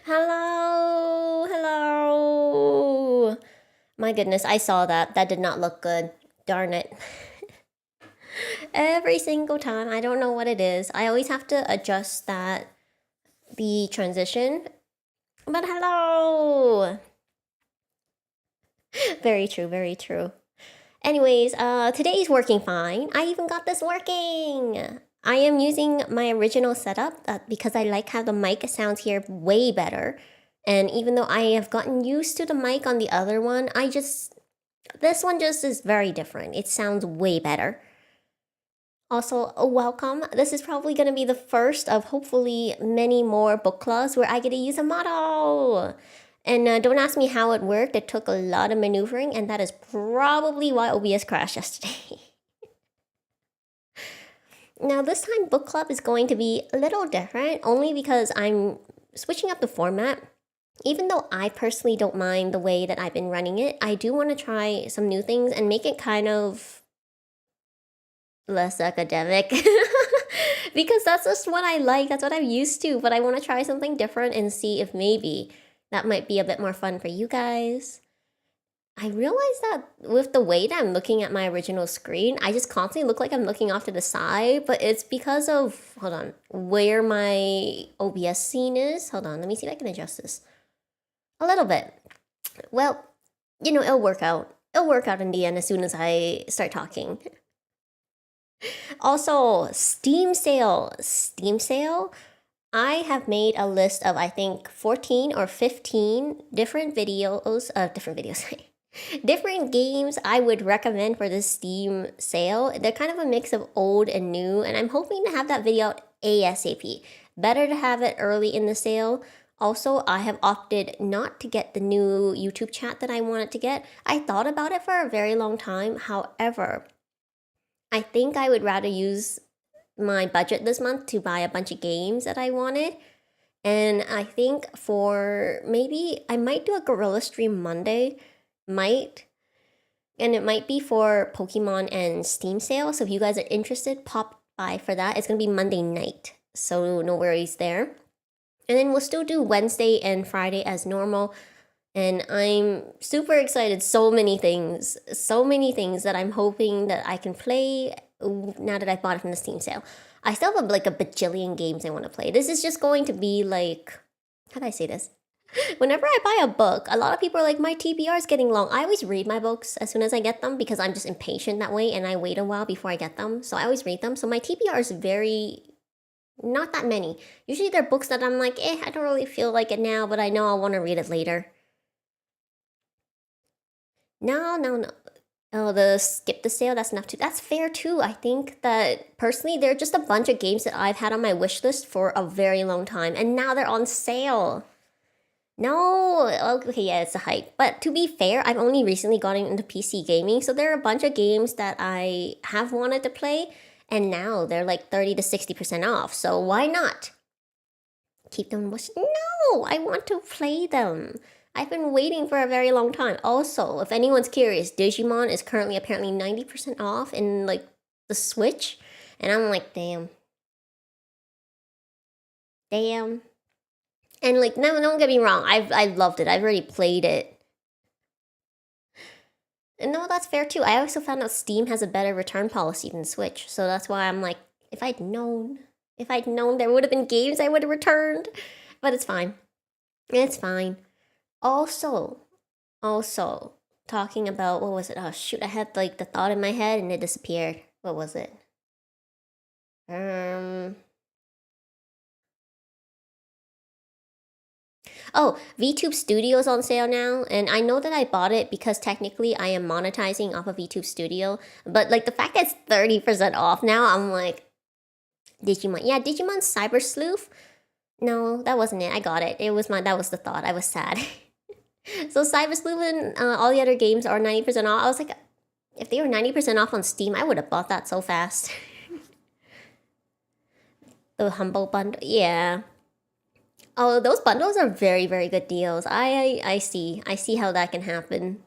Hello, hello. My goodness, I saw that. That did not look good. Darn it. Every single time, I don't know what it is. I always have to adjust the transition. But hello. Very true, very true. Anyways, today's working fine. I even got this working. I am using my original setup because I like how the mic sounds here way better. And even though I have gotten used to the mic on the other one, this one just is very different. It sounds way better. Also, welcome. This is probably going to be the first of hopefully many more book clubs where I get to use a model. And don't ask me how it worked. It took a lot of maneuvering, and that is probably why OBS crashed yesterday. Now, this time book club is going to be a little different, only because I'm switching up the format. Even though I personally don't mind the way that I've been running it, I do want to try some new things and make it kind of less academic. Because that's just what I like, that's what I'm used to, but I want to try something different and see if maybe that might be a bit more fun for you guys. I realize that with the way that I'm looking at my original screen, I just constantly look like I'm looking off to the side, but it's because of, hold on, where my OBS scene is. Hold on, let me see if I can adjust this a little bit. Well, it'll work out. It'll work out in the end as soon as I start talking. Also, Steam sale. Steam sale? I have made a list of, I think, 14 or 15 different videos, different games I would recommend for this Steam sale. They're kind of a mix of old and new, and I'm hoping to have that video out ASAP. Better to have it early in the sale. Also, I have opted not to get the new YouTube chat that I wanted to get. I thought about it for a very long time. However, I think I would rather use my budget this month to buy a bunch of games that I wanted. And I think for maybe I might do a Gorilla stream Monday. Might. And it might be for Pokemon and Steam sale. So if you guys are interested, pop by for that. It's going to be Monday night. So no worries there. And then we'll still do Wednesday and Friday as normal. And I'm super excited. So many things that I'm hoping that I can play now that I bought it from the Steam sale. I still have like a bajillion games I want to play. This is just going to be like, how do I say this? Whenever I buy a book, a lot of people are like, my TBR is getting long. I always read my books as soon as I get them because I'm just impatient that way and I wait a while before I get them. So I always read them. So my TBR is not that many. Usually they're books that I'm like, I don't really feel like it now, but I know I'll want to read it later. No. Oh, the skip the sale, that's enough too. That's fair too. I think that personally, they're just a bunch of games that I've had on my wish list for a very long time, and now they're on sale. No, okay, yeah, it's a hype. But to be fair, I've only recently gotten into PC gaming, so there are a bunch of games that I have wanted to play, and now they're like 30 to 60% off, so why not? Keep them wish. No, I want to play them. I've been waiting for a very long time. Also, if anyone's curious, Digimon is currently apparently 90% off in like the Switch, and I'm like, damn. And like, no, don't get me wrong, I've loved it. I've already played it. And no, that's fair too. I also found out Steam has a better return policy than Switch, so that's why I'm like, if I'd known there would have been games I would have returned. But it's fine. It's fine. Also, talking about, what was it? Oh shoot, I had like the thought in my head and it disappeared. What was it? Oh, VTube Studio is on sale now, and I know that I bought it because technically I am monetizing off of VTube Studio, but like the fact that it's 30% off now, I'm like, Digimon. Yeah, Digimon Cyber Sleuth. No, that wasn't it. I got it. That was the thought. I was sad. So Cyber Sleuth and all the other games are 90% off. I was like, if they were 90% off on Steam, I would have bought that so fast. The Humble Bundle, yeah. Oh, those bundles are very, very good deals. I see how that can happen.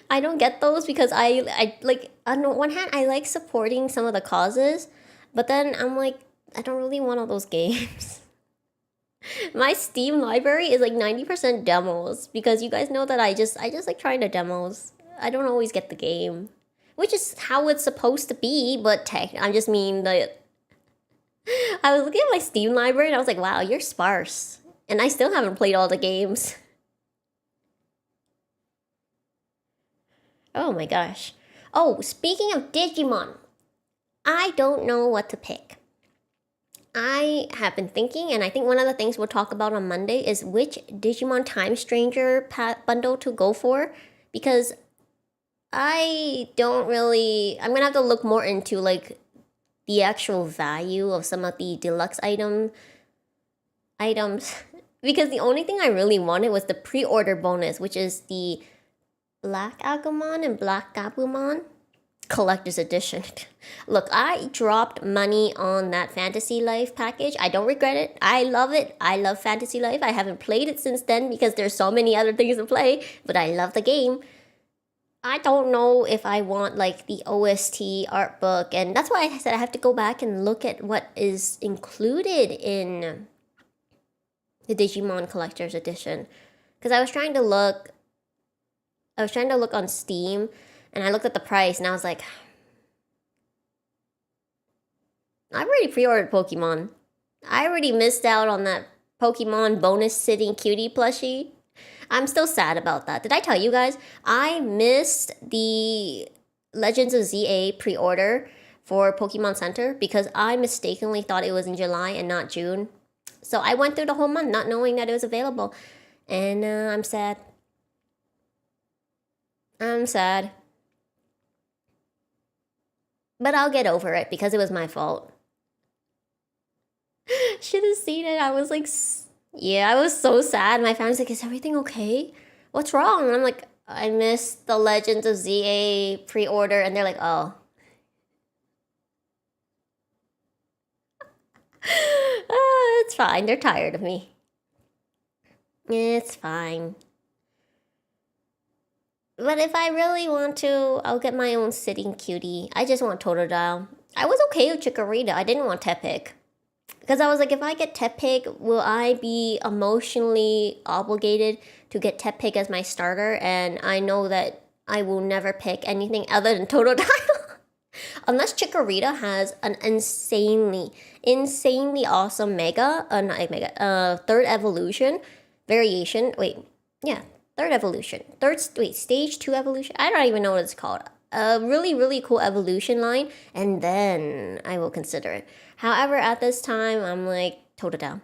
I don't get those because I like, on one hand, I like supporting some of the causes, but then I'm like, I don't really want all those games. My Steam library is like 90% demos because you guys know that I just like trying the demos. I don't always get the game, which is how it's supposed to be. But I just mean the. I was looking at my Steam library and I was like, wow, you're sparse, and I still haven't played all the games. Oh my gosh. Oh, speaking of Digimon, I don't know what to pick. I have been thinking, and I think one of the things we'll talk about on Monday is which Digimon Time Stranger bundle to go for, because I don't really. I'm gonna have to look more into like the actual value of some of the deluxe items, because the only thing I really wanted was the pre-order bonus, which is the Black Agumon and Black Gabumon collector's edition. Look, I dropped money on that Fantasy Life package. I don't regret it. I love it. I love Fantasy Life. I haven't played it since then because there's so many other things to play, but I love the game. I don't know if I want like the OST art book, and that's why I said I have to go back and look at what is included in the Digimon collector's edition, because I was trying to look on Steam, and I looked at the price and I was like, I've already pre-ordered Pokemon. I already missed out on that Pokemon bonus sitting cutie plushie. I'm still sad about that. Did I tell you guys? I missed the Legends of ZA pre-order for Pokemon Center because I mistakenly thought it was in July and not June. So I went through the whole month not knowing that it was available. And I'm sad. I'm sad. But I'll get over it because it was my fault. Should have seen it. I was like, yeah, I was so sad. My family's like, is everything okay? What's wrong? And I'm like, I missed the Legends of ZA pre-order. And they're like, oh. It's fine. They're tired of me. It's fine. But if I really want to, I'll get my own sitting cutie. I just want Totodile. I was okay with Chikorita. I didn't want Tepig. Because I was like, if I get Tepig, will I be emotionally obligated to get Tepig as my starter? And I know that I will never pick anything other than Totodile. Unless Chikorita has an insanely awesome third evolution variation. Third evolution. Stage 2 evolution. I don't even know what it's called. A really, really cool evolution line, and then I will consider it. However, at this time, I'm like, Totodile.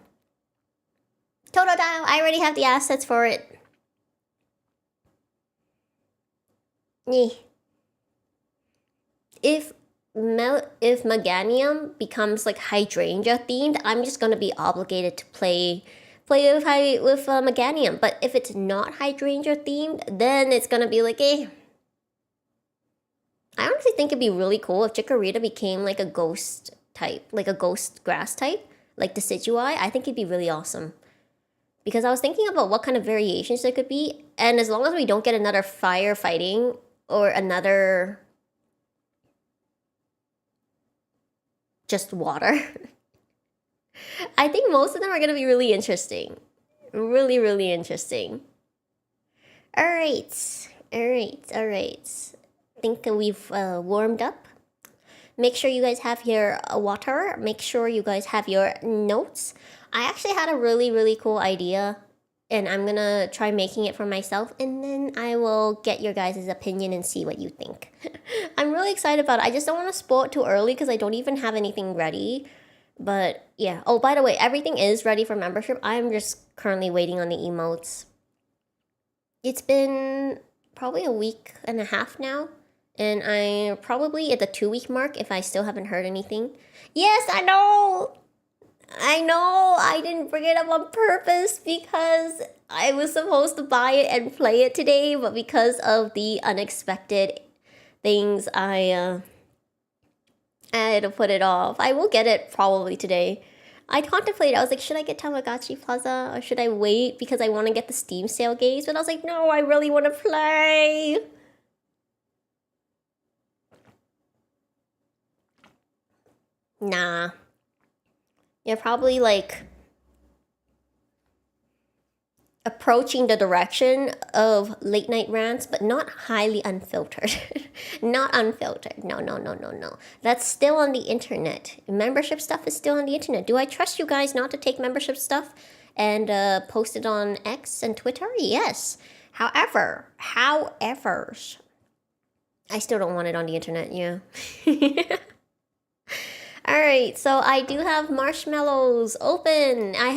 Totodile! I already have the assets for it. Yeah. If Meganium becomes like Hydrangea themed, I'm just gonna be obligated to play with Meganium. But if it's not Hydrangea themed, then it's gonna be like, eh. I honestly think it'd be really cool if Chikorita became like a ghost type, like a ghost grass type, like Decidueye. I think it'd be really awesome. Because I was thinking about what kind of variations there could be, and as long as we don't get another fire fighting or another just water, I think most of them are gonna be really interesting. Really, really interesting. Alright. Think we've warmed up. Make sure you guys have your water. Make sure you guys have your notes. I actually had a really, really cool idea, and I'm gonna try making it for myself, and then I will get your guys' opinion and see what you think. I'm really excited about it. I just don't want to spoil it too early because I don't even have anything ready. But yeah. Oh, by the way, everything is ready for membership. I'm just currently waiting on the emotes. It's been probably a week and a half now, and I'm probably at the 2-week mark if I still haven't heard anything. Yes, I know! I didn't bring it up on purpose because I was supposed to buy it and play it today, but because of the unexpected things, I had to put it off. I will get it probably today. I contemplated, I was like, should I get Tamagotchi Plaza or should I wait because I want to get the Steam sale games? But I was like, no, I really want to play. Nah. Yeah, probably like approaching the direction of late night rants, but not highly unfiltered. Not unfiltered. No, no, no, no, no. That's still on the internet. Membership stuff is still on the internet. Do I trust you guys not to take membership stuff and post it on X and Twitter? Yes. However, I still don't want it on the internet, yeah. Alright, so I do have marshmallows open. I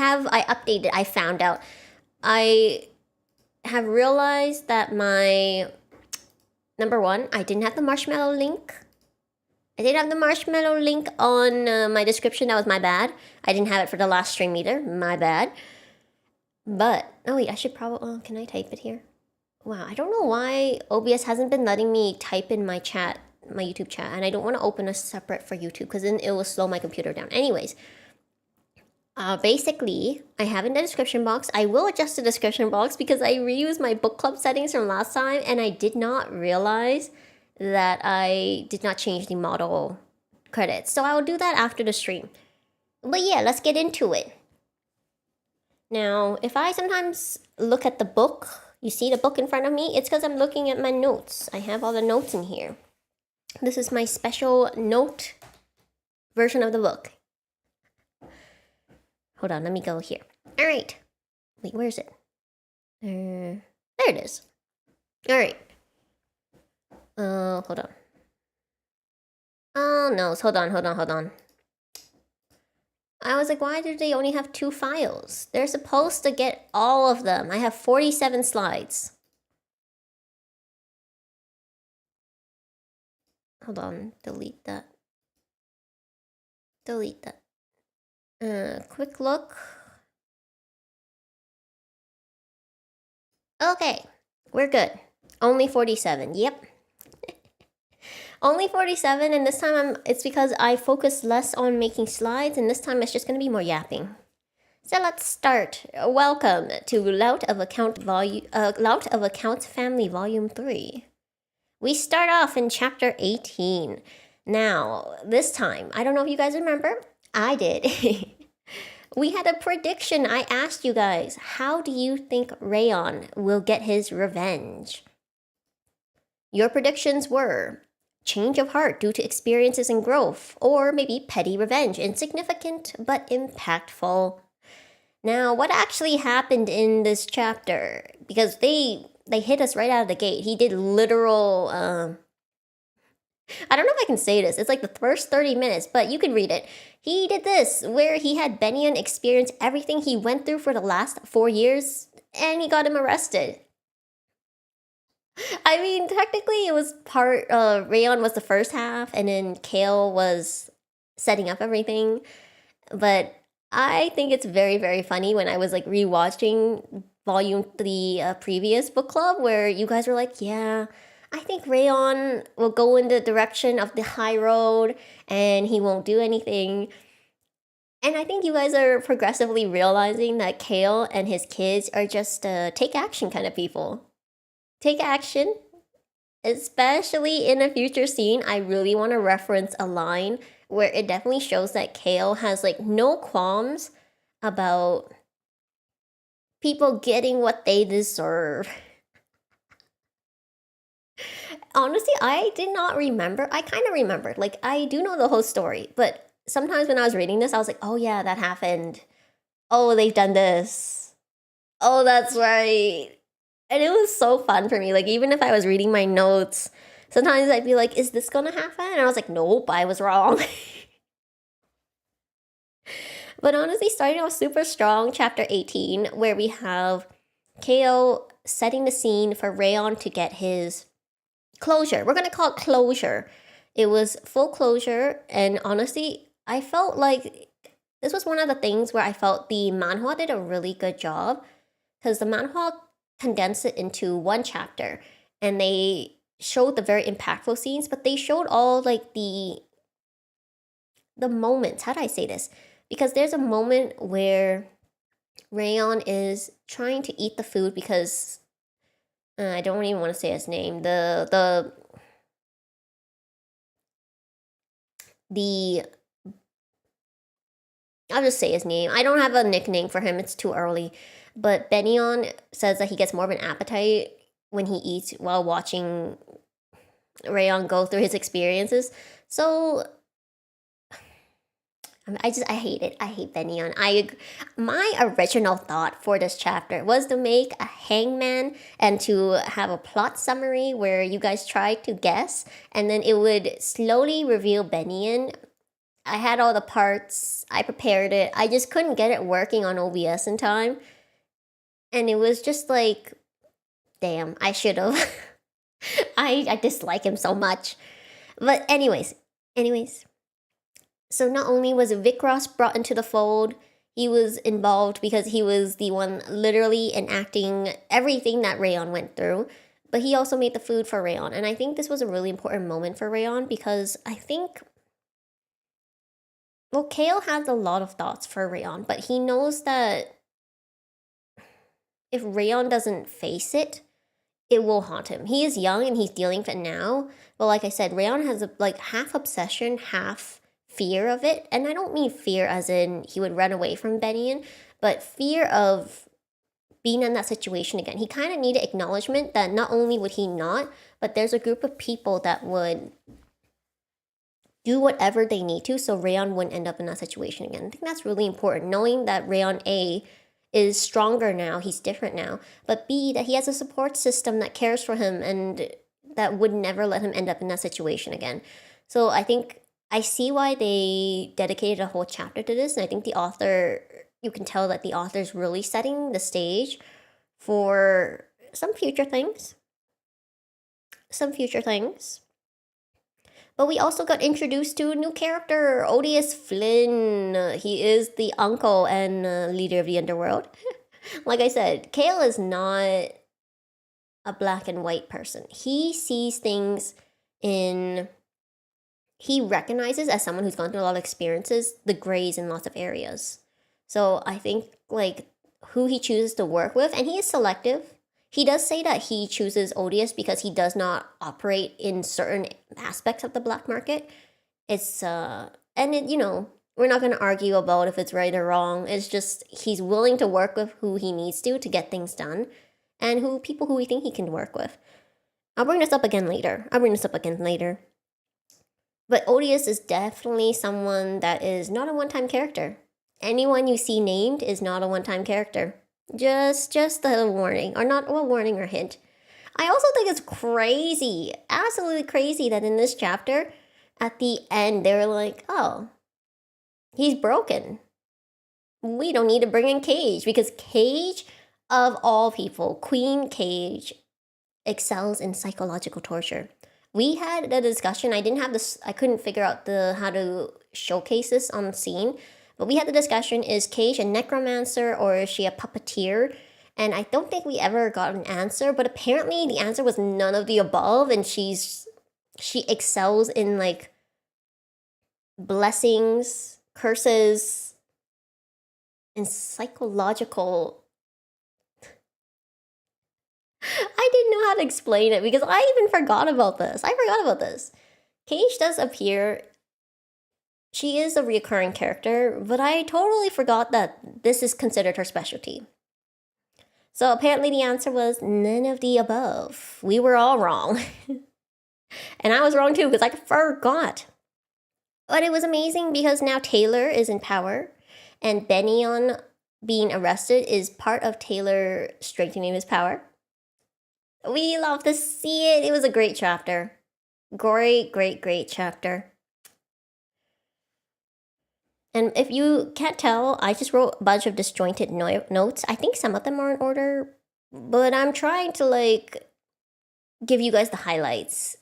updated, I found out. I have realized that number one, I didn't have the marshmallow link. I didn't have the marshmallow link on my description. That was my bad. I didn't have it for the last stream either. My bad. But, oh wait, I should probably, can I type it here? Wow, I don't know why OBS hasn't been letting me type in my chat, my YouTube chat, and I don't want to open a separate for YouTube because then it will slow my computer down. Anyways, basically, I have in the description box. I will adjust the description box because I reused my book club settings from last time and I did not realize that I did not change the model credits. So I will do that after the stream. But yeah, let's get into it. Now, if I sometimes look at the book, you see the book in front of me, it's because I'm looking at my notes. I have all the notes in here. This is my special note version of the book. Hold on, let me go here. All right. Wait, where is it? There it is. All right. Hold on. Oh, no. Hold on. I was like, why do they only have 2 files? They're supposed to get all of them. I have 47 slides. Hold on. Delete that. Quick look. Okay, we're good. Only 47, yep. Only 47, and this time it's because I focus less on making slides, and this time it's just gonna be more yapping. So let's start. Welcome to Lout of Accounts Family Volume 3. We start off in Chapter 18. Now, this time, I don't know if you guys remember, I did. We had a prediction. I asked you guys, how do you think Rayon will get his revenge? Your predictions were change of heart due to experiences and growth, or maybe petty revenge, insignificant but impactful. Now, what actually happened in this chapter? Because they hit us right out of the gate. He did literal, I don't know if I can say this. It's like the first 30 minutes, but you can read it. He did this, where he had Benyon experience everything he went through for the last 4 years, and he got him arrested. I mean, technically it was Rayon was the first half, and then Kale was setting up everything. But I think it's very, very funny when I was like rewatching the previous book club, where you guys were like, yeah, I think Rayon will go in the direction of the high road and he won't do anything. And I think you guys are progressively realizing that Kale and his kids are just take action kind of people. Take action. Especially in a future scene, I really want to reference a line where it definitely shows that Kale has like no qualms about people getting what they deserve. Honestly, I did not remember. I kind of remembered. Like, I do know the whole story, but sometimes when I was reading this, I was like, oh yeah, that happened. Oh, they've done this. Oh, that's right. And it was so fun for me. Like, even if I was reading my notes, sometimes I'd be like, is this gonna happen? And I was like, nope, I was wrong. But honestly, starting off super strong, chapter 18, where we have Kale setting the scene for Rayon to get his closure. We're gonna call it closure. It was full closure, and honestly, I felt like this was one of the things where I felt the manhwa did a really good job, because the manhwa condensed it into one chapter, and they showed the very impactful scenes, but they showed all like the moments. How do I say this? Because there's a moment where Rayon is trying to eat the food because I don't even want to say his name. The I'll just say his name. I don't have a nickname for him. It's too early. but Benyon says that he gets more of an appetite when he eats while watching Rayon go through his experiences. So I hate it. I hate Benyon. My original thought for this chapter was to make a hangman and to have a plot summary where you guys try to guess, and then it would slowly reveal Benyon. I had all the parts. I prepared it. I just couldn't get it working on OBS in time, and it was just like, damn, I should have. I dislike him so much. But anyways. So not only was Vikros brought into the fold, he was involved because he was the one literally enacting everything that Rayon went through, but he also made the food for Rayon. And I think this was a really important moment for Rayon because I think, well, Kale has a lot of thoughts for Rayon, but he knows that if Rayon doesn't face it, it will haunt him. He is young and he's dealing with it now, but like I said, Rayon has like half obsession, half fear of it. And I don't mean fear as in he would run away from Benyon, but fear of being in that situation again. He kind of needed acknowledgement that not only would he not, but there's a group of people that would do whatever they need to so Rayon wouldn't end up in that situation again. I think that's really important, knowing that Rayon A is stronger now, he's different now, but B, that he has a support system that cares for him and that would never let him end up in that situation again. So I think I see why they dedicated a whole chapter to this, and I think the author, you can tell that the author is really setting the stage for some future things. But we also got introduced to a new character, Odious Flynn. He is the uncle and leader of the underworld. Like I said, Kale is not a black and white person. He sees things in... He recognizes, as someone who's gone through a lot of experiences, the grays in lots of areas. So I think, like, who he chooses to work with, and he is selective. He does say that he chooses Odious because he does not operate in certain aspects of the black market. It's, and it, you know, we're not going to argue about if it's right or wrong. It's just he's willing to work with who he needs to get things done, and people who we think he can work with. I'll bring this up again later. But Odious is definitely someone that is not a one-time character. Anyone you see named is not a one-time character. Just a warning, or not a warning or hint. I also think it's crazy, absolutely crazy, that in this chapter, at the end, they're like, oh, he's broken. We don't need to bring in Cage, because Cage, of all people, Queen Cage, excels in psychological torture. We had a discussion. I couldn't figure out how to showcase this on the scene. But we had the discussion, is Cage a necromancer or is she a puppeteer? And I don't think we ever got an answer, but apparently the answer was none of the above, and she excels in, like, blessings, curses, and psychological... I didn't know how to explain it because I even forgot about this. Cage does appear... She is a recurring character, but I totally forgot that this is considered her specialty. So apparently the answer was none of the above. We were all wrong. And I was wrong too because I forgot. But it was amazing because now Taylor is in power, and Benyon being arrested is part of Taylor strengthening his power. We love to see it. It was a great chapter. Great chapter. And if you can't tell, I just wrote a bunch of disjointed notes. I think some of them are in order, but I'm trying to, like, give you guys the highlights.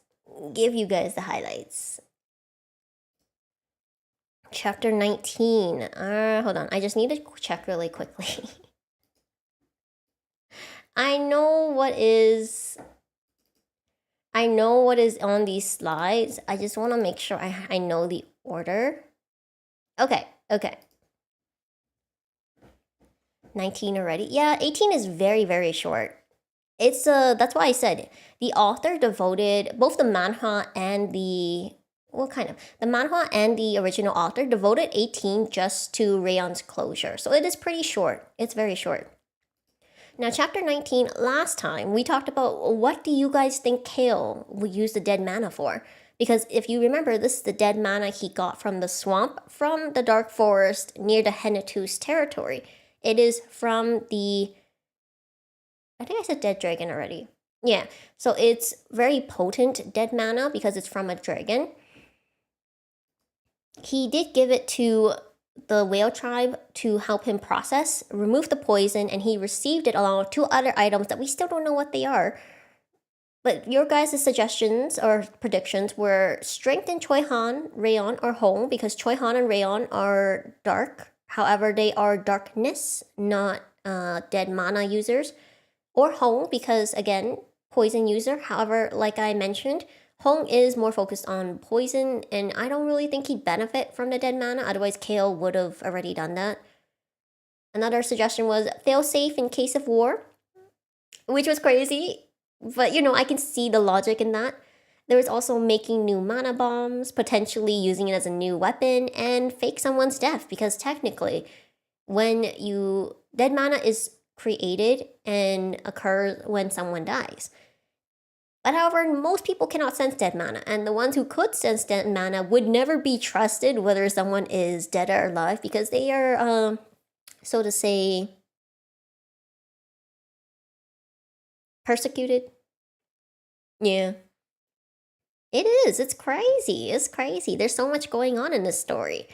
Chapter 19. Hold on. I just need to check really quickly. I know what is on these slides. I just want to make sure I know the order. Okay. 19 already. Yeah, 18 is very, very short. It's that's why I said the author devoted both the manhwa and the manhwa and the original author devoted 18 just to Rayon's closure. So it is pretty short. It's very short. Now, chapter 19, last time we talked about what do you guys think Kale will use the dead mana for? Because if you remember, this is the dead mana he got from the swamp from the dark forest near the Henatu's territory. It is from the... I think I said dead dragon already. Yeah, so it's very potent dead mana because it's from a dragon. He did give it to the whale tribe to help him process, remove the poison, and he received it along with 2 other items that we still don't know what they are. But your guys' suggestions or predictions were strength in Choi Han, Rayon, or Hong, because Choi Han and Rayon are dark. However, they are darkness, not dead mana users. Or Hong, because again, poison user. However, like I mentioned, Hong is more focused on poison, and I don't really think he'd benefit from the dead mana, otherwise Kale would have already done that. Another suggestion was fail safe in case of war, which was crazy, but you know, I can see the logic in that. There was also making new mana bombs, potentially using it as a new weapon, and fake someone's death, because technically, when dead mana is created and occurs when someone dies. But however, most people cannot sense dead mana, and the ones who could sense dead mana would never be trusted whether someone is dead or alive, because they are, so to say, persecuted. Yeah. It is. It's crazy. It's crazy. There's so much going on in this story.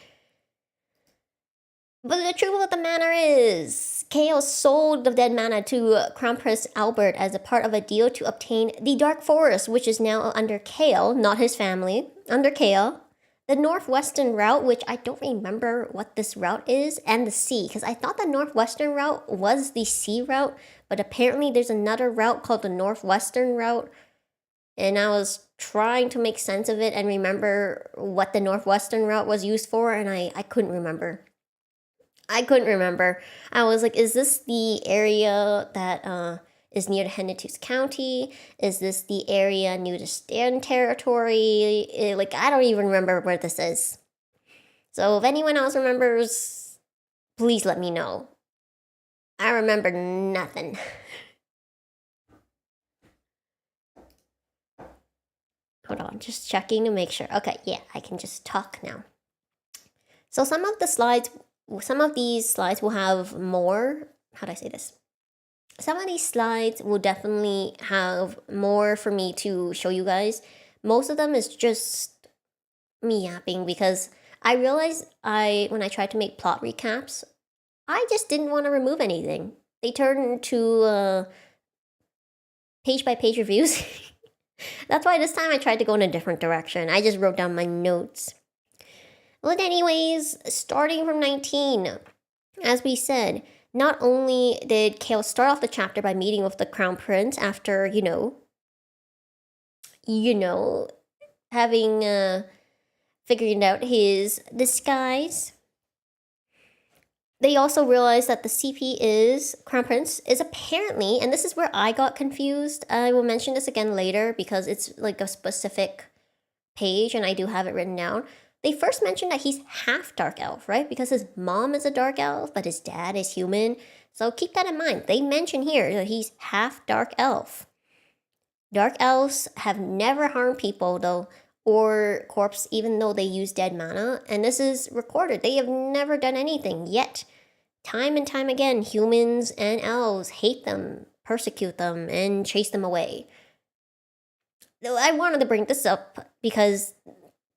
But the truth of the matter is, Kale sold the dead mana to Crown Prince Albert as a part of a deal to obtain the Dark Forest, which is now under Kale, not his family, under Kale. The Northwestern route, which I don't remember what this route is, and the sea, because I thought the Northwestern route was the sea route, but apparently there's another route called the Northwestern route, and I was trying to make sense of it and remember what the Northwestern route was used for, and I couldn't remember. I couldn't remember. I was like, is this the area that is near the Henatu's County? Is this the area near the Stan territory? Like, I don't even remember where this is. So if anyone else remembers, please let me know. I remember nothing. Hold on, just checking to make sure. Okay, yeah, I can just talk now. So some of these slides will have more, how do I say this? Some of these slides will definitely have more for me to show you guys. Most of them is just me yapping, because I realized when I tried to make plot recaps, I just didn't want to remove anything. They turned into page-by-page reviews. That's why this time I tried to go in a different direction. I just wrote down my notes. But anyways, starting from 19, as we said, not only did Kale start off the chapter by meeting with the Crown Prince after, having figured out his disguise, they also realized that the Crown Prince is apparently, and this is where I got confused. I will mention this again later because it's like a specific page and I do have it written down. They first mentioned that he's half dark elf, right? Because his mom is a dark elf, but his dad is human. So keep that in mind. They mention here that he's half dark elf. Dark elves have never harmed people, though, or corpse, even though they use dead mana. And this is recorded. They have never done anything yet. Time and time again, humans and elves hate them, persecute them, and chase them away. I wanted to bring this up because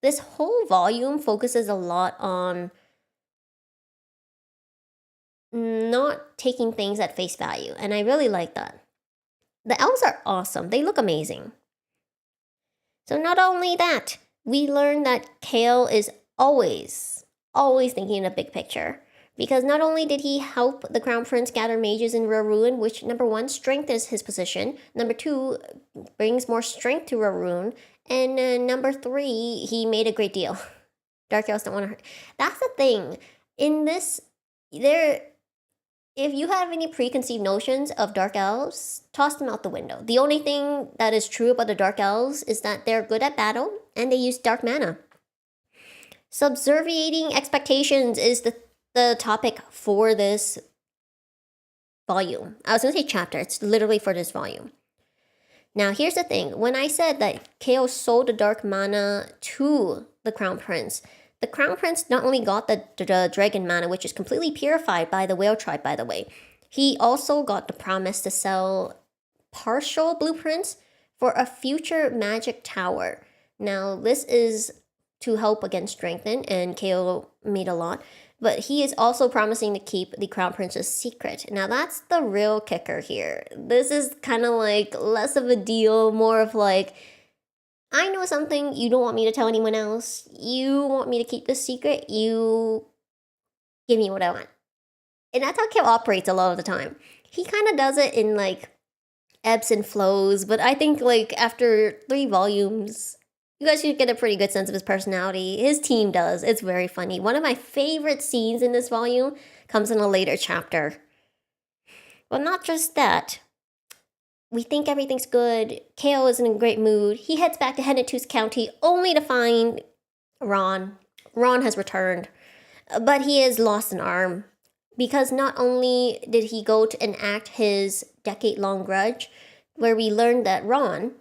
this whole volume focuses a lot on not taking things at face value, and I really like that. The elves are awesome. They look amazing. So not only that, we learn that Kale is always thinking in a big picture. Because not only did he help the Crown Prince gather mages in Rarun, which, number 1, strengthens his position. Number 2, brings more strength to Rarun. And number 3, he made a great deal. Dark elves don't want to hurt. That's the thing. In this, if you have any preconceived notions of dark elves, toss them out the window. The only thing that is true about the dark elves is that they're good at battle and they use dark mana. Subserviating expectations is the topic for this volume. I was going to say chapter. It's literally for this volume. Now, here's the thing. When I said that Kale sold the dark mana to the Crown Prince, the Crown Prince not only got the dragon mana, which is completely purified by the whale tribe, by the way, he also got the promise to sell partial blueprints for a future magic tower. Now, this is to help against strengthen, and Kale made a lot. But he is also promising to keep the Crown Prince's secret. Now that's the real kicker here. This is kind of like less of a deal, more of like, I know something, you don't want me to tell anyone else. You want me to keep this secret, you give me what I want. And that's how Kale operates a lot of the time. He kind of does it in like ebbs and flows, but I think like after 3 volumes, you guys should get a pretty good sense of his personality. His team does. It's very funny. One of my favorite scenes in this volume comes in a later chapter. But not just that. We think everything's good. Kale is in a great mood. He heads back to Hennetus County only to find Ron. Ron has returned, but he has lost an arm. Because not only did he go to enact his decade-long grudge, where we learned that Ron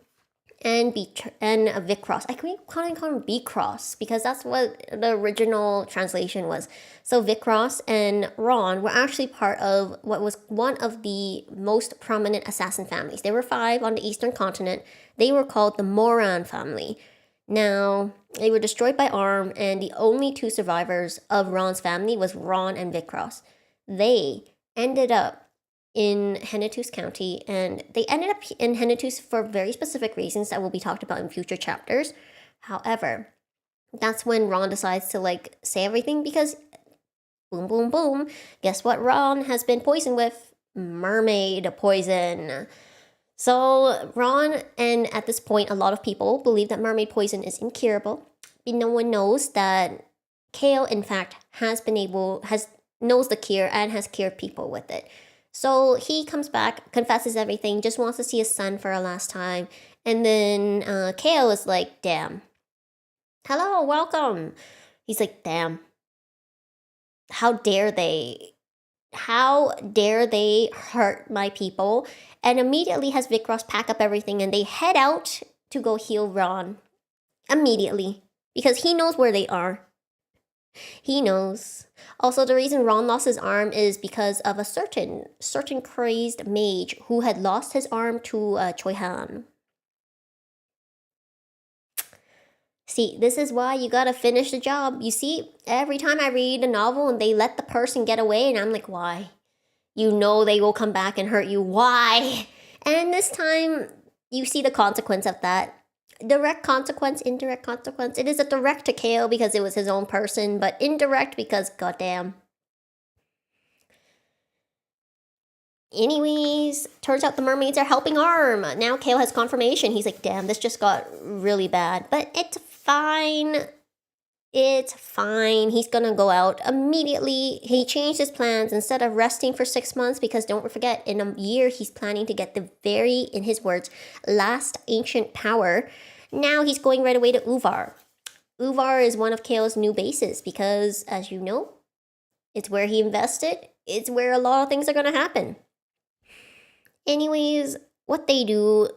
and Vicross. I keep calling him B-Cross because that's what the original translation was. So Vicross and Ron were actually part of what was one of the most prominent assassin families. There were 5 on the eastern continent. They were called the Moran family. Now, they were destroyed by Arm, and the only 2 survivors of Ron's family was Ron and Vicross. They ended up in Hennetus County, and they ended up in Hennetus for very specific reasons that will be talked about in future chapters. However, that's when Ron decides to like say everything because boom, boom, boom. Guess what Ron has been poisoned with? Mermaid poison. So Ron, and at this point, a lot of people believe that mermaid poison is incurable. But no one knows that Kale, in fact, knows the cure and has cured people with it. So he comes back, confesses everything, just wants to see his son for a last time. And then Kale is like, damn. Hello, welcome. He's like, damn. How dare they? How dare they hurt my people? And immediately has Vicross pack up everything and they head out to go heal Ron. Immediately. Because he knows where they are. He knows. Also, the reason Ron lost his arm is because of a certain crazed mage who had lost his arm to Choi Han. See, this is why you gotta finish the job. You see, every time I read a novel and they let the person get away, and I'm like, why? You know they will come back and hurt you. Why? And this time, you see the consequence of that. Direct consequence, indirect consequence. It is a direct to Kale because it was his own person, but indirect because goddamn. Anyways, turns out the mermaids are helping Arm. Now Kale has confirmation. He's like, damn, this just got really bad. But it's fine. It's fine. He's gonna go out immediately. He changed his plans instead of resting for 6 months because don't forget, in a year he's planning to get the very, in his words, last ancient power. Now he's going right away to Uvar. Uvar is one of Kale's new bases because, as you know, it's where he invested. It's where a lot of things are gonna happen. Anyways, what they do...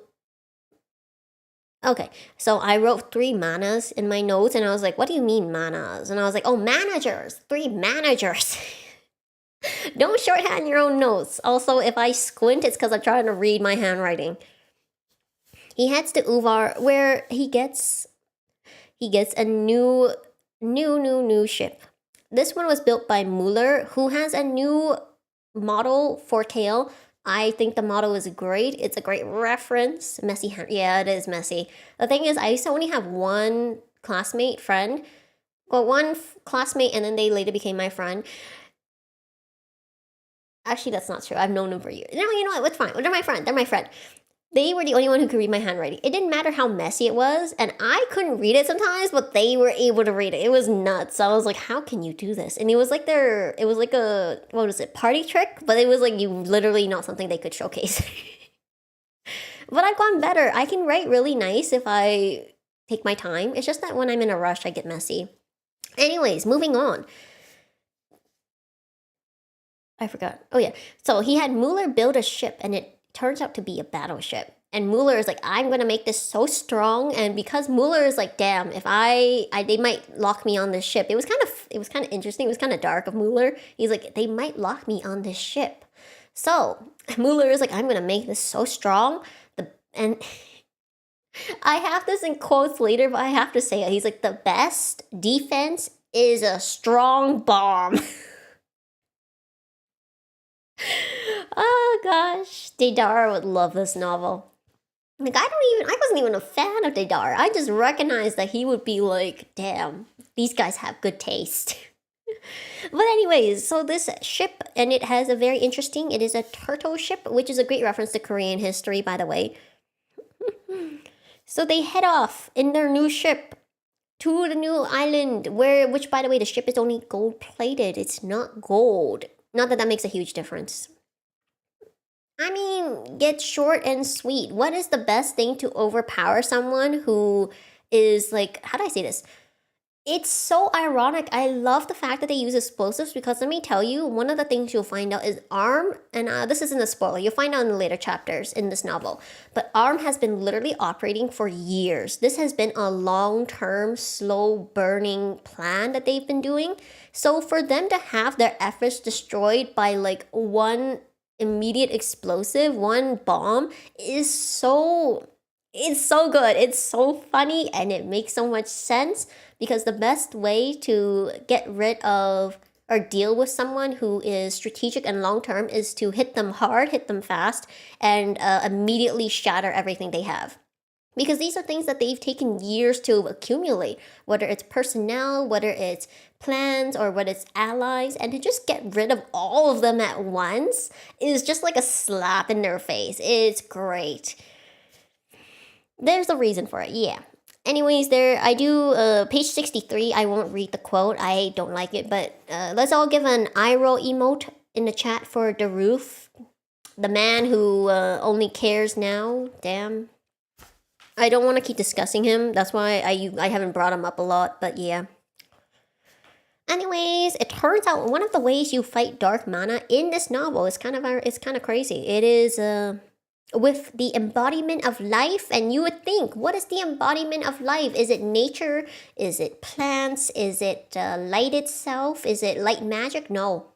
Okay, so I wrote 3 manas in my notes, and I was like, what do you mean manas? And I was like, oh, managers! 3 managers! Don't shorthand your own notes. Also, if I squint, it's because I'm trying to read my handwriting. He heads to Uvar, where he gets a new ship. This one was built by Mueller, who has a new model for Kale. I think the model is great. It's a great reference. Messy hand. Yeah, it is messy. The thing is, I used to only have one classmate friend. Well, one classmate, and then they later became my friend. Actually, that's not true. I've known them for years. No, you know what? It's fine. They're my friend. They're my friend. They were the only one who could read my handwriting. It didn't matter how messy it was, and I couldn't read it sometimes, but they were able to read it. It was nuts. I was like, how can you do this? And it was like a, what was it, party trick? But it was like, you literally not something they could showcase. But I've gotten better. I can write really nice if I take my time. It's just that when I'm in a rush, I get messy. Anyways, moving on. I forgot. Oh yeah. So he had Mueller build a ship, and it turns out to be a battleship. And Mueller is like, I'm gonna make this so strong, and because Mueller is like, damn, if I they might lock me on this ship. It was kind of interesting. It was kind of dark of Mueller. He's like, they might lock me on this ship. So Mueller is like, I'm gonna make this so strong. And I have this in quotes later, but I have to say it. He's like, the best defense is a strong bomb. Oh gosh, Deidara would love this novel. Like I wasn't even a fan of Deidara. I just recognized that he would be like, damn, these guys have good taste. But anyways, so this ship, and it has a very interesting, it is a turtle ship, which is a great reference to Korean history, by the way. So they head off in their new ship to the new island, which by the way, the ship is only gold plated. It's not gold. Not that that makes a huge difference. I mean, get short and sweet. What is the best thing to overpower someone who is like, how do I say this? It's so ironic. I love the fact that they use explosives because let me tell you, one of the things you'll find out is Arm, and this isn't a spoiler, you'll find out in the later chapters in this novel, but Arm has been literally operating for years. This has been a long-term, slow-burning plan that they've been doing. So for them to have their efforts destroyed by like one immediate explosive, one bomb, is so... It's so good. It's so funny, and it makes so much sense because the best way to get rid of or deal with someone who is strategic and long term is to hit them hard, hit them fast, and immediately shatter everything they have. Because these are things that they've taken years to accumulate, whether it's personnel, whether it's plans, or whether it's allies, and to just get rid of all of them at once is just like a slap in their face. It's great. There's a reason for it, yeah. Anyways, I do, page 63, I won't read the quote, I don't like it, but let's all give an eye roll emote in the chat for the roof. The man who only cares now, damn. I don't want to keep discussing him, that's why I haven't brought him up a lot, but yeah. Anyways, it turns out one of the ways you fight dark mana in this novel is kind of crazy. It is, with the embodiment of life, and you would think, what is the embodiment of life? Is it nature? Is it plants? Is it light itself? Is it light magic? No,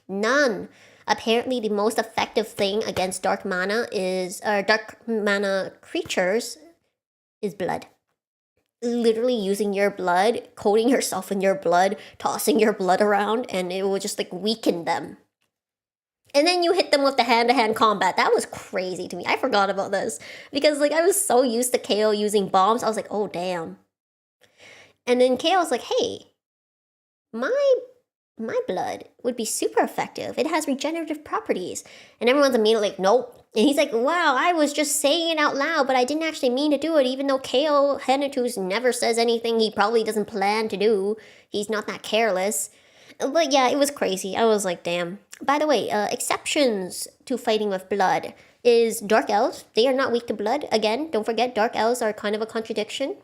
none. Apparently, the most effective thing against dark mana creatures is blood. Literally using your blood, coating yourself in your blood, tossing your blood around, and it will just like weaken them. And then you hit them with the hand-to-hand combat. That was crazy to me. I forgot about this. Because, like, I was so used to KO using bombs. I was like, oh, damn. And then KO was like, hey, my blood would be super effective. It has regenerative properties. And everyone's immediately like, nope. And he's like, wow, I was just saying it out loud, but I didn't actually mean to do it, even though KO Hennetus never says anything he probably doesn't plan to do. He's not that careless. But yeah, it was crazy. I was like, damn. By the way, exceptions to fighting with blood is dark elves. They are not weak to blood. Again, don't forget, dark elves are kind of a contradiction.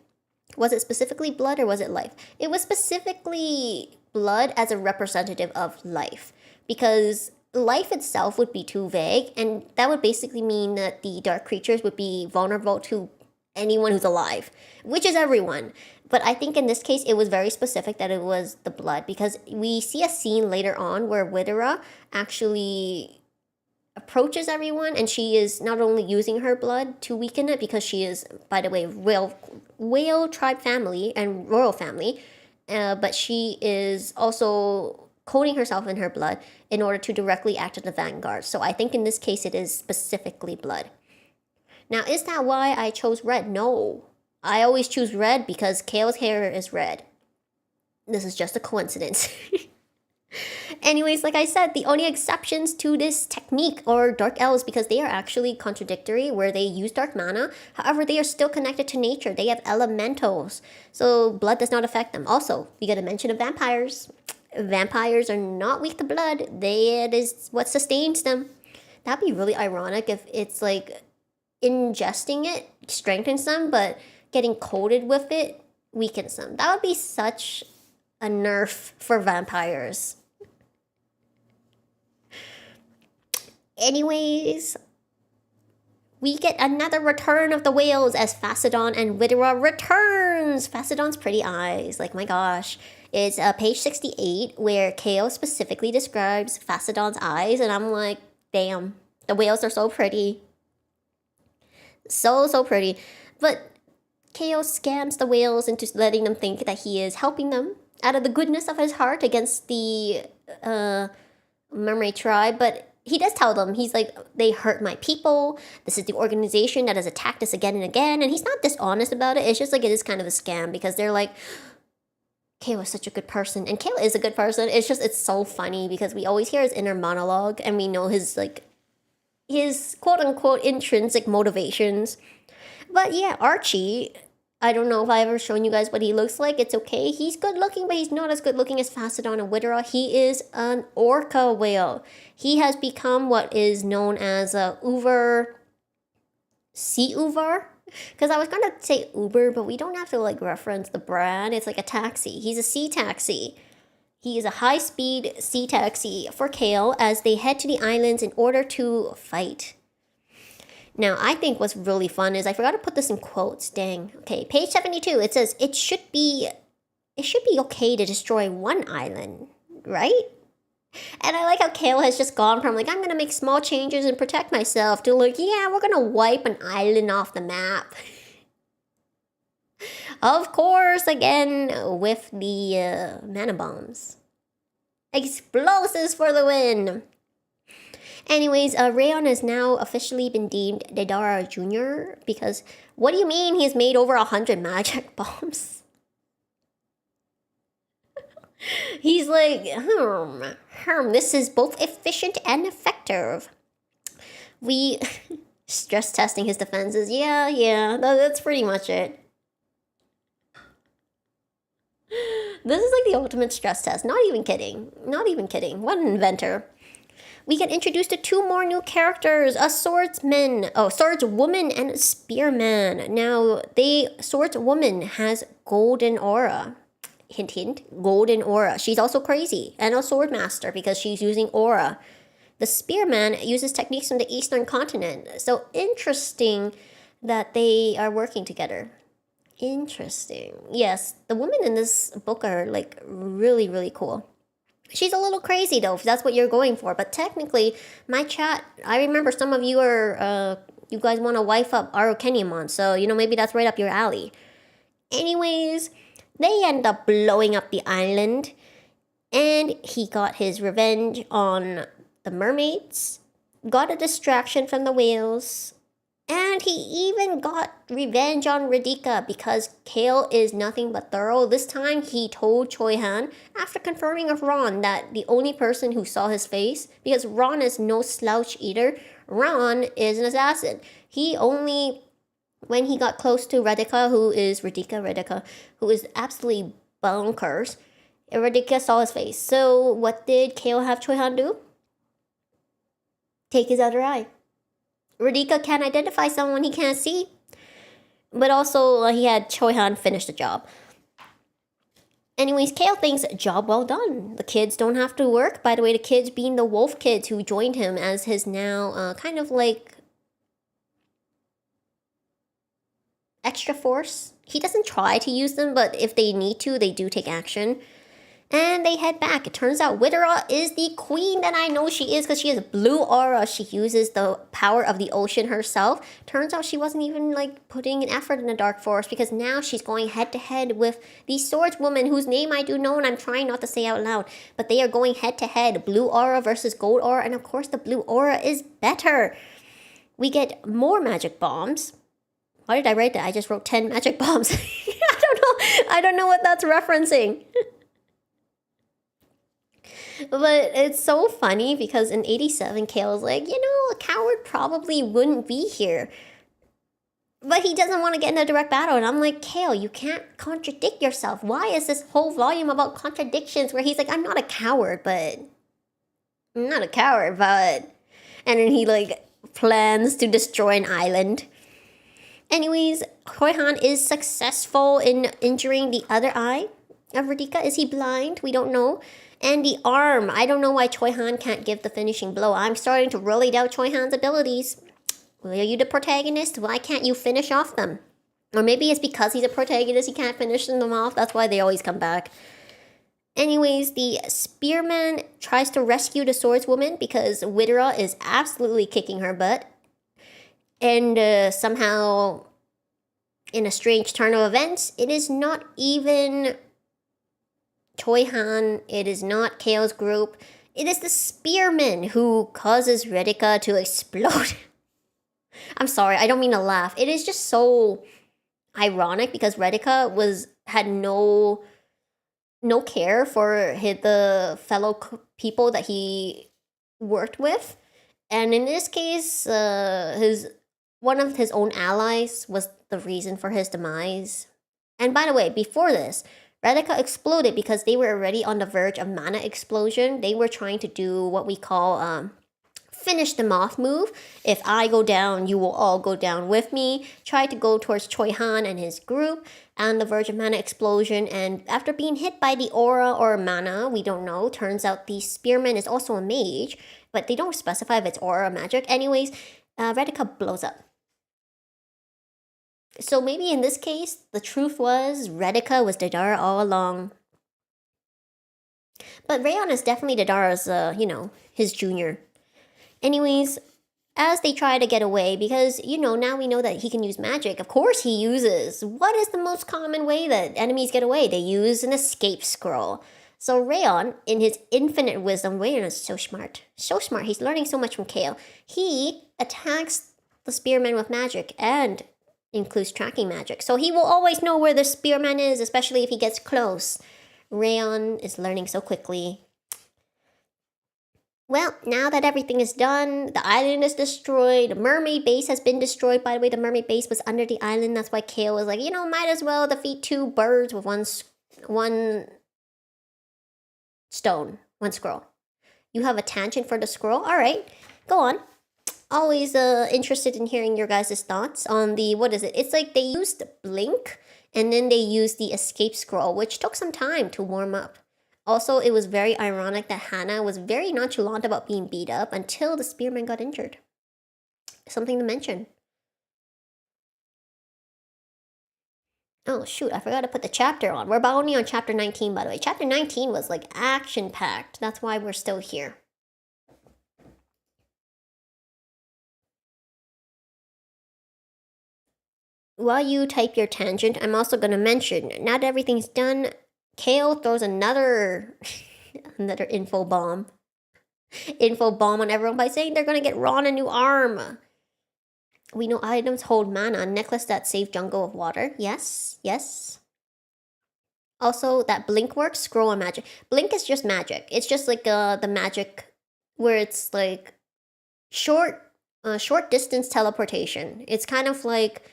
Was it specifically blood or was it life? It was specifically blood as a representative of life. Because life itself would be too vague, and that would basically mean that the dark creatures would be vulnerable to anyone who's alive, which is everyone. But I think in this case, it was very specific that it was the blood, because we see a scene later on where Widera actually approaches everyone, and she is not only using her blood to weaken it, because she is, by the way, whale tribe family and royal family, but she is also coating herself in her blood in order to directly act as the vanguard. So I think in this case, it is specifically blood. Now, is that why I chose red? No. I always choose red because Kale's hair is red. This is just a coincidence. Anyways, like I said, the only exceptions to this technique are dark elves, because they are actually contradictory, where they use dark mana. However, they are still connected to nature. They have elementals, so blood does not affect them. Also, we got a mention of vampires. Vampires are not weak to blood. It is what sustains them. That'd be really ironic if it's like ingesting it strengthens them, but getting coated with it weakens them. That would be such a nerf for vampires. Anyways, we get another return of the whales as Facedon and Widera returns. Facedon's pretty eyes, like my gosh. It's page 68 where Kale specifically describes Facedon's eyes, and I'm like, damn, the whales are so pretty. So pretty. But Kale scams the whales into letting them think that he is helping them out of the goodness of his heart against the mermaid tribe, but he does tell them, he's like, they hurt my people. This is the organization that has attacked us again and again. And he's not dishonest about it. It's just like it is kind of a scam because they're like, Kayla is such a good person. And Kayla is a good person. It's so funny because we always hear his inner monologue and we know his quote unquote intrinsic motivations. But yeah, Archie, I don't know if I've ever shown you guys what he looks like. It's okay. He's good looking, but he's not as good looking as Facedon and Widera. He is an orca whale. He has become what is known as a sea Uber. Because I was going to say Uber, but we don't have to reference the brand. It's like a taxi. He's a sea taxi. He is a high-speed sea taxi for Kale as they head to the islands in order to fight. Now, I think what's really fun is I forgot to put this in quotes. Dang. Okay, page 72. It says it should be okay to destroy one island, right? And I like how Kale has just gone from I'm gonna make small changes and protect myself to yeah, we're gonna wipe an island off the map. Of course, again with the mana bombs. Explosives for the win. Anyways, Rayon has now officially been deemed Dedara Jr. because what do you mean he's made over 100 magic bombs? He's like, this is both efficient and effective. We stress testing his defenses. Yeah, that's pretty much it. This is the ultimate stress test. Not even kidding. What an inventor. We get introduced to two more new characters, a swordswoman and a spearman. Now, the swordswoman has golden aura. Hint, hint, golden aura. She's also crazy and a swordmaster because she's using aura. The spearman uses techniques from the eastern continent. So interesting that they are working together. Interesting. Yes, the women in this book are really, really cool. She's a little crazy though, if that's what you're going for. But technically, my chat, I remember some of you are, you guys want to wife up Arukenimon. So, maybe that's right up your alley. Anyways, they end up blowing up the island. And he got his revenge on the mermaids. Got a distraction from the whales. And he even got revenge on Radhika because Kale is nothing but thorough. This time he told Choi-han, after confirming of Ron, that the only person who saw his face, because Ron is no slouch either, Ron is an assassin. He only, when he got close to Radhika, who is absolutely bonkers, Radhika saw his face. So what did Kale have Choi-han do? Take his other eye. Radhika can't identify someone he can't see. But also, he had Choi-han finish the job. Anyways, Kale thinks, job well done. The kids don't have to work. By the way, the kids being the wolf kids who joined him as his now extra force. He doesn't try to use them, but if they need to, they do take action. And they head back. It turns out Widera is the queen that I know she is because she has blue aura. She uses the power of the ocean herself. Turns out she wasn't even putting an effort in the Dark Forest because now she's going head to head with the swordswoman whose name I do know and I'm trying not to say out loud. But they are going head to head. Blue aura versus gold aura. And of course the blue aura is better. We get more magic bombs. Why did I write that? I just wrote 10 magic bombs. I don't know what that's referencing. But it's so funny because in 87, Kale's like, a coward probably wouldn't be here. But he doesn't want to get in a direct battle. And I'm like, Kale, you can't contradict yourself. Why is this whole volume about contradictions where he's like, I'm not a coward, but... And then he plans to destroy an island. Anyways, Choi-han is successful in injuring the other eye of Radhika. Is he blind? We don't know. And the arm. I don't know why Choi Han can't give the finishing blow. I'm starting to really doubt Choi Han's abilities. Are you the protagonist? Why can't you finish off them? Or maybe it's because he's a protagonist, he can't finish them off. That's why they always come back. Anyways, the spearman tries to rescue the swordswoman because Widera is absolutely kicking her butt. And somehow, in a strange turn of events, it is not even Choi Han, it is not Kale's group, it is the spearman who causes Redika to explode. I'm sorry, I don't mean to laugh. It is just so ironic because Redika had no care for the fellow people that he worked with, and in this case, one of his own allies was the reason for his demise. And by the way, before this, Redika exploded because they were already on the verge of mana explosion. They were trying to do what we call finish them off move. If I go down, you will all go down with me. Try to go towards Choi Han and his group on the verge of mana explosion. And after being hit by the aura or mana, we don't know. Turns out the spearman is also a mage, but they don't specify if it's aura or magic. Anyways, Redika blows up. So maybe in this case, the truth was Redika was Dadara all along. But Rayon is definitely Dadara's, his junior. Anyways, as they try to get away, because, now we know that he can use magic. Of course he uses. What is the most common way that enemies get away? They use an escape scroll. So Rayon, in his infinite wisdom, Rayon is so smart. So smart. He's learning so much from Kale. He attacks the spearman with magic and includes tracking magic. So he will always know where the spearman is, especially if he gets close. Rayon is learning so quickly. Well, now that everything is done, the island is destroyed, the mermaid base has been destroyed. By the way, the mermaid base was under the island. That's why Kale was like, might as well defeat 2 birds with one stone, 1 scroll. You have a tangent for the scroll? Alright, go on. Always interested in hearing your guys' thoughts on the, what is it? It's like they used Blink, and then they used the escape scroll, which took some time to warm up. Also, it was very ironic that Hannah was very nonchalant about being beat up until the spearman got injured. Something to mention. Oh shoot, I forgot to put the chapter on. We're about only on chapter 19, by the way. Chapter 19 was like action-packed. That's why we're still here. While you type your tangent, I'm also going to mention, now that everything's done, Kale throws another info bomb on everyone by saying they're going to get Ron a new arm. We know items hold mana. Necklace that saves jungle of water. Yes, yes. Also, that Blink works. Scroll and magic. Blink is just magic. It's just like the magic where it's like short distance teleportation. It's kind of like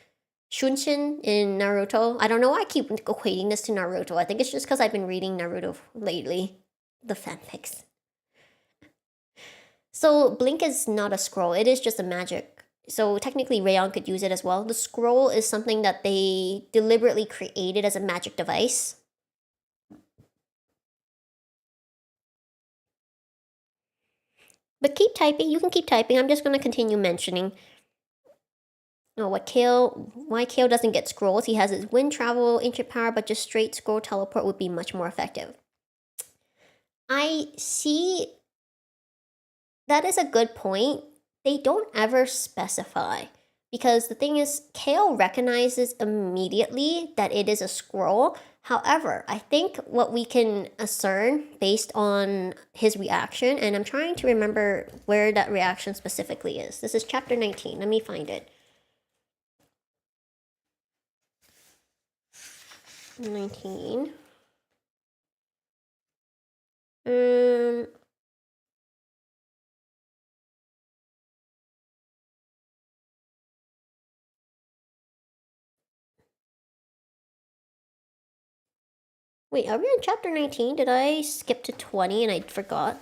Shunshin in Naruto. I don't know why I keep equating this to Naruto. I think it's just because I've been reading Naruto lately. The fanfics. So Blink is not a scroll. It is just a magic. So technically Rayon could use it as well. The scroll is something that they deliberately created as a magic device. But keep typing. You can keep typing. I'm just going to continue mentioning why Kale doesn't get scrolls. He has his wind travel, ancient power, but just straight scroll teleport would be much more effective. I see. That is a good point. They don't ever specify. Because the thing is, Kale recognizes immediately that it is a scroll. However, I think what we can discern based on his reaction, and I'm trying to remember where that reaction specifically is. This is chapter 19. Let me find it. 19. Wait, are we on chapter 19? Did I skip to 20 and I forgot?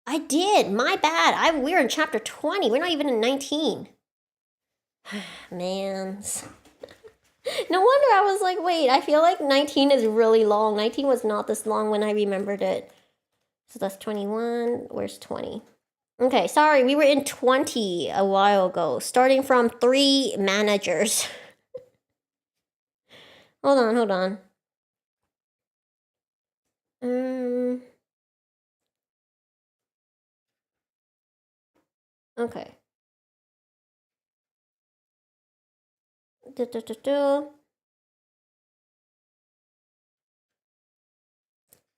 I did! My bad! We're in chapter 20. We're not even in 19. Mans. No wonder I was like, wait, I feel like 19 is really long. 19 was not this long when I remembered it. So that's 21. Where's 20? Okay, sorry, we were in 20 a while ago, starting from 3 managers. Hold on. Okay.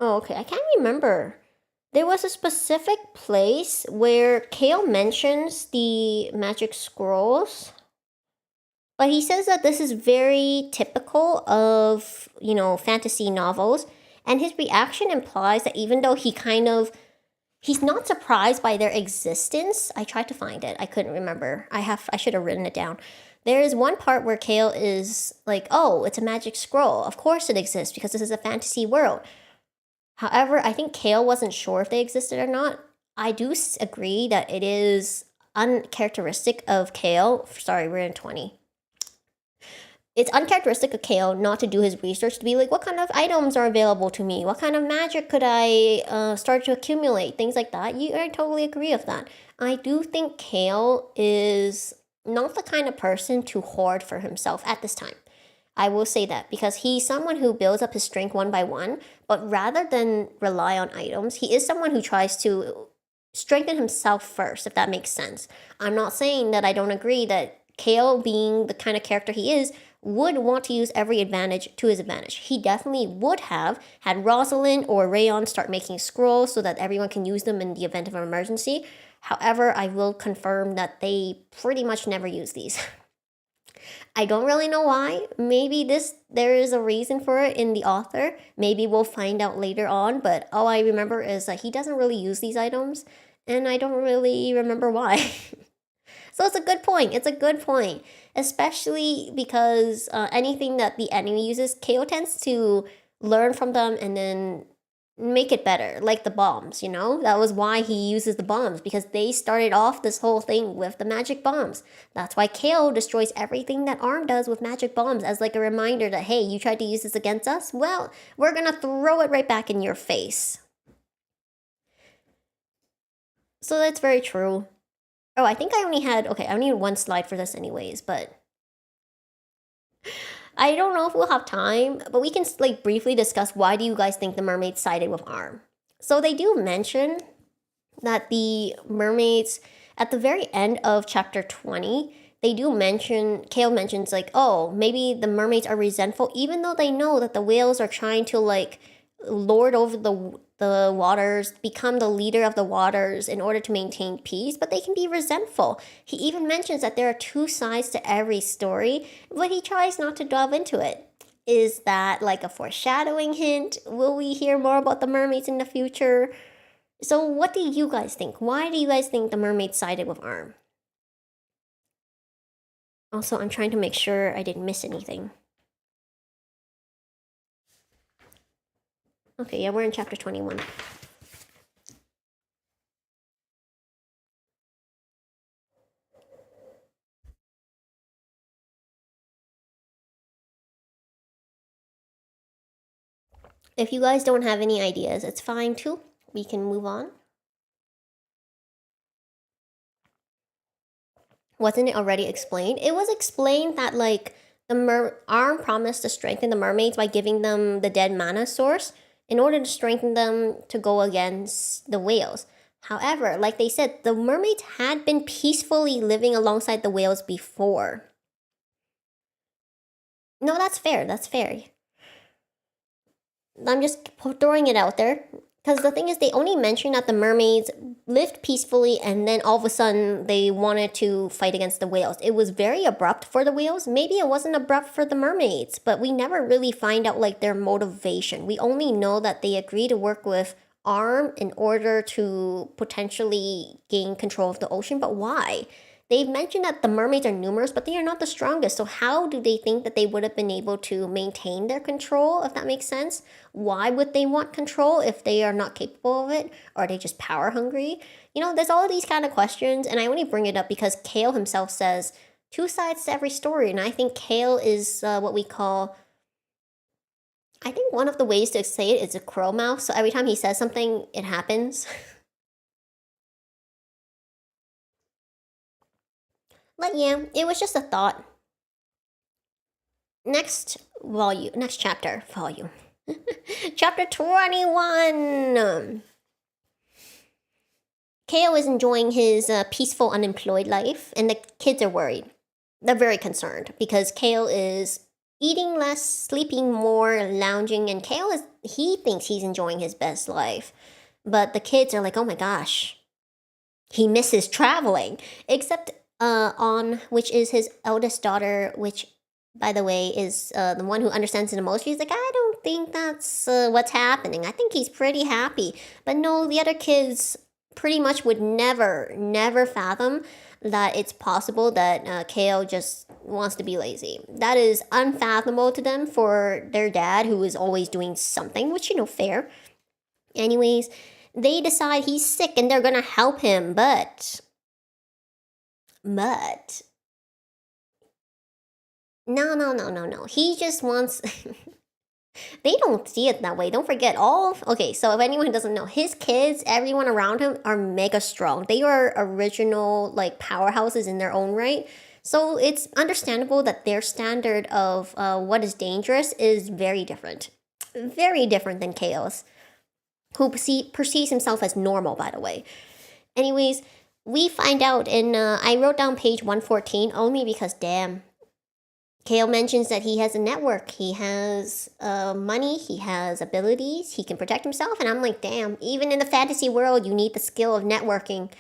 Oh, okay. I can't remember. There was a specific place where Kale mentions the magic scrolls, but he says that this is very typical of, fantasy novels, and his reaction implies that even though he's not surprised by their existence. I tried to find it. I couldn't remember. I should have written it down. There is one part where Kale is like, "Oh, it's a magic scroll. Of course it exists because this is a fantasy world." However, I think Kale wasn't sure if they existed or not. I do agree that it is uncharacteristic of Kale. Sorry, we're in 20. It's uncharacteristic of Kale not to do his research to be like, what kind of items are available to me? What kind of magic could I start to accumulate? Things like that. I totally agree with that. I do think Kale is not the kind of person to hoard for himself at this time. I will say that because he's someone who builds up his strength one by one, but rather than rely on items, he is someone who tries to strengthen himself first, if that makes sense. I'm not saying that I don't agree that Kale, being the kind of character he is, would want to use every advantage to his advantage. He definitely would have had Rosalind or Rayon start making scrolls so that everyone can use them in the event of an emergency. However, I will confirm that they pretty much never use these. I don't really know why. Maybe there is a reason for it in the author. Maybe we'll find out later on, but all I remember is that he doesn't really use these items, and I don't really remember why. So it's a good point. It's a good point. Especially because anything that the enemy uses, KO tends to learn from them and then make it better. Like the bombs, That was why he uses the bombs, because they started off this whole thing with the magic bombs. That's why KO destroys everything that ARM does with magic bombs as like a reminder that, hey, you tried to use this against us? Well, we're gonna throw it right back in your face. So that's very true. Oh, I think I only had one slide for this anyways, but I don't know if we'll have time, but we can like briefly discuss why do you guys think the mermaids sided with ARM. So they do mention that the mermaids at the very end of chapter 20, they do mention, Kale mentions like, oh, maybe the mermaids are resentful even though they know that the whales are trying to like lord over the waters, become the leader of the waters in order to maintain peace, but they can be resentful. He even mentions that there are 2 sides to every story, but he tries not to delve into it. Is that like a foreshadowing hint? Will we hear more about the mermaids in the future? So what do you guys think? Why do you guys think the mermaids sided with ARM? Also, I'm trying to make sure I didn't miss anything. Okay, yeah, we're in chapter 21. If you guys don't have any ideas, it's fine too. We can move on. Wasn't it already explained? It was explained that like the ARM promised to strengthen the mermaids by giving them the dead mana source in order to strengthen them to go against the whales. However, like they said, the mermaids had been peacefully living alongside the whales before. No, that's fair. That's fair. I'm just throwing it out there. Because the thing is, they only mentioned that the mermaids lived peacefully and then all of a sudden they wanted to fight against the whales. It was very abrupt for the whales. Maybe it wasn't abrupt for the mermaids, but we never really find out like their motivation. We only know that they agreed to work with ARM in order to potentially gain control of the ocean, but why? They've mentioned that the mermaids are numerous, but they are not the strongest. So how do they think that they would have been able to maintain their control, if that makes sense? Why would they want control if they are not capable of it? Are they just power hungry? There's all of these kind of questions, and I only bring it up because Kale himself says two sides to every story, and I think Kale is what we call. I think one of the ways to say it is a crow mouth. So every time he says something, it happens. But yeah, it was just a thought. Next chapter, volume. Chapter 21. Kale is enjoying his peaceful unemployed life, and the kids are worried. They're very concerned because Kale is eating less, sleeping more, lounging, and he thinks he's enjoying his best life. But the kids are like, oh my gosh, he misses traveling. Except which is his eldest daughter, which, by the way, is the one who understands it the most. She's like, I don't think that's what's happening. I think he's pretty happy. But no, the other kids pretty much would never fathom that it's possible that Kale just wants to be lazy. That is unfathomable to them for their dad, who is always doing something, which, fair. Anyways, they decide he's sick and they're gonna help him, but no. He just wants. They don't see it that way. Don't forget okay, so if anyone doesn't know, his kids, everyone around him are mega strong. They are original, like, powerhouses in their own right. So it's understandable that their standard of what is dangerous is very different. Very different than Chaos, who perceives himself as normal, by the way. Anyways, we find out I wrote down page 114 only because, damn, Kale mentions that he has a network, he has money, he has abilities, he can protect himself, and I'm like, damn, even in the fantasy world, you need the skill of networking.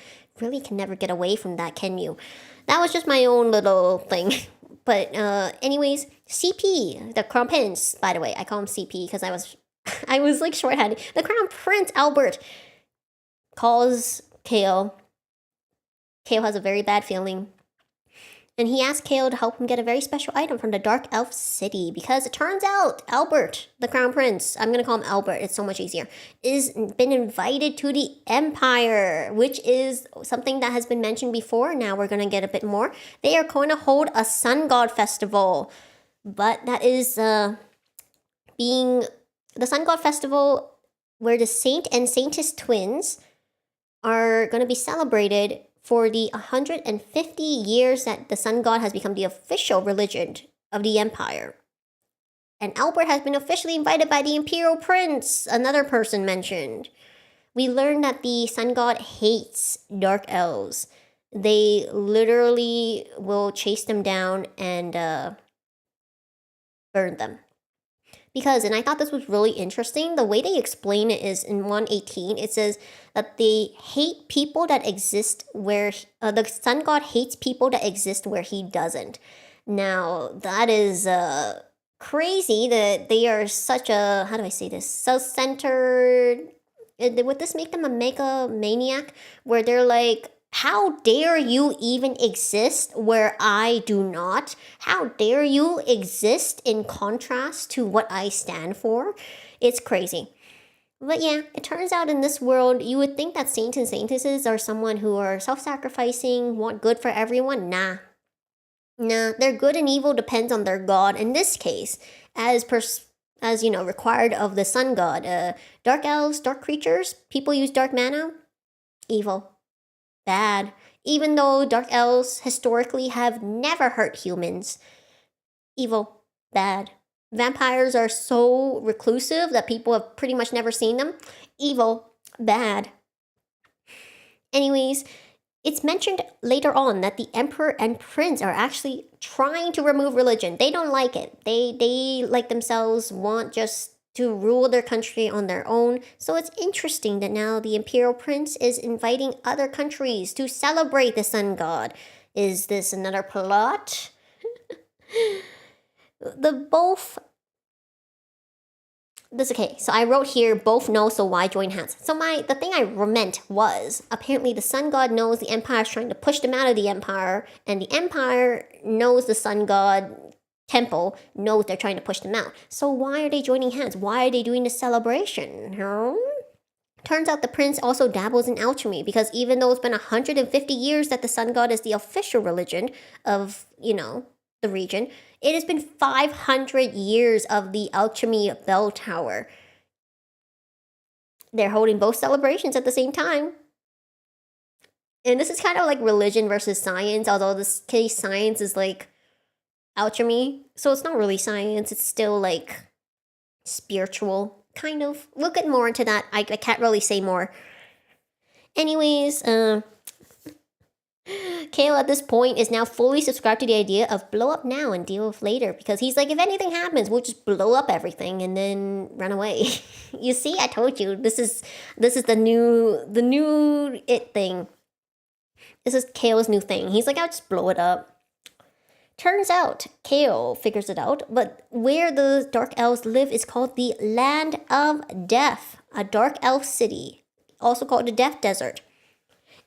Really can never get away from that, can you? That was just my own little thing. But anyways, CP, the Crown Prince, by the way, I call him CP because I was like short-handed. The Crown Prince, Albert, calls Kale. Kale has a very bad feeling. And he asks Kale to help him get a very special item from the Dark Elf City, because it turns out Albert, the Crown Prince, I'm going to call him Albert, it's so much easier, is been invited to the Empire, which is something that has been mentioned before. Now we're going to get a bit more. They are going to hold a Sun God Festival, but that is being the Sun God Festival where the Saint and Saintess twins are going to be celebrated for the 150 years that the Sun God has become the official religion of the Empire. And Albert has been officially invited by the Imperial Prince, another person mentioned. We learn that the Sun God hates Dark Elves. They literally will chase them down and burn them. Because, and I thought this was really interesting, the way they explain it is in 118, it says that they hate people that exist where, the Sun God hates people that exist where he doesn't. Now, that is crazy that they are such a, how do I say this, self-centered. Would this make them a mega maniac? Where they're like, how dare you even exist where I do not? How dare you exist in contrast to what I stand for? It's crazy. But yeah, it turns out in this world, you would think that saints and saintesses are someone who are self-sacrificing, want good for everyone. Nah, their good and evil depends on their god. In this case, as required of the Sun God. Dark elves, dark creatures, people use dark mana, evil. Bad. Even though dark elves historically have never hurt humans. Evil. Bad. Vampires are so reclusive that people have pretty much never seen them. Evil. Bad. Anyways, it's mentioned later on that the Emperor and Prince are actually trying to remove religion. They don't like it. They like themselves, want just to rule their country on their own. So it's interesting that now the Imperial Prince is inviting other countries to celebrate the Sun God. Is this another plot? Okay, so I wrote here, both know, so why join hands? So the thing I meant was, apparently the Sun God knows the Empire is trying to push them out of the Empire, and the Empire knows the Sun God Temple knows they're trying to push them out. So why are they joining hands? Why are they doing the celebration? Turns out the prince also dabbles in alchemy because even though it's been 150 years that the sun god is the official religion of, the region, it has been 500 years of the alchemy bell tower. They're holding both celebrations at the same time. And this is kind of like religion versus science, although this case science is like alchemy. So it's not really science, it's still like spiritual, kind of. We'll get more into that. I can't really say more. Anyways, Kale at this point is now fully subscribed to the idea of blow up now and deal with later because he's like, if anything happens, we'll just blow up everything and then run away. You see, I told you this is the new it thing. This is Kale's new thing. He's like, I'll just blow it up. Turns out, Kale figures it out, but where the Dark Elves live is called the Land of Death, a Dark Elf city, also called the Death Desert.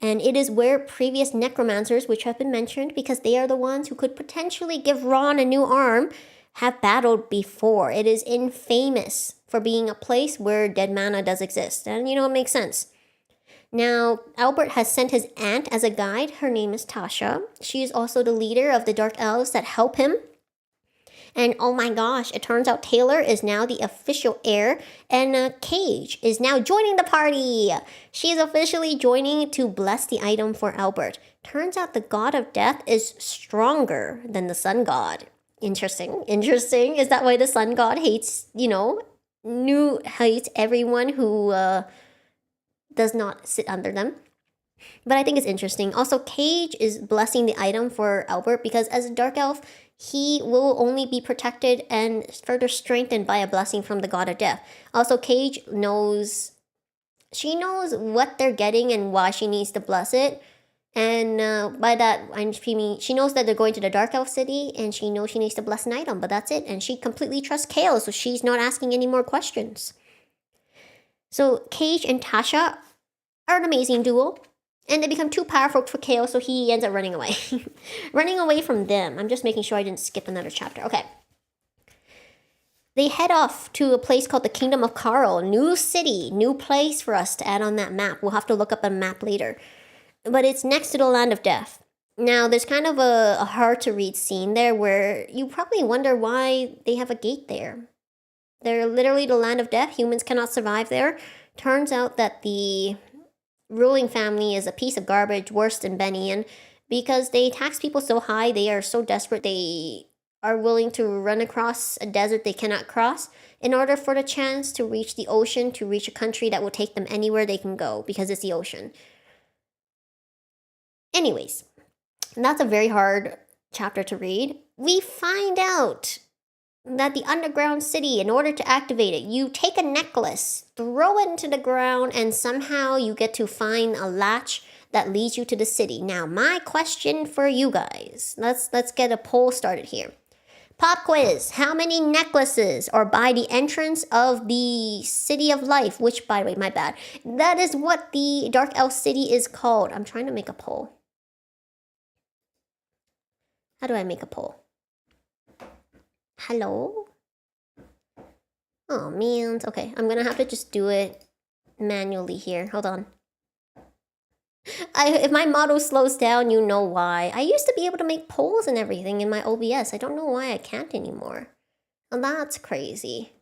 And it is where previous necromancers, which have been mentioned because they are the ones who could potentially give Ron a new arm, have battled before. It is infamous for being a place where dead mana does exist. And it makes sense. Now, Albert has sent his aunt as a guide. Her name is Tasha. She is also the leader of the Dark Elves that help him. And oh my gosh, it turns out Taylor is now the official heir, and Cage is now joining the party. She is officially joining to bless the item for Albert. Turns out the god of death is stronger than the sun god. Interesting. Is that why the sun god hates, hates everyone who does not sit under them? But I think it's interesting. Also, Cage is blessing the item for Albert because as a Dark Elf, he will only be protected and further strengthened by a blessing from the god of death. Also, Cage knows what they're getting and why she needs to bless it. And by that, I mean she knows that they're going to the Dark Elf city and she knows she needs to bless an item, but that's it. And she completely trusts Kale, so she's not asking any more questions. So Cage and Tasha are an amazing duo. And they become too powerful for Kale, so he ends up running away. Running away from them. I'm just making sure I didn't skip another chapter. Okay. They head off to a place called the Kingdom of Carl. New city, new place for us to add on that map. We'll have to look up a map later. But it's next to the Land of Death. Now, there's kind of a hard-to-read scene there where you probably wonder why they have a gate there. They're literally the Land of Death. Humans cannot survive there. Turns out that the ruling family is a piece of garbage, worse than Benny, and because they tax people so high, they are so desperate they are willing to run across a desert they cannot cross in order for the chance to reach the ocean, to reach a country that will take them anywhere they can go because it's the ocean. Anyways, that's a very hard chapter to read. We find out that the underground city, in order to activate it, you take a necklace, throw it into the ground, and somehow you get to find a latch that leads you to the city. Now, my question for you guys, let's get a poll started here. Pop quiz, how many necklaces are by the entrance of the City of Life? Which, by the way, my bad. That is what the Dark Elf City is called. I'm trying to make a poll. How do I make a poll? Hello? Oh, man. Okay, I'm gonna have to just do it manually here. Hold on. If my model slows down, you know why. I used to be able to make polls and everything in my OBS. I don't know why I can't anymore. Well, that's crazy.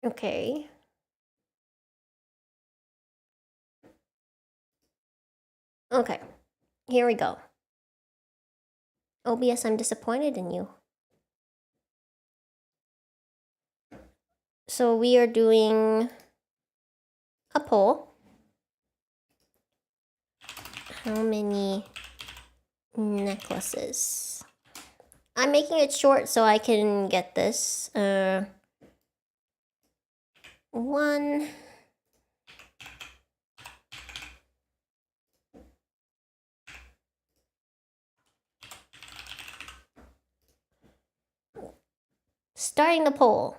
Okay. Okay, here we go. OBS, I'm disappointed in you. So we are doing a poll. How many necklaces? I'm making it short so I can get this. 1... Starting the poll.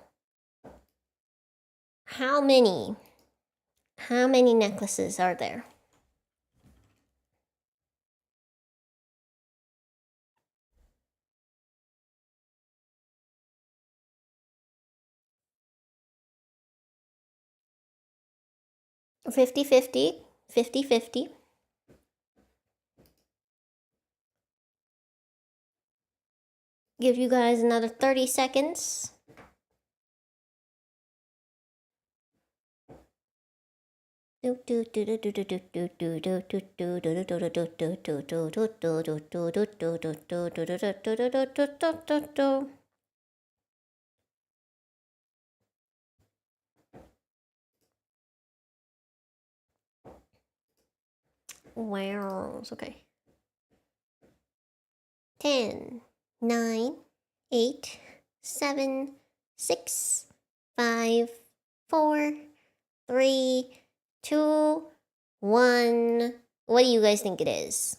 How many necklaces are there? 50-50. 50-50. Give you guys another 30 seconds. Wow, it's okay. 10, 9, 8, 7, 6, 5, 4, 3, 2, 1. What do you guys think it is?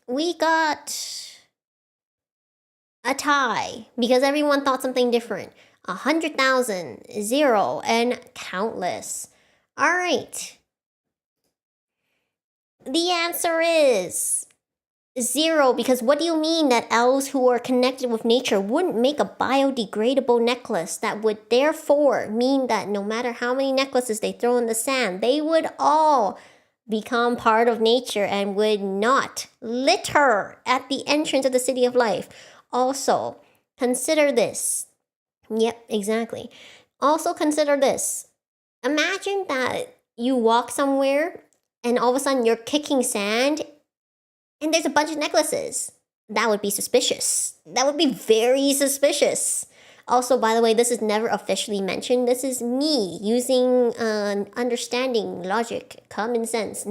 We got a tie because everyone thought something different. 100,000, 0, and countless. All right. The answer is 0, because what do you mean that elves who are connected with nature wouldn't make a biodegradable necklace? That would therefore mean that no matter how many necklaces they throw in the sand, they would all become part of nature and would not litter at the entrance of the City of Life. Also, consider this. Yep, exactly. Also, consider this. Imagine that you walk somewhere and all of a sudden you're kicking sand and there's a bunch of necklaces. That would be suspicious. That would be very suspicious. Also, by the way, this is never officially mentioned. This is me using understanding, logic, common sense,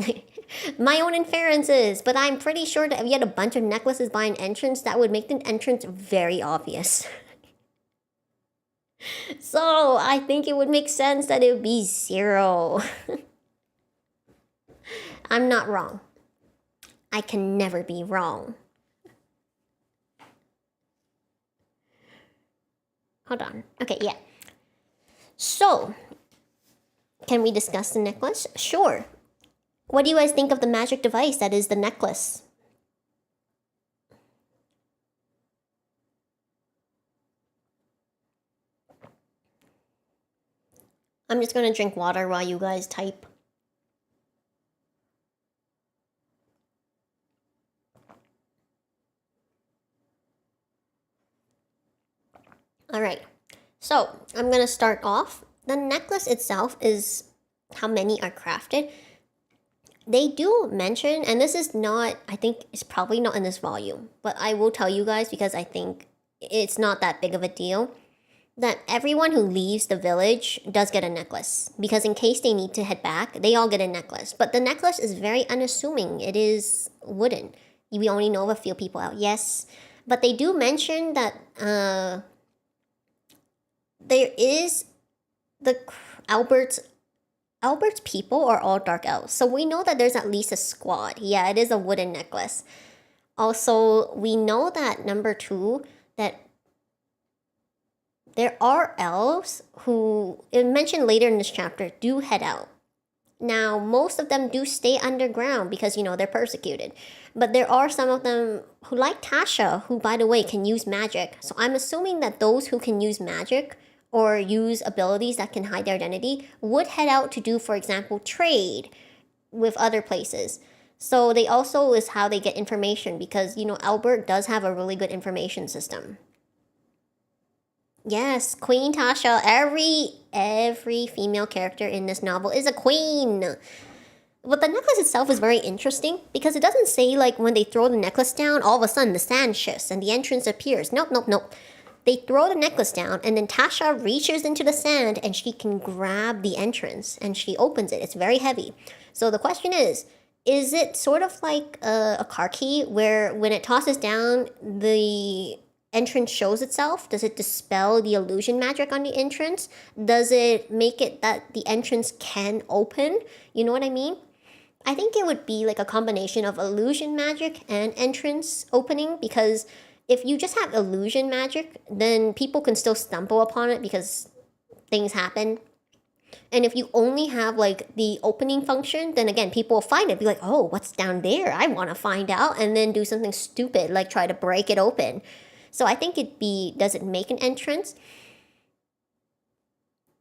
my own inferences. But I'm pretty sure that if you had a bunch of necklaces by an entrance, that would make the entrance very obvious. So I think it would make sense that it would be 0. I'm not wrong. I can never be wrong. Hold on. Okay, yeah. So, can we discuss the necklace? Sure. What do you guys think of the magic device that is the necklace? I'm just gonna drink water while you guys type. Alright, so I'm gonna start off. The necklace itself is how many are crafted. They do mention, and this is not, I think it's probably not in this volume, but I will tell you guys because I think it's not that big of a deal, that everyone who leaves the village does get a necklace. Because in case they need to head back, they all get a necklace. But the necklace is very unassuming. It is wooden. We only know of a few people out, yes. But they do mention that there is the Albert's people are all dark elves. So we know that there's at least a squad. Yeah, it is a wooden necklace. Also, we know that number 2, that there are elves who, it mentioned later in this chapter, do head out. Now, most of them do stay underground because, they're persecuted. But there are some of them who, like Tasha, who, by the way, can use magic. So I'm assuming that those who can use magic or use abilities that can hide their identity would head out to do, for example, trade with other places. So they also is how they get information because, Albert does have a really good information system. Yes, Queen Tasha. Every female character in this novel is a queen. But the necklace itself is very interesting because it doesn't say like when they throw the necklace down, all of a sudden the sand shifts and the entrance appears. Nope. They throw the necklace down and then Tasha reaches into the sand and she can grab the entrance and she opens it. It's very heavy. So the question is it sort of like a car key where when it tosses down, the entrance shows itself? Does it dispel the illusion magic on the entrance? Does it make it that the entrance can open? You know what I mean? I think it would be like a combination of illusion magic and entrance opening because if you just have illusion magic, then people can still stumble upon it because things happen. And if you only have like the opening function, then again, people will find it, be like, oh, what's down there? I want to find out, and then do something stupid like try to break it open. So I think does it make an entrance?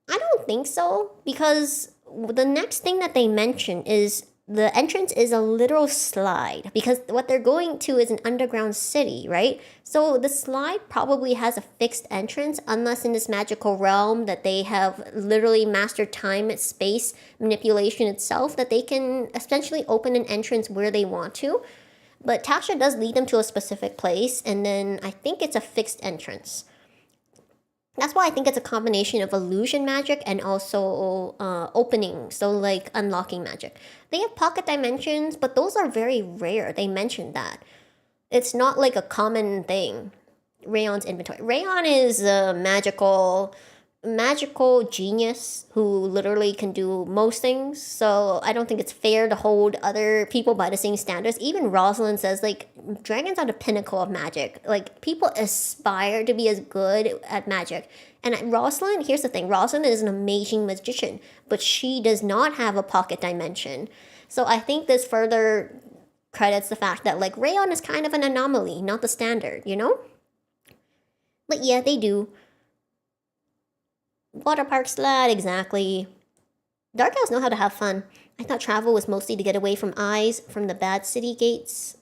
I don't think so, because the next thing that they mention is the entrance is a literal slide because what they're going to is an underground city, right? So the slide probably has a fixed entrance unless in this magical realm that they have literally mastered time and space manipulation itself that they can essentially open an entrance where they want to. But Tasha does lead them to a specific place and then I think it's a fixed entrance. That's why I think it's a combination of illusion magic and also opening, so like unlocking magic. They have pocket dimensions, but those are very rare. They mentioned that. It's not like a common thing. Rayon's inventory. Rayon is a magical genius who literally can do most things. So I don't think it's fair to hold other people by the same standards. Even Rosalind says like dragons are the pinnacle of magic. Like people aspire to be as good at magic. And Rosalind, here's the thing, Rosalind is an amazing magician, but she does not have a pocket dimension. So I think this further credits the fact that like Rayon is kind of an anomaly, not the standard, you know? But yeah, they do. Water park slide, exactly. Dark elves know how to have fun. I thought travel was mostly to get away from eyes from the bad city gates.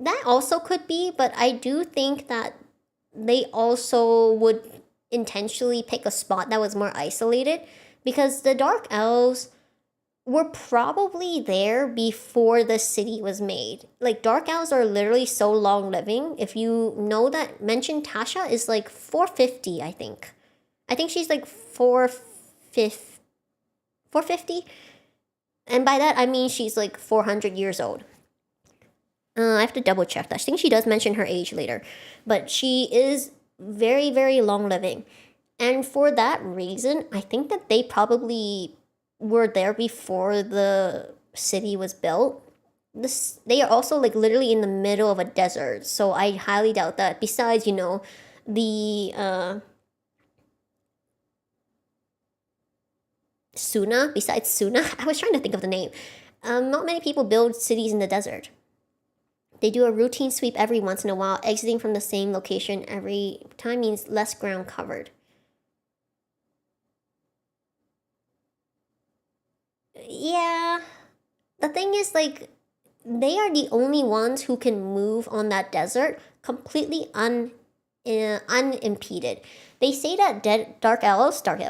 That also could be, but I do think that they also would intentionally pick a spot that was more isolated because the dark elves were probably there before the city was made. Like dark elves are literally so long living. If you know that, mention Tasha is like 450, I think. I think she's like 450. And by that I mean she's like 400 years old. I have to double check that. I think she does mention her age later, but she is very, very long living. And for that reason, I think that they probably were there before the city was built. They are also like literally in the middle of a desert, so I highly doubt that. Besides, you know, the besides Suna, I was trying to think of the name. Not many people build cities in the desert. They do a routine sweep every once in a while. Exiting from the same location every time means less ground covered. Yeah. The thing is, like, they are the only ones who can move on that desert completely unimpeded. They say that dark elves, dark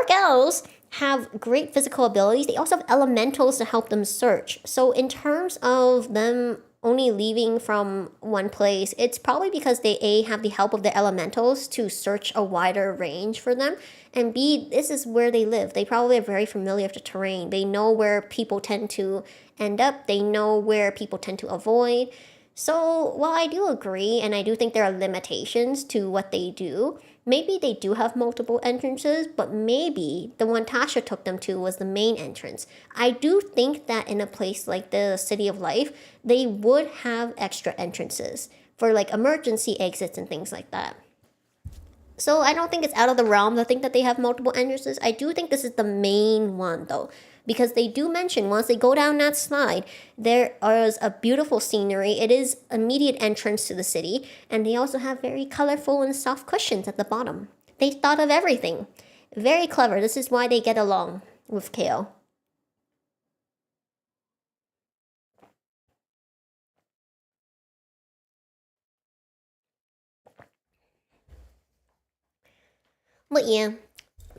elves have great physical abilities. They also have elementals to help them search. So in terms of them only leaving from one place, it's probably because they A, have the help of the elementals to search a wider range for them, and B, this is where they live. They probably are very familiar with the terrain. They know where people tend to end up. They know where people tend to avoid. So while I do agree, and I do think there are limitations to what they do, maybe they do have multiple entrances, but maybe the one Tasha took them to was the main entrance. I do think that in a place like the City of Life, they would have extra entrances for like emergency exits and things like that. So I don't think it's out of the realm to think that they have multiple entrances. I do think this is the main one though, because they do mention once they go down that slide, there is a beautiful scenery. It is immediate entrance to the city, and they also have very colorful and soft cushions at the bottom. They thought of everything. Very clever. This is why they get along with Kale. But yeah,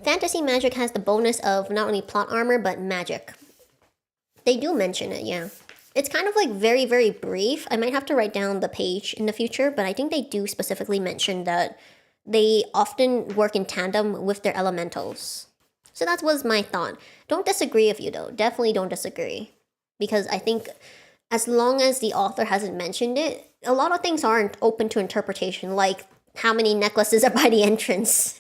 fantasy magic has the bonus of not only plot armor, but magic. They do mention it, yeah. It's kind of like very, very brief. I might have to write down the page in the future, but I think they do specifically mention that they often work in tandem with their elementals. So that was my thought. Don't disagree with you though. Definitely don't disagree. Because I think as long as the author hasn't mentioned it, a lot of things aren't open to interpretation, like how many necklaces are by the entrance.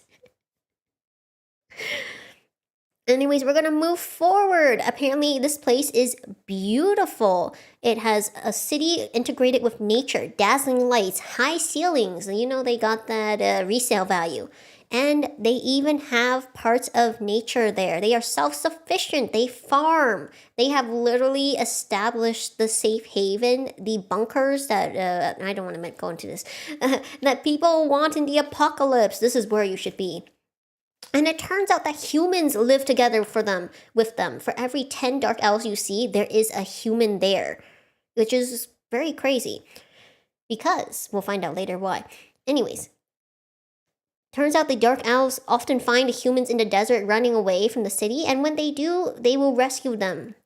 Anyways, we're gonna move forward. Apparently, this place is beautiful. It has a city integrated with nature, dazzling lights, high ceilings. You know, they got that resale value. And they even have parts of nature there. They are self-sufficient. They farm. They have literally established the safe haven, the bunkers that, I don't want to go into this, that people want in the apocalypse. This is where you should be. And it turns out that humans live together with them. For every 10 dark elves you see, there is a human there, which is very crazy. Because we'll find out later why. Anyways, turns out the dark elves often find humans in the desert running away from the city, and when they do, they will rescue them.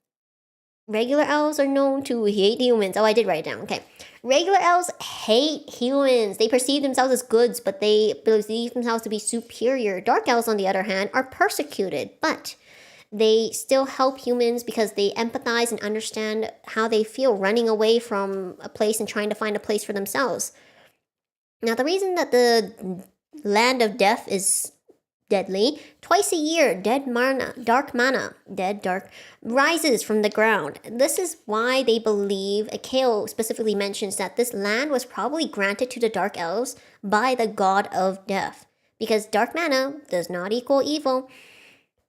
Regular elves are known to hate humans. Oh, I did write it down. Okay. Regular elves hate humans. They perceive themselves as goods, but they believe themselves to be superior. Dark elves, on the other hand, are persecuted, but they still help humans because they empathize and understand how they feel running away from a place and trying to find a place for themselves. Now, the reason that the land of death is deadly, twice a year, dark mana, rises from the ground. This is why they believe, Kale specifically mentions that this land was probably granted to the dark elves by the god of death. Because dark mana does not equal evil.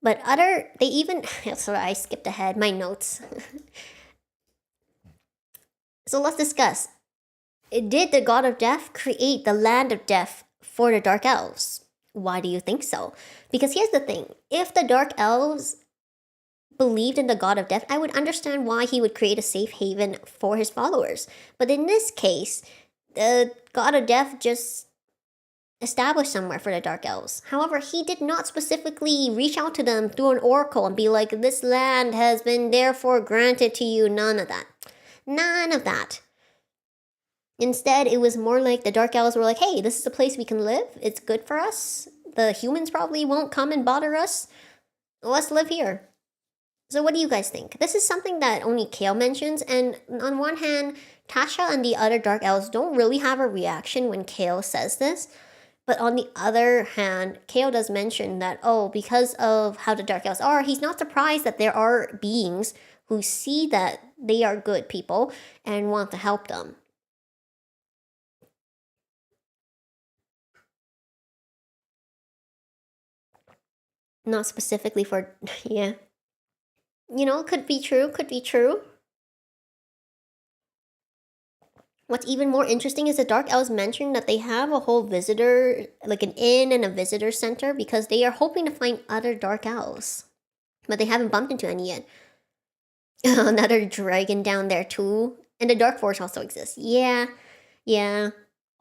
But they even, sorry, I skipped ahead, my notes. So let's discuss. Did the god of death create the land of death for the dark elves? Why do you think so? Because here's the thing. If the dark elves believed in the god of death, I would understand why he would create a safe haven for his followers. But in this case, the god of death just established somewhere for the dark elves. However, he did not specifically reach out to them through an oracle and be like, this land has been therefore granted to you. None of that. None of that. Instead, it was more like the dark elves were like, hey, this is a place we can live. It's good for us. The humans probably won't come and bother us. Let's live here. So what do you guys think? This is something that only Kale mentions, and on one hand, Tasha and the other dark elves don't really have a reaction when Kale says this. But on the other hand, Kale does mention that, because of how the dark elves are, he's not surprised that there are beings who see that they are good people and want to help them. Not specifically for, yeah. Could be true, could be true. What's even more interesting is the Dark Elves mentioned that they have a whole visitor, like an inn and a visitor center, because they are hoping to find other Dark Elves. But they haven't bumped into any yet. Another dragon down there too. And the Dark Forest also exists. Yeah.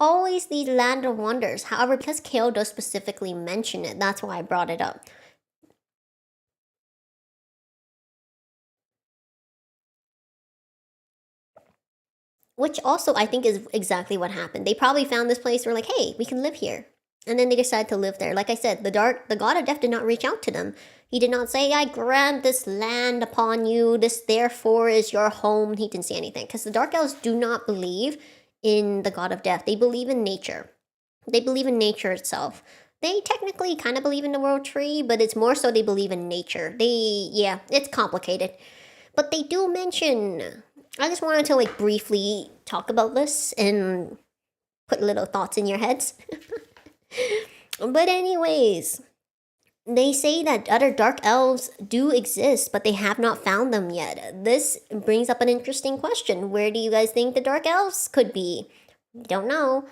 Always the Land of Wonders. However, because Kale does specifically mention it, that's why I brought it up. Which also I think is exactly what happened. They probably found this place, were like, hey, we can live here. And then they decided to live there. Like I said, the god of death did not reach out to them. He did not say, I grant this land upon you, this therefore is your home. He didn't say anything. Because the dark elves do not believe in the god of death. They believe in nature. They believe in nature itself. They technically kind of believe in the world tree, but it's more so they believe in nature. It's complicated. But they do mention, I just wanted to briefly talk about this and put little thoughts in your heads. But anyways, they say that other dark elves do exist, but they have not found them yet. This brings up an interesting question. Where do you guys think the dark elves could be? Don't know.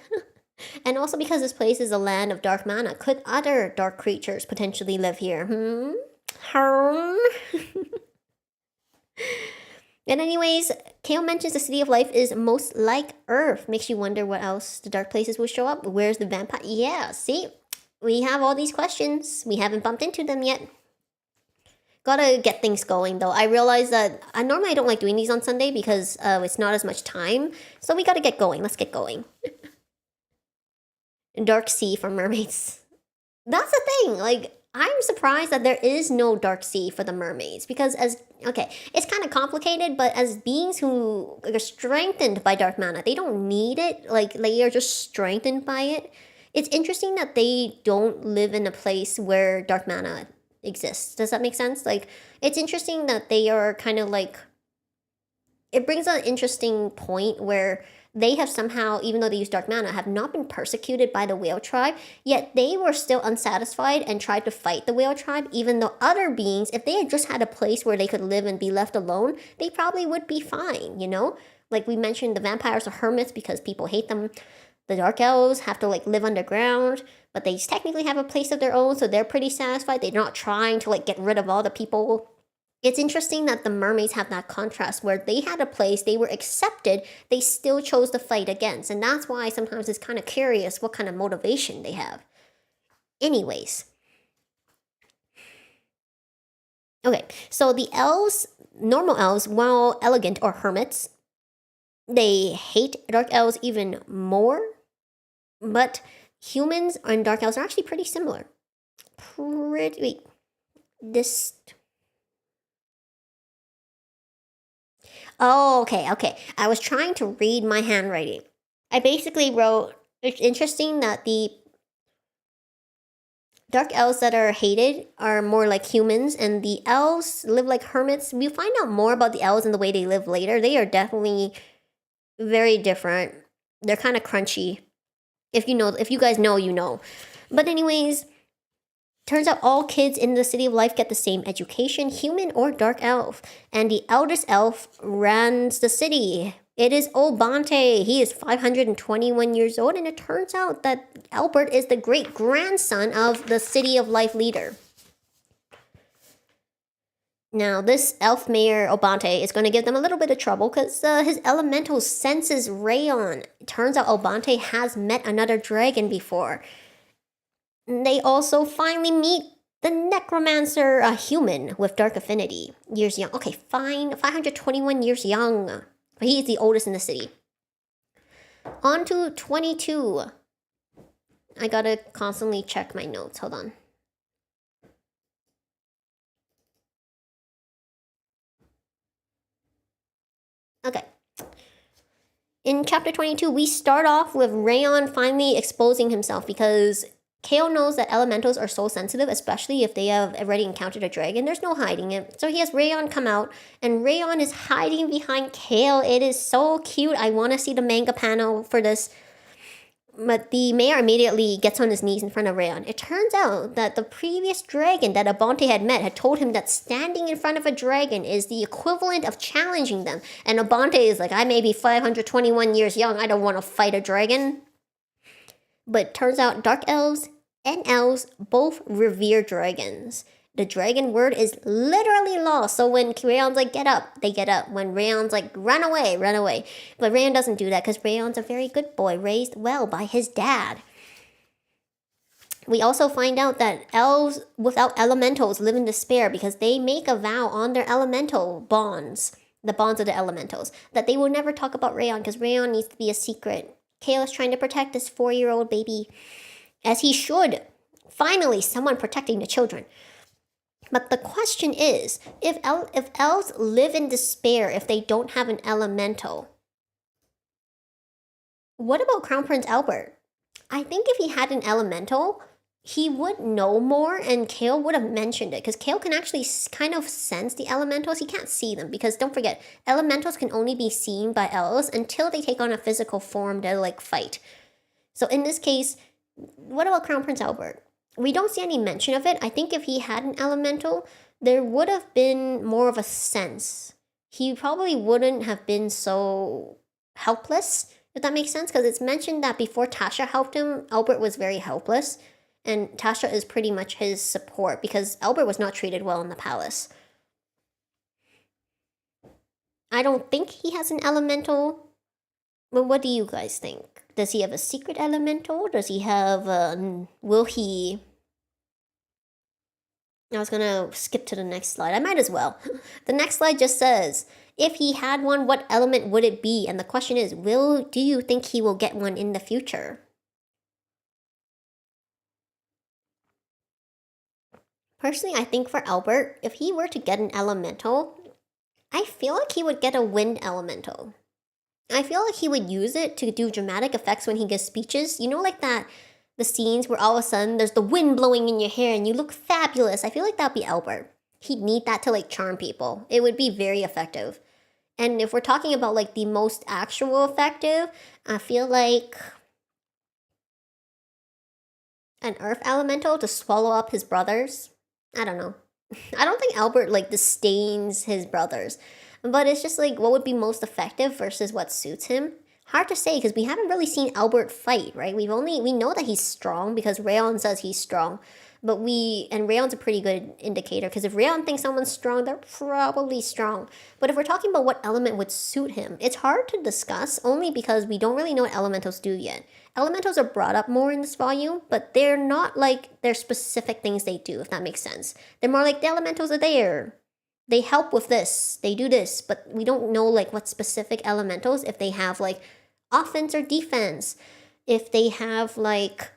And also because this place is a land of dark mana, could other dark creatures potentially live here? And anyways, Kale mentions the City of Life is most like Earth. Makes you wonder what else the dark places will show up. Where's the vampire? Yeah, see? We have all these questions. We haven't bumped into them yet. Gotta get things going though. I realize that normally I don't like doing these on Sunday because it's not as much time. So we gotta get going. Let's get going. Dark Sea for mermaids. That's the thing. I'm surprised that there is no Dark Sea for the mermaids because it's kind of complicated, but as beings who are strengthened by dark mana, they don't need it. They are just strengthened by it. It's interesting that they don't live in a place where dark mana exists. Does that make sense? It's interesting that they are kind of it brings an interesting point where they have somehow, even though they use dark mana, have not been persecuted by the whale tribe, yet they were still unsatisfied and tried to fight the whale tribe, even though other beings, if they had just had a place where they could live and be left alone, they probably would be fine, you know? Like we mentioned, the vampires are hermits because people hate them. The dark elves have to like live underground, but they technically have a place of their own, so they're pretty satisfied. They're not trying to like get rid of all the people. It's interesting that the mermaids have that contrast where they had a place, they were accepted, they still chose to fight against. And that's why sometimes it's kind of curious what kind of motivation they have. Anyways. Okay, so the elves, normal elves, while elegant or hermits, they hate dark elves even more. But humans and dark elves are actually pretty similar. Oh, okay. I was trying to read my handwriting. I basically wrote, it's interesting that the dark elves that are hated are more like humans, and the elves live like hermits. We find out more about the elves and the way they live later. They are definitely very different. They're kind of crunchy. If you guys know, you know. But anyways, turns out all kids in the City of Life get the same education, human or dark elf. And the eldest elf runs the city. It is Obante. He is 521 years old, and it turns out that Albert is the great-grandson of the City of Life leader. Now, this elf mayor, Obante, is going to give them a little bit of trouble because his elemental senses Rayon. It turns out Obante has met another dragon before. They also finally meet the necromancer, a human with dark affinity. Years young. Okay, fine. 521 years young. But he is the oldest in the city. On to 22. I gotta constantly check my notes. Hold on. Okay. In chapter 22, we start off with Rayon finally exposing himself because Kale knows that elementals are so sensitive, especially if they have already encountered a dragon. There's no hiding it. So he has Rayon come out, and Rayon is hiding behind Kale. It is so cute. I want to see the manga panel for this. But the mayor immediately gets on his knees in front of Rayon. It turns out that the previous dragon that Abante had met had told him that standing in front of a dragon is the equivalent of challenging them. And Abante is like, I may be 521 years young. I don't want to fight a dragon. But turns out dark elves and elves both revere dragons. The dragon word is literally law. So when Rayon's like, get up, they get up. When Rayon's like, run away, run away. But Rayon doesn't do that because Rayon's a very good boy, raised well by his dad. We also find out that elves without elementals live in despair because they make a vow on their elemental bonds, the bonds of the elementals, that they will never talk about Rayon because Rayon needs to be a secret. Kale is trying to protect this 4-year-old baby, as he should. Finally, someone protecting the children. But the question is, if elves live in despair if they don't have an elemental, what about Crown Prince Albert? I think if he had an elemental, he would know more and Kale would have mentioned it because Kale can actually kind of sense the elementals. He can't see them because don't forget, elementals can only be seen by elves until they take on a physical form to like fight. So in this case, what about Crown Prince Albert? We don't see any mention of it. I think if he had an elemental, there would have been more of a sense. He probably wouldn't have been so helpless, if that makes sense, because it's mentioned that before Tasha helped him, Albert was very helpless, and Tasha is pretty much his support because Albert was not treated well in the palace. I don't think he has an elemental, but what do you guys think? Does he have a secret elemental? Does he have, will he... I was gonna skip to the next slide. I might as well. The next slide just says, if he had one, what element would it be? And the question is, do you think he will get one in the future? Personally, I think for Albert, if he were to get an elemental, I feel like he would get a wind elemental. I feel like he would use it to do dramatic effects when he gives speeches. You know, like that, the scenes where all of a sudden there's the wind blowing in your hair and you look fabulous. I feel like that'd be Albert. He'd need that to like charm people. It would be very effective. And if we're talking about like the most actual effective, I feel like an earth elemental to swallow up his brothers. I don't know. I don't think Albert like disdains his brothers, but it's just like what would be most effective versus what suits him. Hard to say because we haven't really seen Albert fight, right? We know that he's strong because Rayon says he's strong, but Rayon's a pretty good indicator because if Rayon thinks someone's strong, they're probably strong. But if we're talking about what element would suit him, it's hard to discuss only because we don't really know what elementals do yet. Elementals are brought up more in this volume, but they're not like they're specific things they do, if that makes sense. They're more like the elementals are there. They help with this, they do this, but we don't know like what specific elementals, if they have like offense or defense, if they have like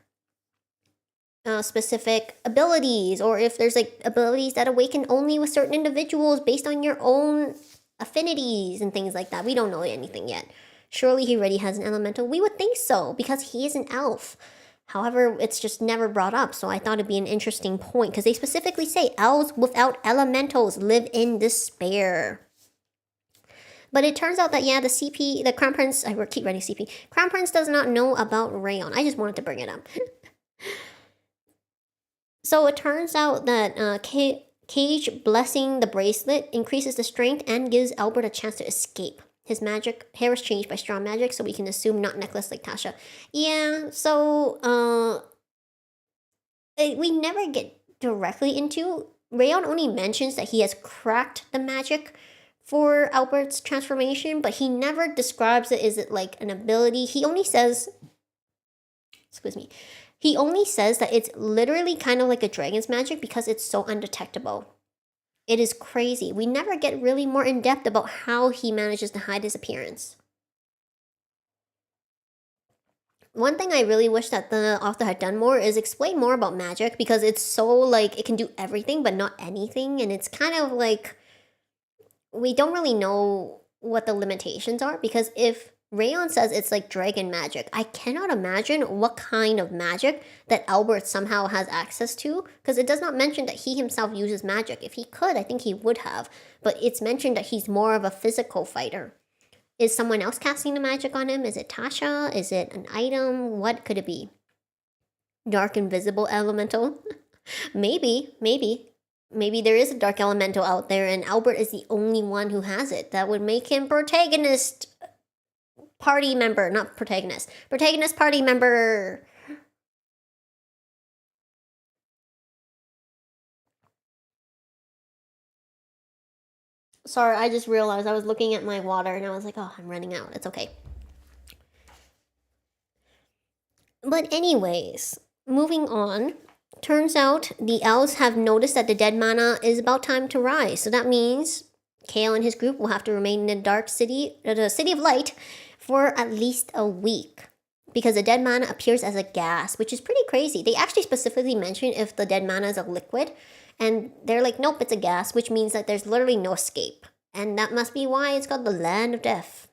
specific abilities, or if there's like abilities that awaken only with certain individuals based on your own affinities and things like that. We don't know anything yet. Surely he already has an elemental. We would think so because he is an elf. However, it's just never brought up, so I thought it'd be an interesting point because they specifically say elves without elementals live in despair. But it turns out that, yeah, the Crown Prince, I keep writing CP, Crown Prince does not know about Rayon. I just wanted to bring it up. So it turns out that Cage blessing the bracelet increases the strength and gives Albert a chance to escape. His hair is changed by strong magic, so we can assume not necklace like Tasha. Yeah, so we never get directly into. Rayon only mentions that he has cracked the magic for Albert's transformation, but he never describes it. Is it like an ability? He only says that it's literally kind of like a dragon's magic because it's so undetectable. It is crazy. We never get really more in depth about how he manages to hide his appearance. One thing I really wish that the author had done more is explain more about magic because it's so like it can do everything but not anything, and it's kind of like we don't really know what the limitations are because if Rayon says it's like dragon magic, I cannot imagine what kind of magic that Albert somehow has access to because it does not mention that he himself uses magic. If he could, I think he would have, but it's mentioned that he's more of a physical fighter. Is someone else casting the magic on him? Is it Tasha? Is it an item? What could it be? Dark invisible elemental? Maybe there is a dark elemental out there and Albert is the only one who has it. That would make him protagonist party member, not protagonist. Protagonist party member. Sorry, I just realized I was looking at my water and I was like, oh, I'm running out. It's okay. But anyways, moving on. Turns out the elves have noticed that the dead mana is about time to rise. So that means Kale and his group will have to remain in the dark city, the city of light, for at least a week. Because the dead mana appears as a gas, which is pretty crazy. They actually specifically mention if the dead mana is a liquid. And they're like, nope, it's a gas, which means that there's literally no escape. And that must be why it's called the Land of Death.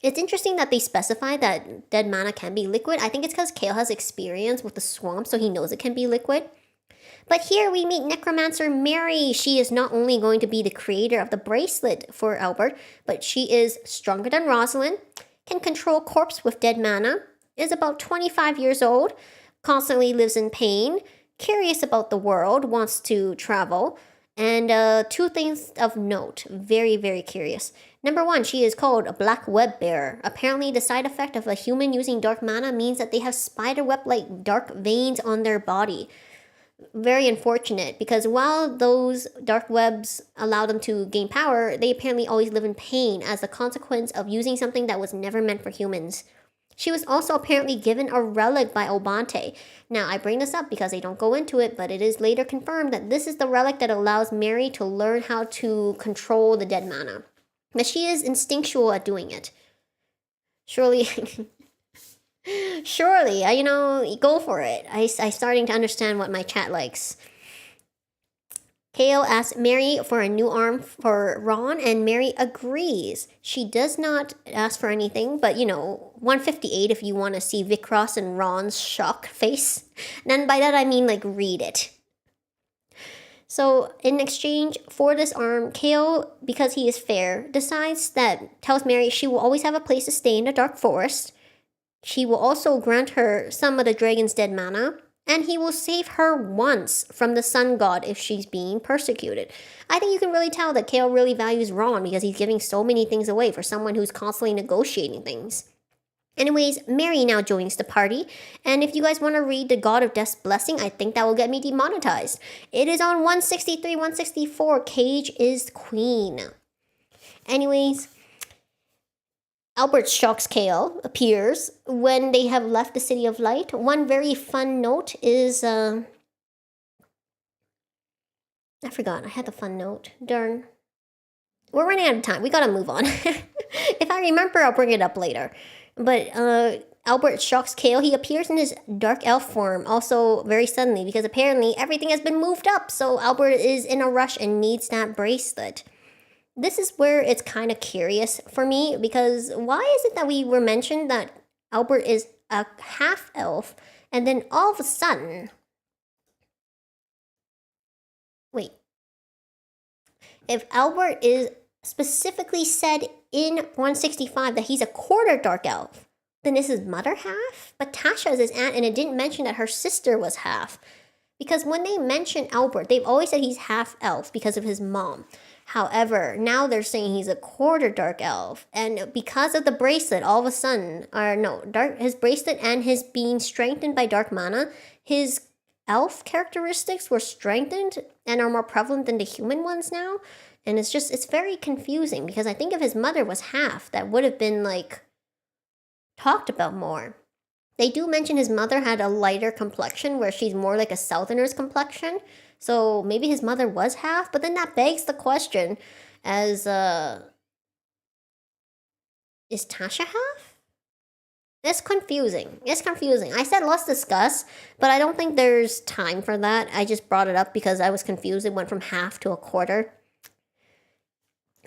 It's interesting that they specify that dead mana can be liquid. I think it's because Kale has experience with the swamp, so he knows it can be liquid. But here we meet Necromancer Mary. She is not only going to be the creator of the bracelet for Albert, but she is stronger than Rosalind, can control corpse with dead mana, is about 25 years old, constantly lives in pain, curious about the world, wants to travel, and two things of note, very, very curious. Number one, she is called a black web bearer. Apparently, the side effect of a human using dark mana means that they have spider web-like dark veins on their body. Very unfortunate, because while those dark webs allow them to gain power, they apparently always live in pain as a consequence of using something that was never meant for humans. She was also apparently given a relic by Obante. Now, I bring this up because they don't go into it, but it is later confirmed that this is the relic that allows Mary to learn how to control the dead mana. But she is instinctual at doing it. Surely, go for it. I'm starting to understand what my chat likes. Kale asks Mary for a new arm for Ron, and Mary agrees. She does not ask for anything, but 158 if you want to see Vikros and Ron's shock face. And by that I mean read it. So in exchange for this arm, Kale, because he is fair, tells Mary she will always have a place to stay in the dark forest. She will also grant her some of the dragon's dead mana, and he will save her once from the sun god if she's being persecuted. I think you can really tell that Kale really values Ron because he's giving so many things away for someone who's constantly negotiating things. Anyways, Mary now joins the party, and if you guys want to read the God of Death's blessing, I think that will get me demonetized. It is on 163, 164, Cage is Queen. Anyways, Albert shocks Kale appears when they have left the City of Light. One very fun note is, I forgot, I had the fun note, darn. We're running out of time, we gotta move on. If I remember, I'll bring it up later. But Albert shocks Kale. He appears in his dark elf form also very suddenly because apparently everything has been moved up. So Albert is in a rush and needs that bracelet. This is where it's kind of curious for me because why is it that we were mentioned that Albert is a half elf and then all of a sudden... Wait. If Albert is specifically said in 165 that he's a quarter dark elf, then is his mother half? But Tasha is his aunt, and it didn't mention that her sister was half. Because when they mention Albert, they've always said he's half elf because of his mom. However, now they're saying he's a quarter dark elf, and because of the bracelet, all of a sudden, his bracelet and his being strengthened by dark mana, his elf characteristics were strengthened and are more prevalent than the human ones now. And it's very confusing because I think if his mother was half, that would have been talked about more. They do mention his mother had a lighter complexion where she's more like a southerner's complexion. So maybe his mother was half, but then that begs the question as, is Tasha half? It's confusing. I said let's discuss, but I don't think there's time for that. I just brought it up because I was confused. It went from half to a quarter.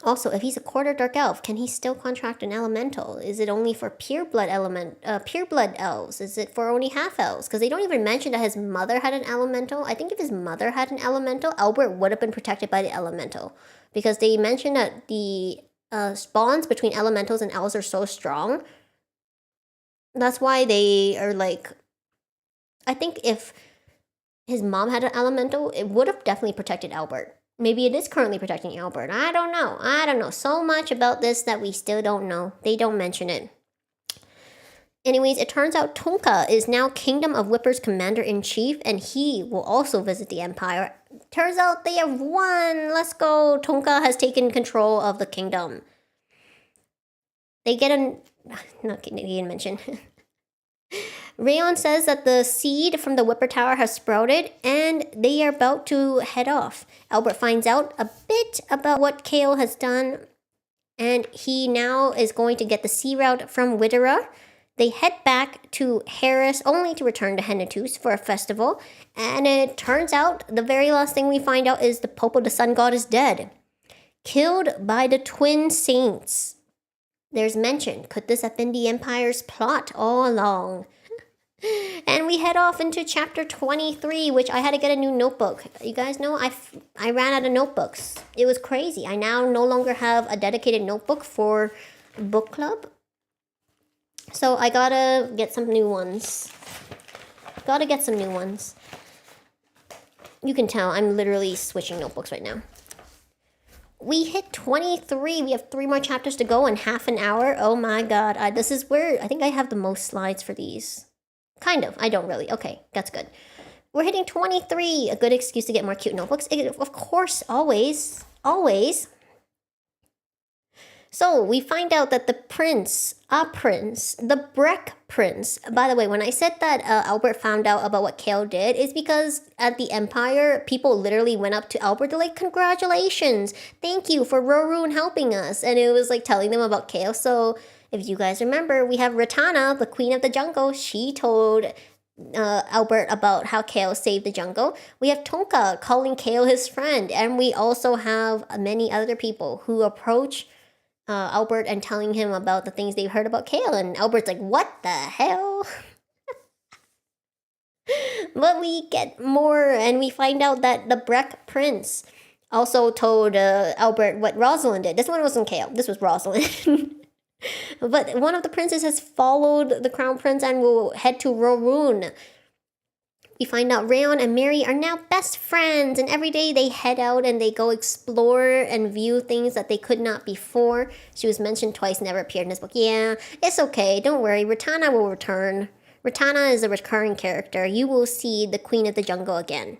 Also, if he's a quarter dark elf, can he still contract an elemental? Is it only for pure blood elves? Is it for only half elves? Because they don't even mention that his mother had an elemental. I think if his mother had an elemental, Albert would have been protected by the elemental. Because they mention that the bonds between elementals and elves are so strong. That's why they are I think if his mom had an elemental, it would have definitely protected Albert. Maybe it is currently protecting Albert. I don't know. So much about this that we still don't know. They don't mention it. Anyways, it turns out Tonka is now Kingdom of Whipper's commander-in-chief, and he will also visit the Empire. Turns out they have won. Let's go. Tonka has taken control of the kingdom. They get not getting mentioned. Rayon says that the seed from the Whipper Tower has sprouted and they are about to head off. Albert finds out a bit about what Kale has done and he now is going to get the sea route from Widera. They head back to Harris only to return to Hennetus for a festival. And it turns out the very last thing we find out is the Pope of the Sun God is dead. Killed by the twin saints. There's mention, could this have been the Empire's plot all along? And we head off into chapter 23, which I had to get a new notebook. You guys know I ran out of notebooks. It was crazy. I now no longer have a dedicated notebook for book club. So I gotta get some new ones. You can tell I'm literally switching notebooks right now. We hit 23. We have 3 more chapters to go in half an hour. Oh my god. This is where I think I have the most slides for these. Kind of. I don't really. Okay, that's good. We're hitting 23. A good excuse to get more cute notebooks. Of course, always. So we find out that the Breck Prince. By the way, when I said that Albert found out about what Kale did, it's because at the Empire, people literally went up to Albert. They're like, congratulations. Thank you for Rorun helping us. And it was telling them about Kale. So if you guys remember, we have Ratana, the queen of the jungle. She told Albert about how Kale saved the jungle. We have Tonka calling Kale his friend. And we also have many other people who approach Albert and telling him about the things they've heard about Kale. And Albert's like, what the hell? But we get more, and we find out that the Breck Prince also told Albert what Rosalind did. This one wasn't Kale. This was Rosalind. But one of the princes has followed the Crown Prince and will head to Rorun. We find out Rayon and Mary are now best friends, and every day they head out and they go explore and view things that they could not before. She was mentioned twice, never appeared in this book. Yeah, it's okay, don't worry, Ratana will return. Ratana is a recurring character. You will see the Queen of the Jungle again.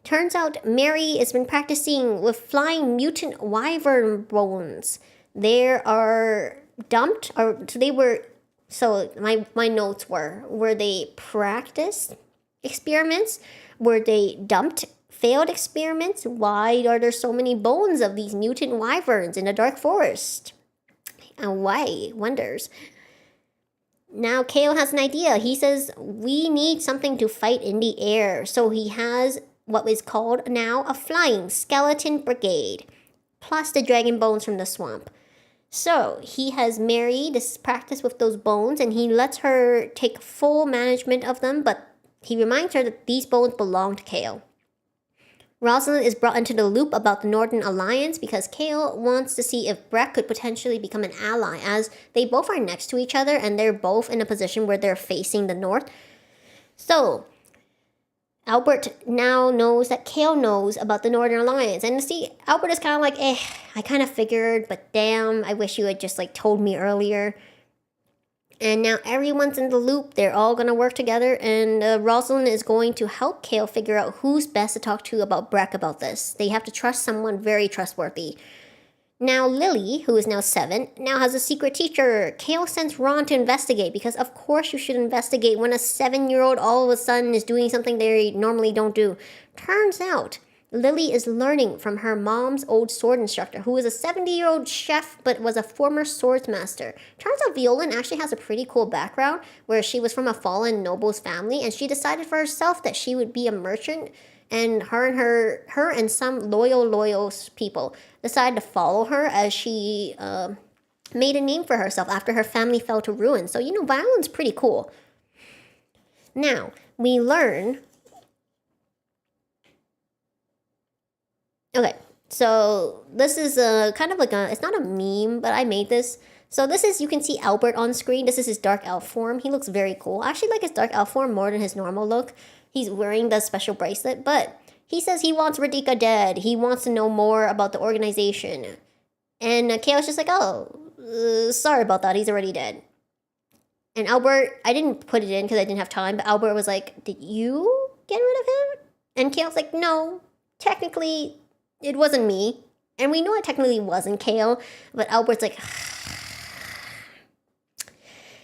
Turns out Mary has been practicing with flying mutant wyvern bones. There are dumped, or they were, so my notes were they practiced experiments? Were they dumped failed experiments? Why are there so many bones of these mutant wyverns in the dark forest? And why? Wonders. Now Kale has an idea. He says, we need something to fight in the air. So he has what is called now a flying skeleton brigade, plus the dragon bones from the swamp. So he has Mary this practice with those bones, and he lets her take full management of them, but he reminds her that these bones belong to Kale. Rosalind is brought into the loop about the Northern Alliance because Kale wants to see if Breck could potentially become an ally, as they both are next to each other and they're both in a position where they're facing the north. So Albert now knows that Kale knows about the Northern Alliance. And see, Albert is kind of like, I kind of figured, but damn, I wish you had just told me earlier. And now everyone's in the loop. They're all going to work together. And Rosalind is going to help Kale figure out who's best to talk to about Breck about this. They have to trust someone very trustworthy. Now Lily, who is now 7, now has a secret teacher. Kale sends Ron to investigate because of course you should investigate when a 7-year-old all of a sudden is doing something they normally don't do. Turns out Lily is learning from her mom's old sword instructor, who is a 70-year-old chef but was a former swordsmaster. Turns out Violin actually has a pretty cool background where she was from a fallen noble's family, and she decided for herself that she would be a merchant, and her and some loyal people decided to follow her as she made a name for herself after her family fell to ruin. So, Violin's pretty cool. Now, we learn... Okay, so this is kind of it's not a meme, but I made this. So this is, you can see Albert on screen. This is his dark elf form. He looks very cool. I actually like his dark elf form more than his normal look. He's wearing the special bracelet, but he says he wants Radhika dead. He wants to know more about the organization. And Kale's just like, sorry about that. He's already dead. And Albert, I didn't put it in because I didn't have time, but Albert was like, did you get rid of him? And Kale's like, no, technically... it wasn't me. And we know it technically wasn't Kale, but Albert's like...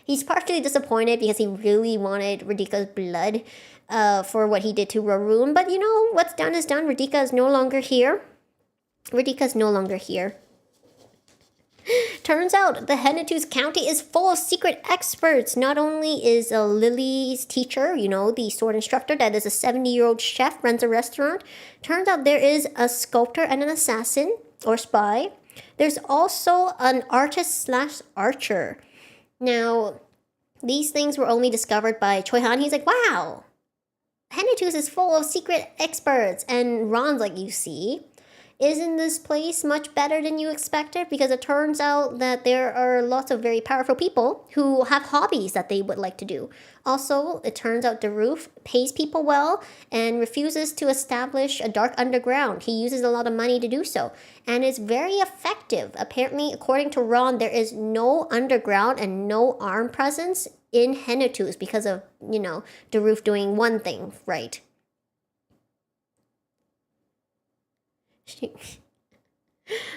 He's partially disappointed because he really wanted Radhika's blood for what he did to Rorun. But what's done is done. Radhika is no longer here. Radhika's no longer here. Turns out the Hennetus County is full of secret experts. Not only is Lily's teacher, the sword instructor that is a 70-year-old chef, runs a restaurant. Turns out there is a sculptor and an assassin or spy. There's also an artist/archer. Now, these things were only discovered by Choi Han. He's like, wow, Hennetus is full of secret experts. And Ron's like, you see? Isn't this place much better than you expected? Because it turns out that there are lots of very powerful people who have hobbies that they would like to do. Also, it turns out Daruf pays people well and refuses to establish a dark underground. He uses a lot of money to do so. And it's very effective. Apparently, according to Ron, there is no underground and no armed presence in Hennetus because of, Daruf doing one thing right.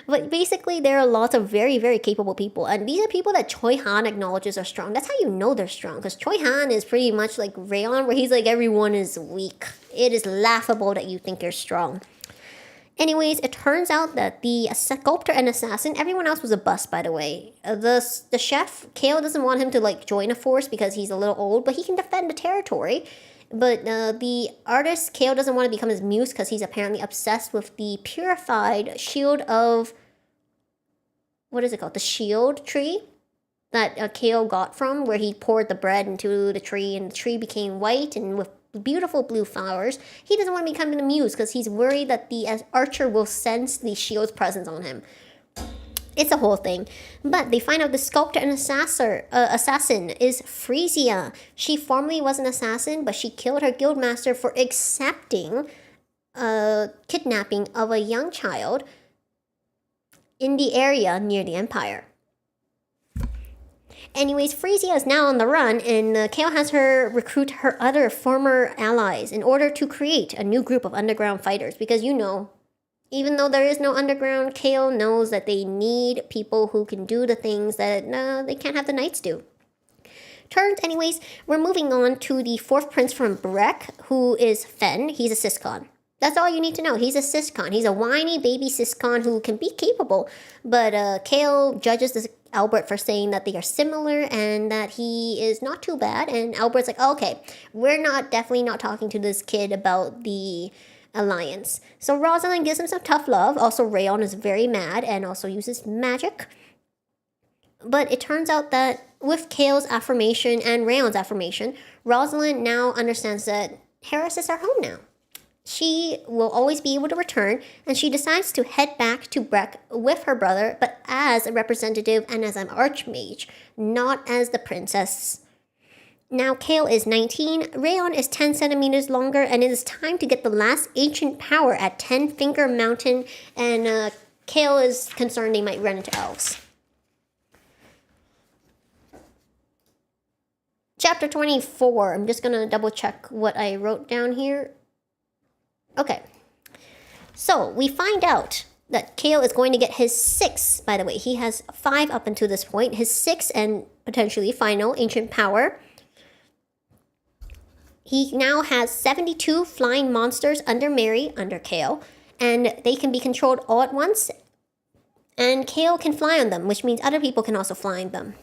But basically, there are lots of very, very capable people. And these are people that Choi Han acknowledges are strong. That's how you know they're strong. Because Choi Han is pretty much like Rayon, where he's like, everyone is weak. It is laughable that you think you're strong. Anyways, it turns out that the sculptor and assassin, everyone else was a bust, by the way. The chef, Kale doesn't want him to join a force because he's a little old, but he can defend the territory. But the artist, Kale, doesn't want to become his muse because he's apparently obsessed with the purified shield of... what is it called? The shield tree? that Kale got from, where he poured the bread into the tree and the tree became white and with beautiful blue flowers. He doesn't want to become an muse because he's worried that the archer will sense the shield's presence on him. It's a whole thing. But they find out the sculptor and assassin is Frisia. She formerly was an assassin, but she killed her guildmaster for accepting kidnapping of a young child in the area near the Empire. Anyways, Frisia is now on the run, and Kale has her recruit her other former allies in order to create a new group of underground fighters. Because even though there is no underground, Kale knows that they need people who can do the things that they can't have the knights do. Anyways, we're moving on to the fourth prince from Breck, who is Fen. He's a Siscon. That's all you need to know. He's a Siscon. He's a whiny baby Siscon who can be capable. But Kale judges this Albert for saying that they are similar and that he is not too bad. And Albert's like, okay, we're definitely not talking to this kid about the alliance. So Rosalind gives him some tough love. Also, Rayon is very mad and also uses magic. But it turns out that with Kale's affirmation and Rayon's affirmation, Rosalind now understands that Harris is her home now. She will always be able to return, and she decides to head back to Breck with her brother, but as a representative and as an archmage, not as the princess. Now Kale is 19, Rayon is 10 centimeters longer, and it is time to get the last ancient power at 10 Finger Mountain, and Kale is concerned they might run into elves. Chapter 24, I'm just gonna double check what I wrote down here. Okay, so we find out that Kale is going to get his 6th, by the way, he has 5 up until this point, his 6th and potentially final ancient power. He now has 72 flying monsters under Kale, and they can be controlled all at once, and Kale can fly on them, which means other people can also fly on them.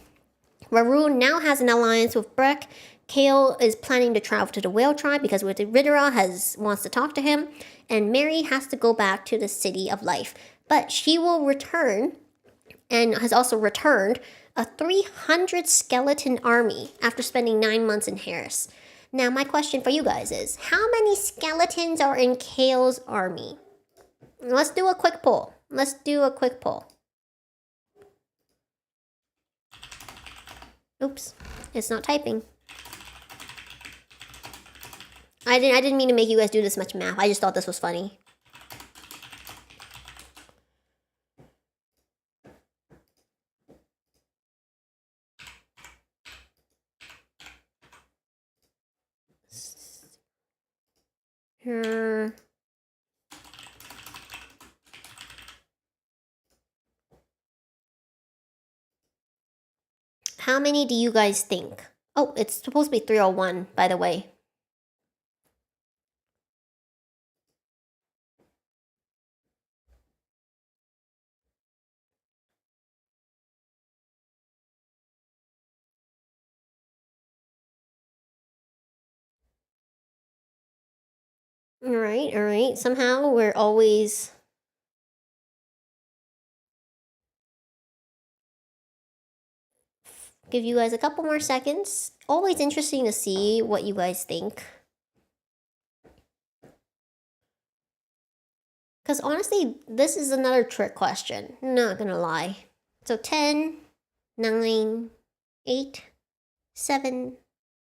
Raroon now has an alliance with Breck. Kale is planning to travel to the whale tribe because Ridera wants to talk to him, and Mary has to go back to the City of Life. But she will return, and has also returned, a 300 skeleton army after spending 9 months in Harris. Now, my question for you guys is, how many skeletons are in Kale's army? Let's do a quick poll. Oops, it's not typing. I didn't mean to make you guys do this much math. I just thought this was funny. How many do you guys think? Oh, it's supposed to be 301, by the way. All right. Somehow we're always... Give you guys a couple more seconds. Always interesting to see what you guys think. Because honestly, this is another trick question. Not gonna lie. So 10, 9, 8, 7,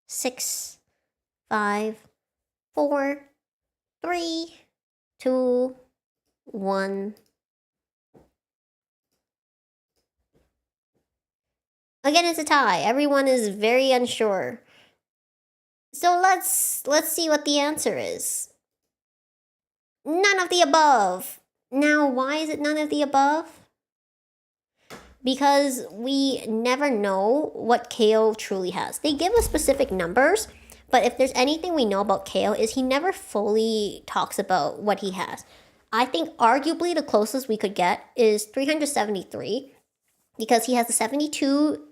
6, 5, 4, 3, 2, 1. Again, it's a tie. Everyone is very unsure. So let's see what the answer is. None of the above. Now, why is it none of the above? Because we never know what Kale truly has. They give us specific numbers, but if there's anything we know about Kale is he never fully talks about what he has. I think arguably the closest we could get is 373 because he has the 72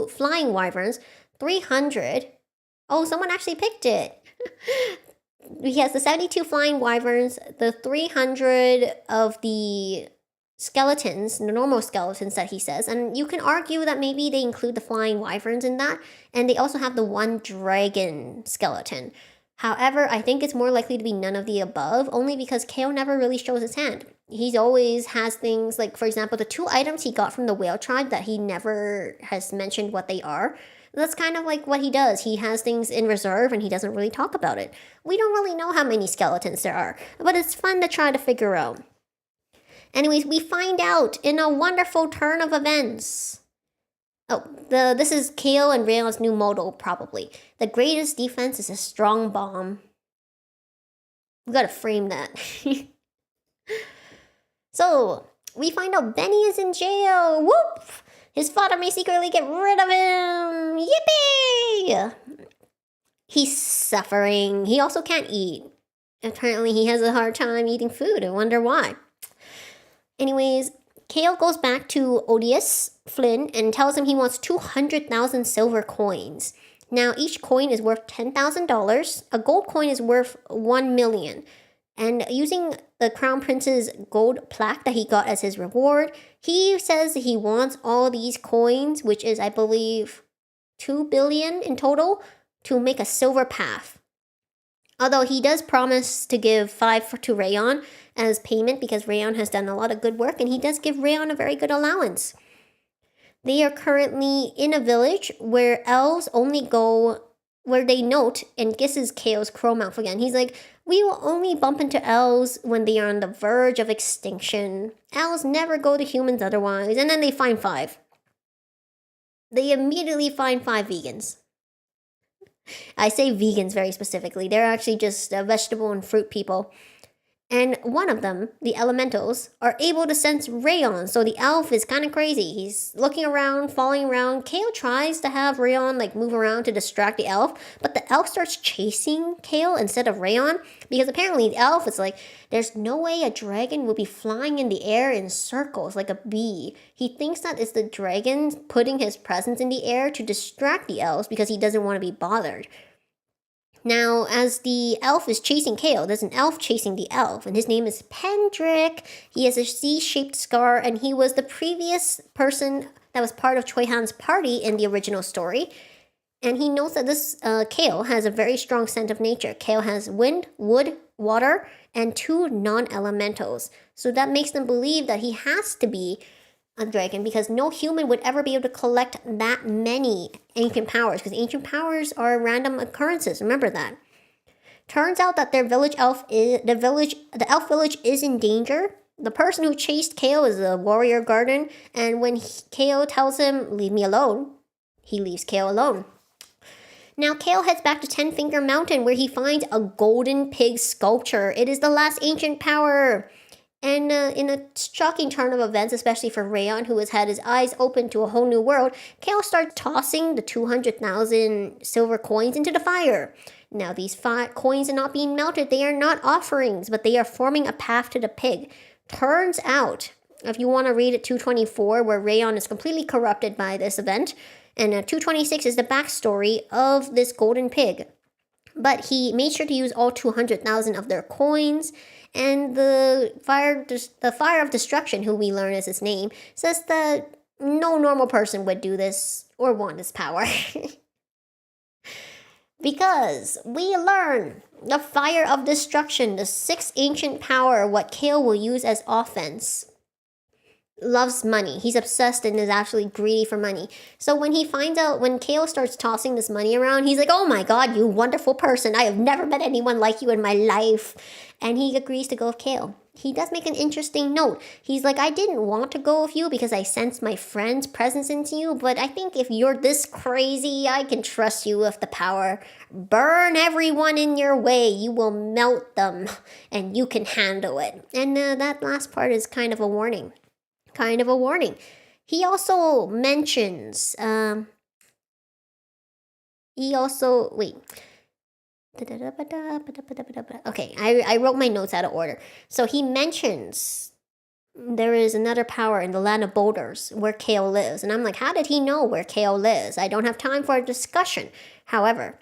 flying wyverns, 300. Oh, someone actually picked it. He has the 72 flying wyverns, the 300 of the skeletons, the normal skeletons that he says, and you can argue that maybe they include the flying wyverns in that, and they also have the one dragon skeleton. However, I think it's more likely to be none of the above, only because Kale never really shows his hand. He always has things like, for example, the 2 items he got from the whale tribe that he never has mentioned what they are. That's kind of like what he does. He has things in reserve and he doesn't really talk about it. We don't really know how many skeletons there are, but it's fun to try to figure out. Anyways, we find out in a wonderful turn of events. Oh, this is Kale and Rayon's new motto, probably. The greatest defense is a strong bomb. We gotta frame that. So, we find out Benny is in jail. Whoop! His father may secretly get rid of him. Yippee! He's suffering. He also can't eat. Apparently, he has a hard time eating food. I wonder why. Anyways, Kale goes back to Odious Flynn and tells him he wants 200,000 silver coins. Now, each coin is worth $10,000. A gold coin is worth 1 million. And using the Crown Prince's gold plaque that he got as his reward, he says he wants all these coins, which is, I believe, 2 billion in total, to make a silver path. Although he does promise to give 5 to Rayon as payment because Rayon has done a lot of good work and he does give Rayon a very good allowance. They are currently in a village where elves only go where they note, and this is Kale's crow mouth again. He's like, we will only bump into elves when they are on the verge of extinction. Elves never go to humans otherwise. And then they find 5. They immediately find 5 vegans. I say vegans very specifically. They're actually just vegetable and fruit people. And one of them, the elementals, are able to sense Rayon. So the elf is kind of crazy. He's looking around, falling around. Kale tries to have Rayon move around to distract the elf, but the elf starts chasing Kale instead of Rayon because apparently the elf is like, there's no way a dragon will be flying in the air in circles like a bee. He thinks that it's the dragon putting his presence in the air to distract the elves because he doesn't want to be bothered. Now, as the elf is chasing Kale, there's an elf chasing the elf, and his name is Pendrick. He has a C-shaped scar, and he was the previous person that was part of Choi Han's party in the original story. And he knows that this Kale has a very strong scent of nature. Kale has wind, wood, water, and 2 non-elementals. So that makes them believe that he has to be a dragon because no human would ever be able to collect that many ancient powers because ancient powers are random occurrences. Remember that. Turns out that their village elf is the elf village is in danger. The person who chased Kale is a warrior garden, and when Kale tells him leave me alone, he leaves Kale alone. Now Kale heads back to 10-Finger Mountain where he finds a golden pig sculpture. It is the last ancient power. And in a shocking turn of events, especially for Rayon, who has had his eyes open to a whole new world, Kale starts tossing the 200,000 silver coins into the fire. Now, these coins are not being melted. They are not offerings, but they are forming a path to the pig. Turns out, if you want to read at 224, where Rayon is completely corrupted by this event, and 226 is the backstory of this golden pig. But he made sure to use all 200,000 of their coins. And the fire of destruction, who we learn is his name, says that no normal person would do this or want this power. Because we learn the fire of destruction, the 6th ancient power, what Kale will use as offense. Loves money. He's obsessed and is actually greedy for money. So when he finds out, when Kale starts tossing this money around, he's like, oh my god, you wonderful person. I have never met anyone like you in my life. And he agrees to go with Kale. He does make an interesting note. He's like, I didn't want to go with you because I sensed my friend's presence into you, but I think if you're this crazy, I can trust you with the power. Burn everyone in your way. You will melt them, and you can handle it. And that last part is kind of a warning. He also mentions, okay, I wrote my notes out of order. So he mentions there is another power in the land of boulders where Kale lives. And I'm like, how did he know where Kale lives? I don't have time for a discussion. However,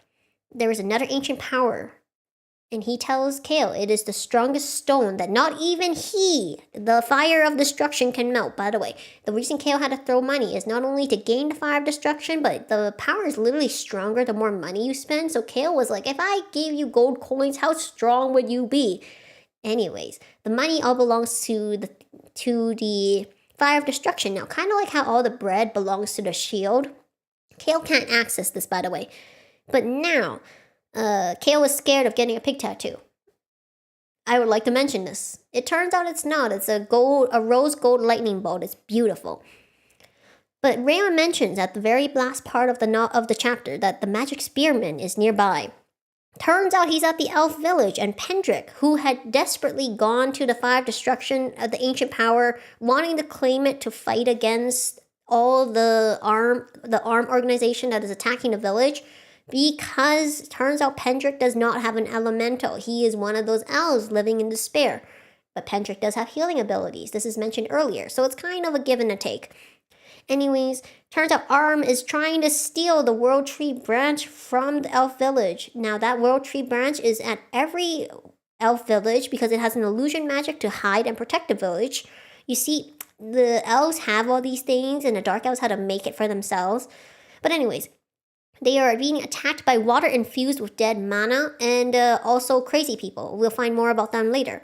there is another ancient power And he tells Kale it is the strongest stone that not even he, the fire of destruction, can melt. By the way, the reason Kale had to throw money is not only to gain the fire of destruction, but the power is literally stronger the more money you spend. So Kale was like, if I gave you gold coins, how strong would you be? Anyways, the money all belongs to the fire of destruction. Now, kind of like how all the bread belongs to the shield. Kale can't access this, by the way. But now, Kale was scared of getting a pig tattoo. I would like to mention this. It turns out it's not. It's a rose gold lightning bolt. It's beautiful. But Raymond mentions at the very last part of the chapter that the magic spearman is nearby. Turns out he's at the elf village, and Pendrick, who had desperately gone to the fire of destruction of the ancient power, wanting to claim it to fight against all the arm organization that is attacking the village, because turns out Pendrick does not have an elemental. He is one of those elves living in despair. But Pendrick does have healing abilities. This is mentioned earlier, so it's kind of a give and a take. Anyways, turns out Arm is trying to steal the World Tree branch from the elf village. Now that World Tree branch is at every elf village because it has an illusion magic to hide and protect the village. You see, the elves have all these things and the dark elves had to make it for themselves. But anyways, they are being attacked by water infused with dead mana and also crazy people. We'll find more about them later.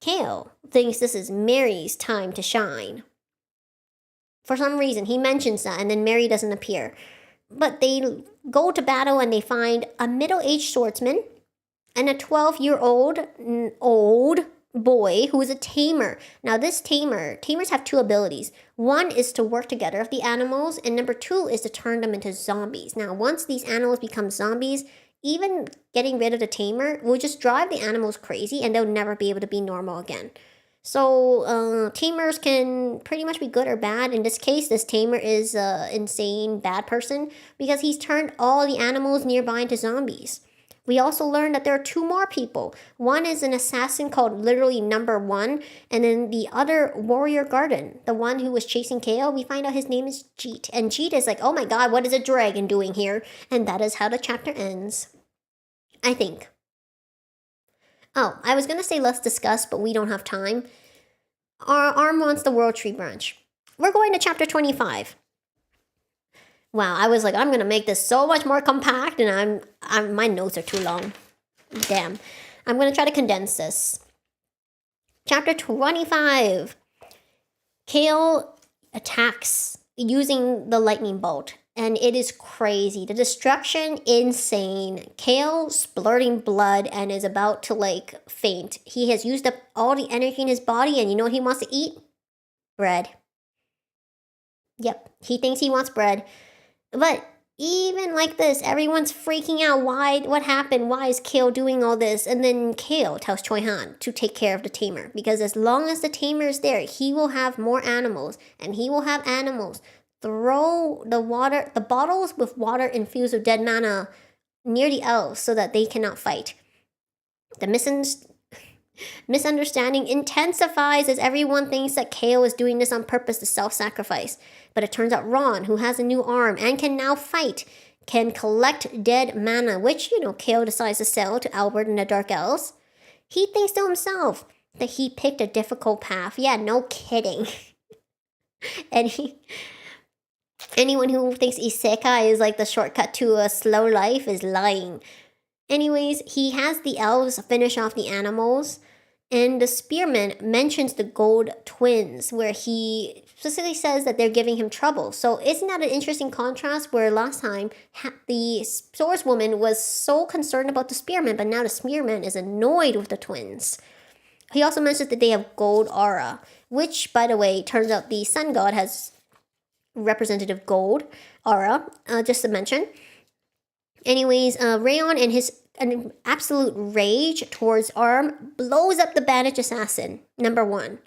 Kale thinks this is Mary's time to shine. For some reason, he mentions that, and then Mary doesn't appear. But they go to battle and they find a middle-aged swordsman and a 12-year-old old boy who is a tamer. Now, tamers have two abilities. One is to work together with the animals, and number two is to turn them into zombies. Now, once these animals become zombies, even getting rid of the tamer will just drive the animals crazy, and they'll never be able to be normal again. So, tamers can pretty much be good or bad. In this case, this tamer is an insane bad person because he's turned all the animals nearby into zombies. We also learned that there are two more people. One is an assassin called literally number 1, and then the other warrior garden, the one who was chasing Kale, we find out his name is Jeet. And Jeet is like, oh my god, what is a dragon doing here? And that is how the chapter ends. I think. Oh, I was going to say let's discuss, but we don't have time. Our Arm wants the World Tree branch. We're going to chapter 25. Wow, I was like, I'm going to make this so much more compact, and my notes are too long. Damn. I'm going to try to condense this. Chapter 25. Kale attacks using the lightning bolt. And it is crazy. The destruction, insane. Kale splurting blood and is about to faint. He has used up all the energy in his body, and you know what he wants to eat? Bread. Yep, he thinks he wants bread. But even like this, everyone's freaking out. What happened? Why is Kale doing all this? And then Kale tells Choi Han to take care of the tamer. Because as long as the tamer is there, he will have more animals. And he will have animals throw the bottles with water infused with dead mana near the elves so that they cannot fight. The misunderstanding intensifies as everyone thinks that Kale is doing this on purpose to self-sacrifice. But it turns out Ron, who has a new arm and can now fight, can collect dead mana, which, Kale decides to sell to Albert and the Dark Elves. He thinks to himself that he picked a difficult path. Yeah, no kidding. And anyone who thinks isekai is like the shortcut to a slow life is lying. Anyways, he has the elves finish off the animals, and the spearman mentions the gold twins, where he specifically says that they're giving him trouble. So isn't that an interesting contrast where last time the swordswoman was so concerned about the spearman, but now the spearman is annoyed with the twins. He also mentions that they have gold aura, which, by the way, turns out the sun god has representative gold aura, just to mention. Anyways, Rayon in his absolute rage towards Arm blows up the bandaged assassin, number 1.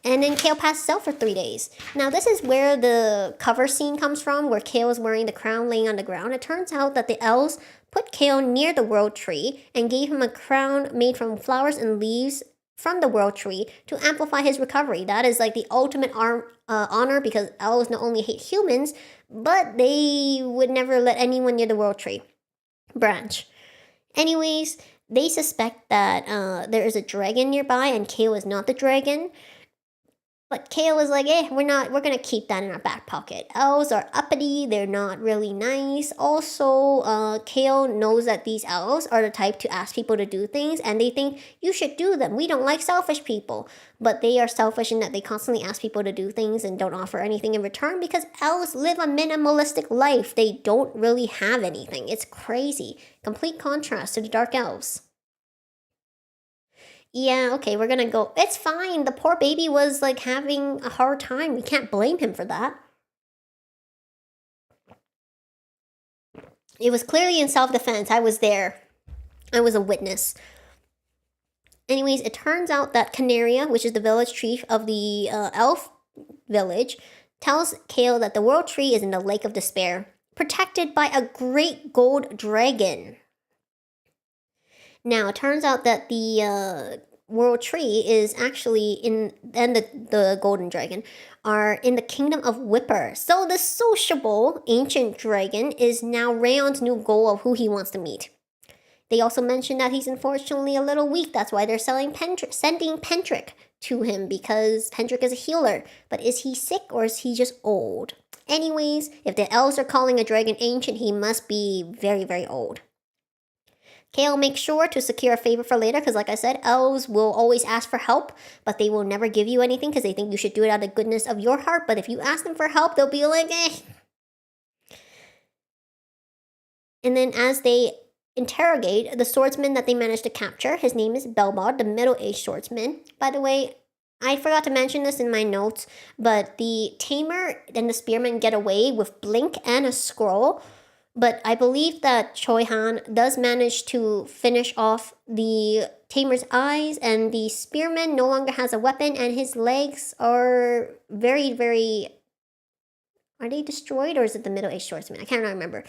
And then Kale passes out for 3 days. Now this is where the cover scene comes from, where Kale is wearing the crown laying on the ground. It turns out that the elves put Kale near the world tree and gave him a crown made from flowers and leaves from the world tree to amplify his recovery. That is like the ultimate honor, because elves not only hate humans, but they would never let anyone near the world tree branch. Anyways, They suspect that there is a dragon nearby, and Kale is not the dragon. But Kale was like, we're gonna keep that in our back pocket. Elves are uppity, they're not really nice. Also, Kale knows that these elves are the type to ask people to do things, and they think you should do them. We don't like selfish people. But they are selfish in that they constantly ask people to do things and don't offer anything in return because elves live a minimalistic life. They don't really have anything. It's crazy. Complete contrast to the dark elves. Yeah, okay, we're gonna go. It's fine. The poor baby was like having a hard time. We can't blame him for that. It was clearly in self defense. I was there, I was a witness. Anyways, it turns out that Canaria, which is the village chief of the elf village, tells Kale that the world tree is in the Lake of Despair, protected by a great gold dragon. Now, it turns out that the world tree is actually and the golden dragon are in the kingdom of Whipper. So the sociable ancient dragon is now Rayon's new goal of who he wants to meet. They also mention that he's unfortunately a little weak. That's why they're sending Pendrick to him, because Pendrick is a healer. But is he sick or is he just old? Anyways, if the elves are calling a dragon ancient, he must be very, very old. Kale makes sure to secure a favor for later because, like I said, elves will always ask for help, but they will never give you anything because they think you should do it out of the goodness of your heart. But if you ask them for help, they'll be like, eh. And then as they interrogate the swordsman that they managed to capture, his name is Belmod, the middle-aged swordsman. By the way, I forgot to mention this in my notes, but the tamer and the spearman get away with Blink and a scroll. But I believe that Choi Han does manage to finish off the tamer's eyes, and the spearman no longer has a weapon, and his legs are very, very... Are they destroyed, or is it the middle-aged swordsman? I can't remember.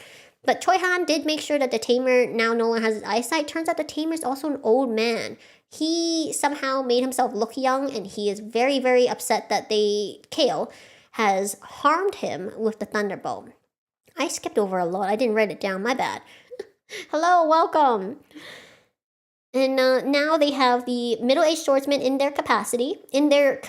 But Choi Han did make sure that the tamer now no longer has his eyesight. Turns out the tamer is also an old man. He somehow made himself look young, and he is very, very upset that Kale has harmed him with the thunderbolt. I skipped over a lot. I didn't write it down. My bad. Hello, welcome. And now they have the middle-aged swordsman in their capacity. They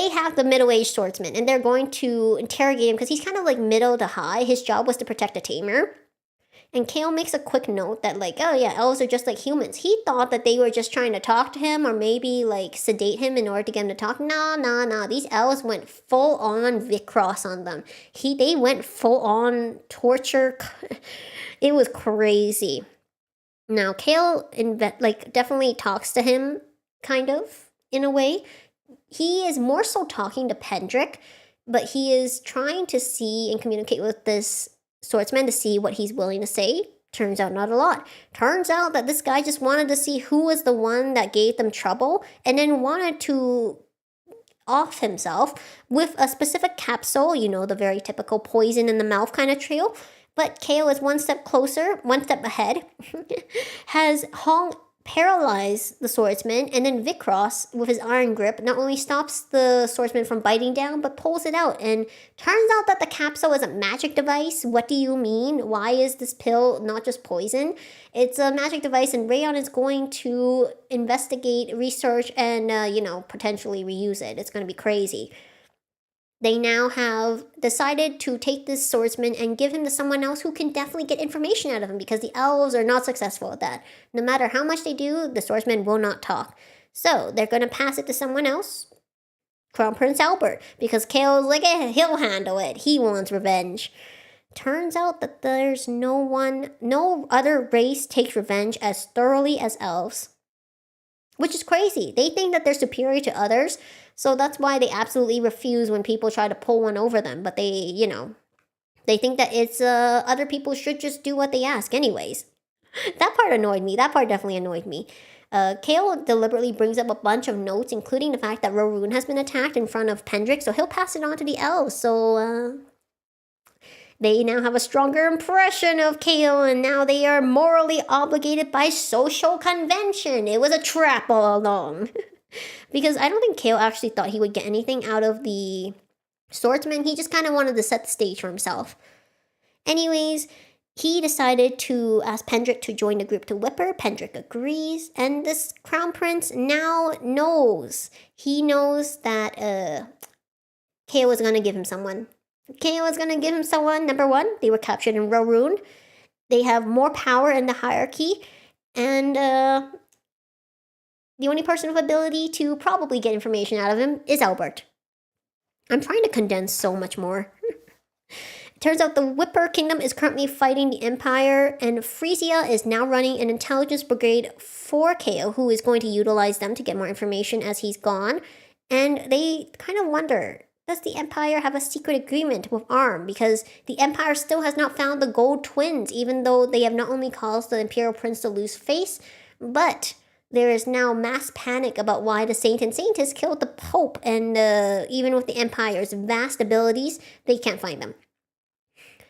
have the middle-aged swordsman, and they're going to interrogate him because he's kind of like middle to high. His job was to protect a tamer. And Kale makes a quick note that, like, oh yeah, elves are just like humans. He thought that they were just trying to talk to him or maybe, like, sedate him in order to get him to talk. Nah. These elves went full-on Vicross on them. They went full-on torture. It was crazy. Now, Kale, definitely talks to him, kind of, in a way. He is more so talking to Pendrick, but he is trying to see and communicate with this swordsman to see what he's willing to say. Turns out not a lot. Turns out that this guy just wanted to see who was the one that gave them trouble and then wanted to off himself with a specific capsule, the very typical poison in the mouth kind of trio. But Kale is one step ahead, has Hong paralyze the swordsman, and then Vicross, with his iron grip, not only stops the swordsman from biting down, but pulls it out. And turns out that the capsule is a magic device. What do you mean? Why is this pill not just poison? It's a magic device, and Rayon is going to investigate, research, and, potentially reuse it. It's going to be crazy. They now have decided to take this swordsman and give him to someone else who can definitely get information out of him, because the elves are not successful at that. No matter how much they do, the swordsman will not talk. So they're going to pass it to someone else, Crown Prince Albert, because Kale's like, he'll handle it. He wants revenge. Turns out that there's no other race takes revenge as thoroughly as elves. Which is crazy. They think that they're superior to others, so that's why they absolutely refuse when people try to pull one over them. But they think that it's other people should just do what they ask anyways. That part annoyed me. That part definitely annoyed me. Kale deliberately brings up a bunch of notes, including the fact that Roroon has been attacked in front of Pendrick, so he'll pass it on to the elves. So, they now have a stronger impression of Kale, and now they are morally obligated by social convention. It was a trap all along. Because I don't think Kale actually thought he would get anything out of the swordsman. He just kind of wanted to set the stage for himself. Anyways, He decided to ask Pendrick to join the group to whip her. Pendrick agrees, and this crown prince now knows. He knows that Kale was gonna give him someone. Number one, they were captured in Rorun. They have more power in the hierarchy, and the only person with ability to probably get information out of him is Albert. I'm trying to condense so much more. It turns out the Whipper Kingdom is currently fighting the Empire, and Frisia is now running an intelligence brigade for Kale, who is going to utilize them to get more information as he's gone. And they kind of wonder, does the Empire have a secret agreement with ARM? Because the Empire still has not found the Gold Twins, even though they have not only caused the Imperial Prince to lose face, but there is now mass panic about why the Saint and Saintess killed the Pope, and even with the Empire's vast abilities, they can't find them.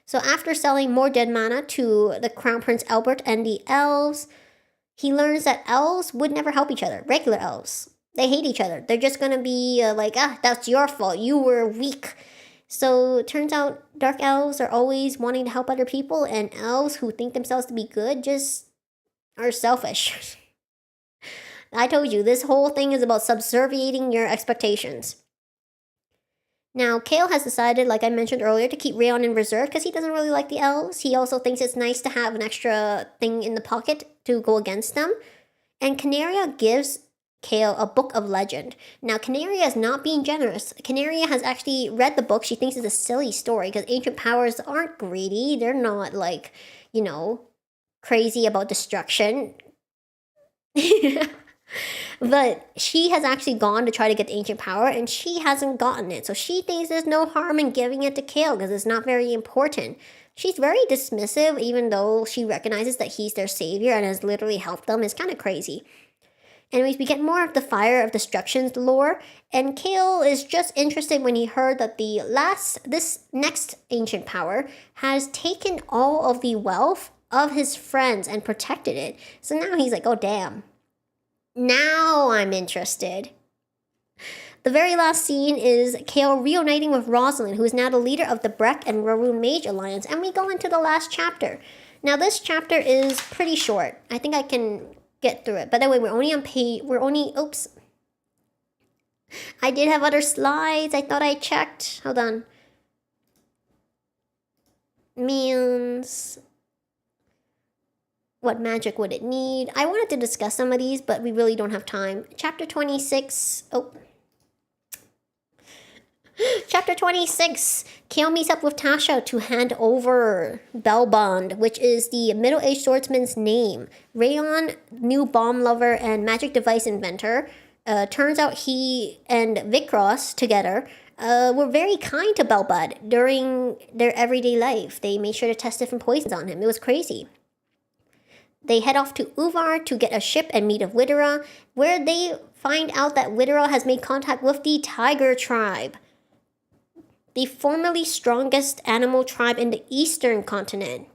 So after selling more dead mana to the Crown Prince Albert and the elves, he learns that elves would never help each other. Regular elves. They hate each other. They're just gonna be that's your fault. You were weak. So it turns out dark elves are always wanting to help other people, and elves who think themselves to be good just are selfish. I told you, this whole thing is about subserviating your expectations. Now, Kale has decided, like I mentioned earlier, to keep Rayon in reserve because he doesn't really like the elves. He also thinks it's nice to have an extra thing in the pocket to go against them. And Canaria gives Kale a book of legend. Now, Canaria is not being generous. Canaria has actually read the book. She thinks it's a silly story because ancient powers aren't greedy. They're not crazy about destruction. But she has actually gone to try to get the ancient power, and she hasn't gotten it. So she thinks there's no harm in giving it to Kale because it's not very important. She's very dismissive, even though she recognizes that he's their savior and has literally helped them. It's kind of crazy. Anyways, we get more of the Fire of Destruction's lore, and Kale is just interested when he heard that this next ancient power has taken all of the wealth of his friends and protected it. So now he's like, oh damn. Now I'm interested. The very last scene is Kale reuniting with Rosalind, who is now the leader of the Breck and Rorun Mage Alliance, and we go into the last chapter. Now this chapter is pretty short. I think I can get through it. By the way, oops. I did have other slides. I thought I checked. Hold on. Means... what magic would it need? I wanted to discuss some of these, but we really don't have time. Chapter 26. Chapter 26. Kale meets up with Tasha to hand over Bellbond, which is the middle-aged swordsman's name. Rayon, new bomb lover and magic device inventor. Turns out he and Vikros together were very kind to Bellbud during their everyday life. They made sure to test different poisons on him. It was crazy. They head off to Uvar to get a ship and meet with Widera, where they find out that Widera has made contact with the Tiger Tribe, the formerly strongest animal tribe in the eastern continent.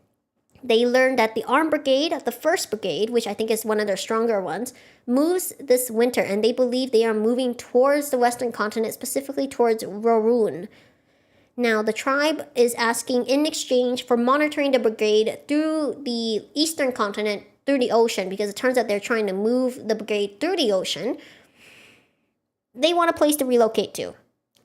They learn that the Armed Brigade, the 1st Brigade, which I think is one of their stronger ones, moves this winter, and they believe they are moving towards the western continent, specifically towards Rorun. Now, the tribe is asking in exchange for monitoring the brigade through the eastern continent, through the ocean, because it turns out they're trying to move the brigade through the ocean. They want a place to relocate to.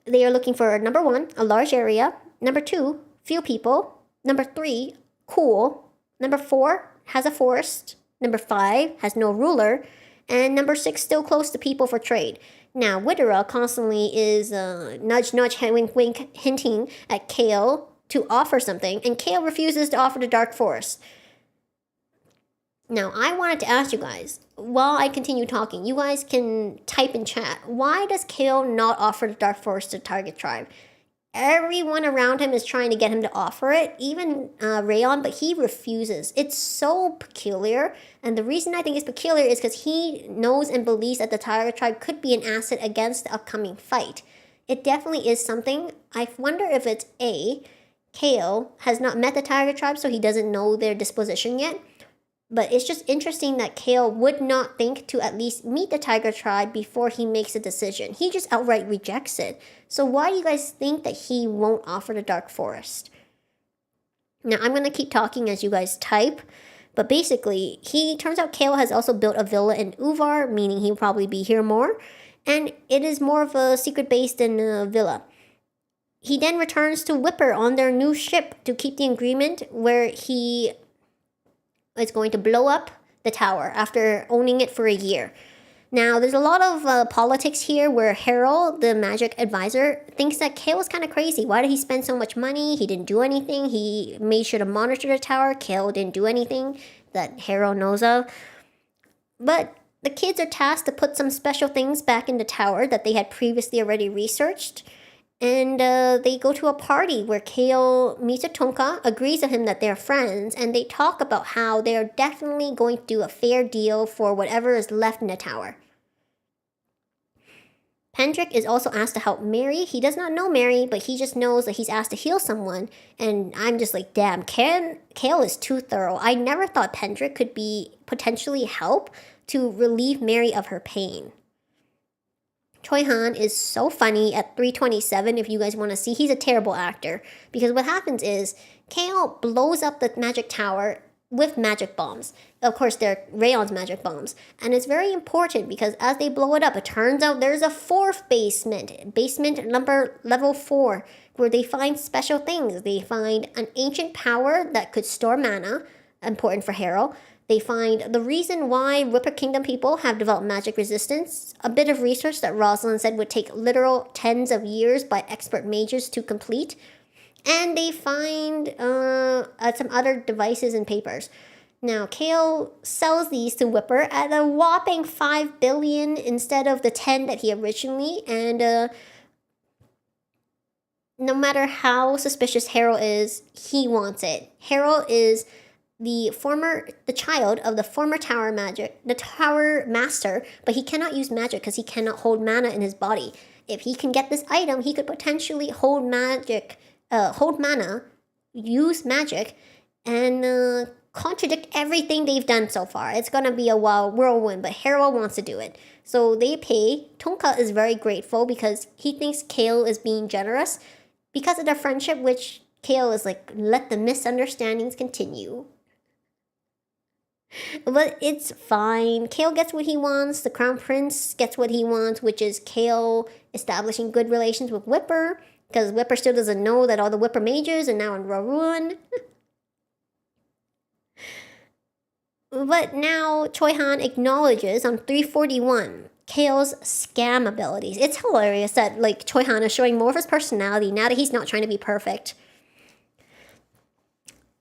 They are looking for, number 1, a large area. Number 2, few people. Number 3, cool. Number 4, has a forest. Number 5, has no ruler. And number 6, still close to people for trade. Now, Widera constantly is nudge, wink, wink, hinting at Kale to offer something, and Kale refuses to offer the Dark Forest. Now, I wanted to ask you guys, while I continue talking, you guys can type in chat, why does Kale not offer the Dark Forest to target tribe? Everyone around him is trying to get him to offer it, even Rayon, but he refuses. It's so peculiar, and the reason I think it's peculiar is because he knows and believes that the Tiger Tribe could be an asset against the upcoming fight. It definitely is something. I wonder if it's A, Kale has not met the Tiger Tribe, so he doesn't know their disposition yet. But it's just interesting that Kale would not think to at least meet the Tiger Tribe before he makes a decision. He just outright rejects it. So why do you guys think that he won't offer the Dark Forest? Now, I'm going to keep talking as you guys type. But basically, he turns out Kale has also built a villa in Uvar, meaning he'll probably be here more. And it is more of a secret base than a villa. He then returns to Whipper on their new ship to keep the agreement where he is going to blow up the tower after owning it for a year. Now, there's a lot of politics here where Harold, the magic advisor, thinks that Kale is kind of crazy. Why did he spend so much money? He didn't do anything. He made sure to monitor the tower. Kale didn't do anything that Harold knows of. But the kids are tasked to put some special things back in the tower that they had previously already researched. And they go to a party where Kale meets a Tonka, agrees with him that they're friends, and they talk about how they're definitely going to do a fair deal for whatever is left in the tower. Pendrick is also asked to help Mary. He does not know Mary, but he just knows that he's asked to heal someone. And I'm just like, damn, Kale is too thorough. I never thought Pendrick could be potentially help to relieve Mary of her pain. Choi Han is so funny at 327 if you guys want to see. He's a terrible actor. Because what happens is, Kale blows up the magic tower with magic bombs. Of course, they're Rayon's magic bombs. And it's very important because as they blow it up, it turns out there's a fourth basement. Basement number level 4, where they find special things. They find an ancient power that could store mana, important for Harold. They find the reason why Whipper Kingdom people have developed magic resistance, a bit of research that Rosalind said would take literal tens of years by expert mages to complete, and they find some other devices and papers. Now, Kale sells these to Whipper at a whopping $5 billion instead of the 10 that he originally, and no matter how suspicious Harold is, he wants it. Harold is the child of the former tower master, but he cannot use magic because he cannot hold mana in his body. If he can get this item, he could potentially hold mana, use magic, and contradict everything they've done so far. It's gonna be a wild whirlwind, but Harold wants to do it. So they pay. Tonka is very grateful because he thinks Kale is being generous because of their friendship, which Kale is like, let the misunderstandings continue. But it's fine. Kale gets what he wants. The Crown Prince gets what he wants, which is Kale establishing good relations with Whipper, because Whipper still doesn't know that all the Whipper mages are now in ruin. But now Choi Han acknowledges on 341 Kale's scam abilities. It's hilarious that Choi Han is showing more of his personality now that he's not trying to be perfect.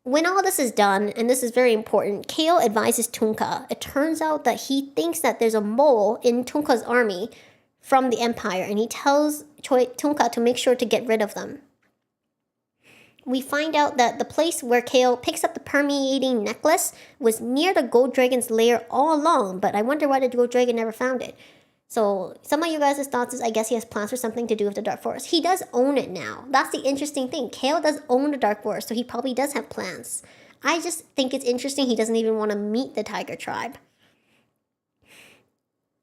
When all this is done, and this is very important, Kale advises Tonka. It turns out that he thinks that there's a mole in Tonka's army from the Empire, and he tells Tonka to make sure to get rid of them. We find out that the place where Kale picks up the permeating necklace was near the Gold Dragon's lair all along, but I wonder why the Gold Dragon never found it. So some of you guys' thoughts is I guess he has plans for something to do with the Dark Forest. He does own it now. That's the interesting thing. Kale does own the Dark Forest, so he probably does have plans. I just think it's interesting he doesn't even want to meet the Tiger Tribe.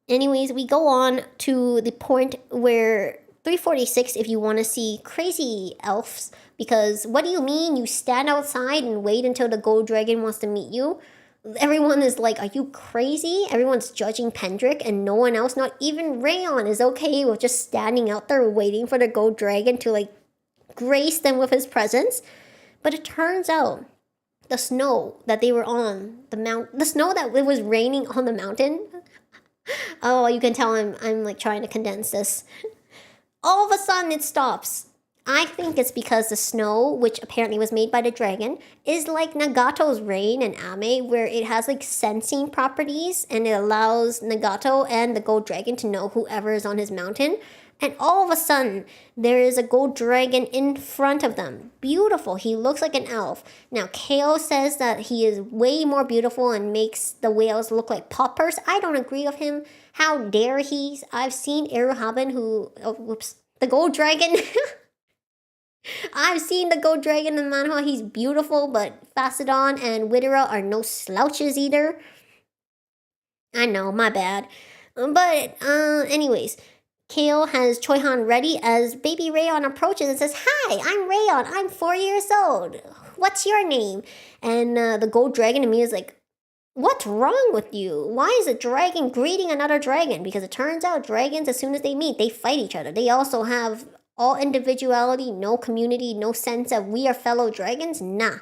Anyways, we go on to the point where 346 if you want to see crazy elves, because what do you mean you stand outside and wait until the Gold Dragon wants to meet you? Everyone is like, are you crazy? Everyone's judging Pendrick and no one else, not even Rayon, is okay with just standing out there waiting for the Gold Dragon to grace them with his presence. But it turns out the snow that they were on the snow that it was raining on the mountain. Oh, you can tell I'm trying to condense this. All of a sudden it stops. I think it's because the snow, which apparently was made by the dragon, is like Nagato's rain and Ame, where it has sensing properties and it allows Nagato and the Gold Dragon to know whoever is on his mountain. And all of a sudden, there is a Gold Dragon in front of them. Beautiful. He looks like an elf. Now, Kale says that he is way more beautiful and makes the whales look like poppers. I don't agree with him. How dare he? I've seen Eruhaben the Gold Dragon. I've seen the Gold Dragon in the manhwa. He's beautiful, but Facedon and Widera are no slouches either. I know, my bad. But, anyways, Kale has Choi Han ready as baby Rayon approaches and says, "Hi, I'm Rayon. I'm 4 years old. what's your name? And the gold dragon to me is like, what's wrong with you? Why is a dragon greeting another dragon? Because it turns out dragons, as soon as they meet, they fight each other. They also have all individuality, no community, no sense of we are fellow dragons. Nah.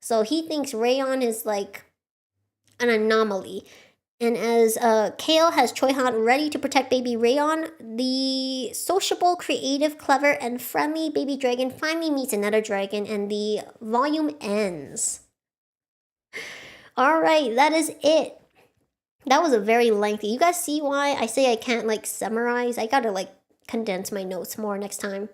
So he thinks Rayon is like an anomaly. And as Kale has Choihan ready to protect baby Rayon, the sociable, creative, clever, and friendly baby dragon finally meets another dragon and the volume ends. Alright, that is it. That was a very lengthy. You guys see why I say I can't like summarize? I gotta like condense my notes more next time.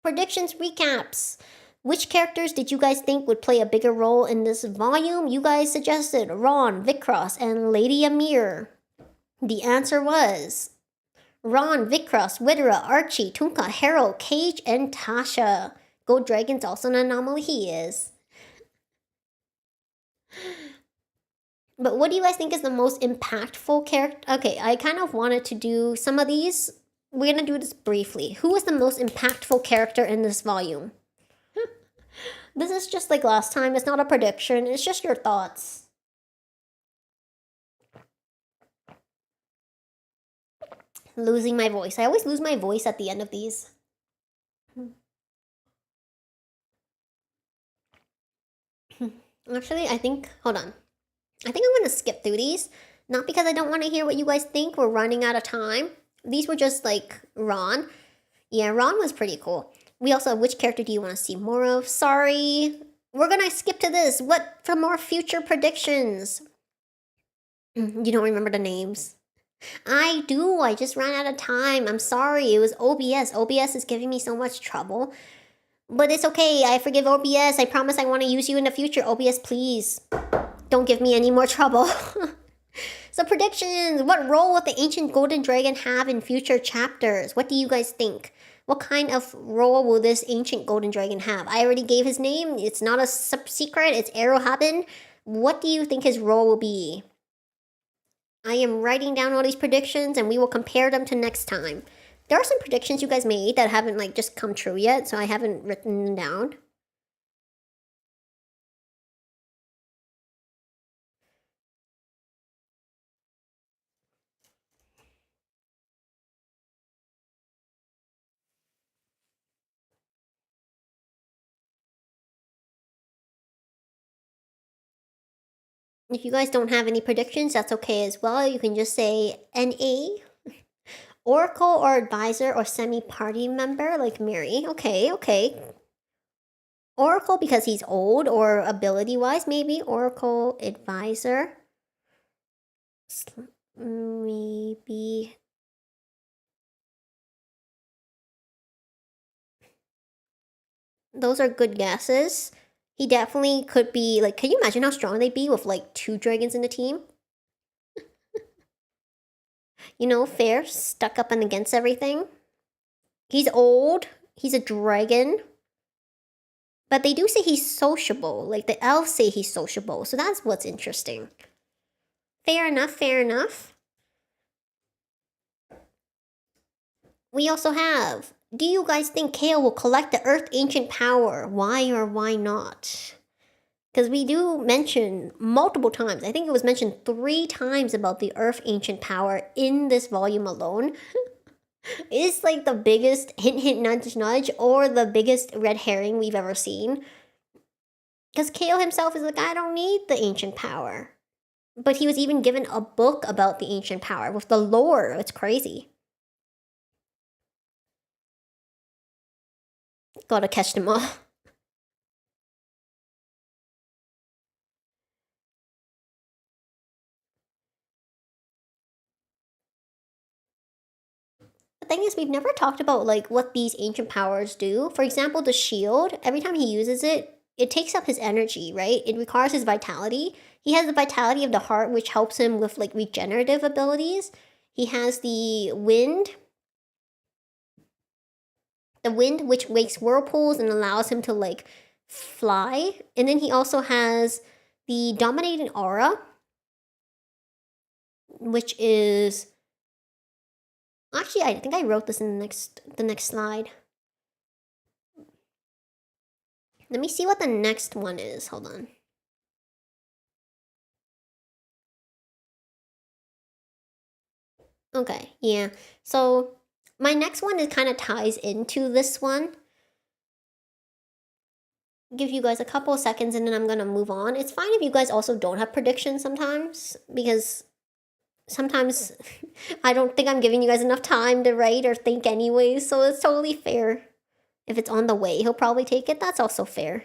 Predictions recaps. Which characters did you guys think would play a bigger role in this volume? You guys suggested Ron, Vikros, and Lady Amir. The answer was Ron, Vikros, Widra, Archie, Tunka, Harold, Cage, and Tasha. Gold Dragon's also an anomaly, he is. But what do you guys think is the most impactful character? Okay, I kind of wanted to do some of these. We're gonna do this briefly. Who was the most impactful character in this volume? This is just like last time. It's not a prediction. It's just your thoughts. Losing my voice. I always lose my voice at the end of these. Actually, I think... Hold on. I think I'm going to skip through these. Not because I don't want to hear what you guys think. We're running out of time. These were just like Ron. Yeah, Ron was pretty cool. We also have which character do you want to see more of? Sorry. We're going to skip to this. What for more future predictions? You don't remember the names. I do. I just ran out of time. I'm sorry. It was OBS. OBS is giving me so much trouble. But it's okay. I forgive OBS. I promise I want to use you in the future. OBS, please. Don't give me any more trouble. So predictions. What role will the ancient golden dragon have in future chapters? What do you guys think? What kind of role will this ancient golden dragon have? I already gave his name. It's not a secret. It's Arrowhaben. What do you think his role will be? I am writing down all these predictions and we will compare them to next time. There are some predictions you guys made that haven't like just come true yet, so I haven't written them down. If you guys don't have any predictions, that's okay as well. You can just say NA, Oracle or Advisor or semi-party member like Mary. Okay, okay. Oracle because he's old or ability-wise, maybe. Oracle Advisor. Maybe... Those are good guesses. He definitely could be, like, can you imagine how strong they'd be with, like, 2 dragons in the team? You know, fair, stuck up and against everything. He's old. He's a dragon. But they do say he's sociable. Like, the elves say he's sociable. So that's what's interesting. Fair enough, fair enough. We also have... Do you guys think Kale will collect the Earth Ancient Power? Why or why not? Because we do mention multiple times, I think it was mentioned 3 times about the Earth Ancient Power in this volume alone. It's like the biggest hint hint nudge nudge or the biggest red herring we've ever seen. Because Kale himself is like, I don't need the Ancient Power. But he was even given a book about the Ancient Power with the lore. It's crazy. Gotta catch them all. The thing is, we've never talked about like what these ancient powers do. For example, the shield, every time he uses it, it takes up his energy, right? It requires his vitality. He has the vitality of the heart, which helps him with like regenerative abilities. He has the wind. The wind, which makes whirlpools and allows him to like fly. And then he also has the dominating aura, which is... Actually, I think I wrote this in the next slide. Let me see what the next one is. Hold on. Okay, yeah. So my next one is kind of ties into this one. Give you guys a couple of seconds and then I'm gonna move on. It's fine if you guys also don't have predictions sometimes, because sometimes I don't think I'm giving you guys enough time to write or think anyways, so it's totally fair. If it's on the way, he'll probably take it. That's also fair.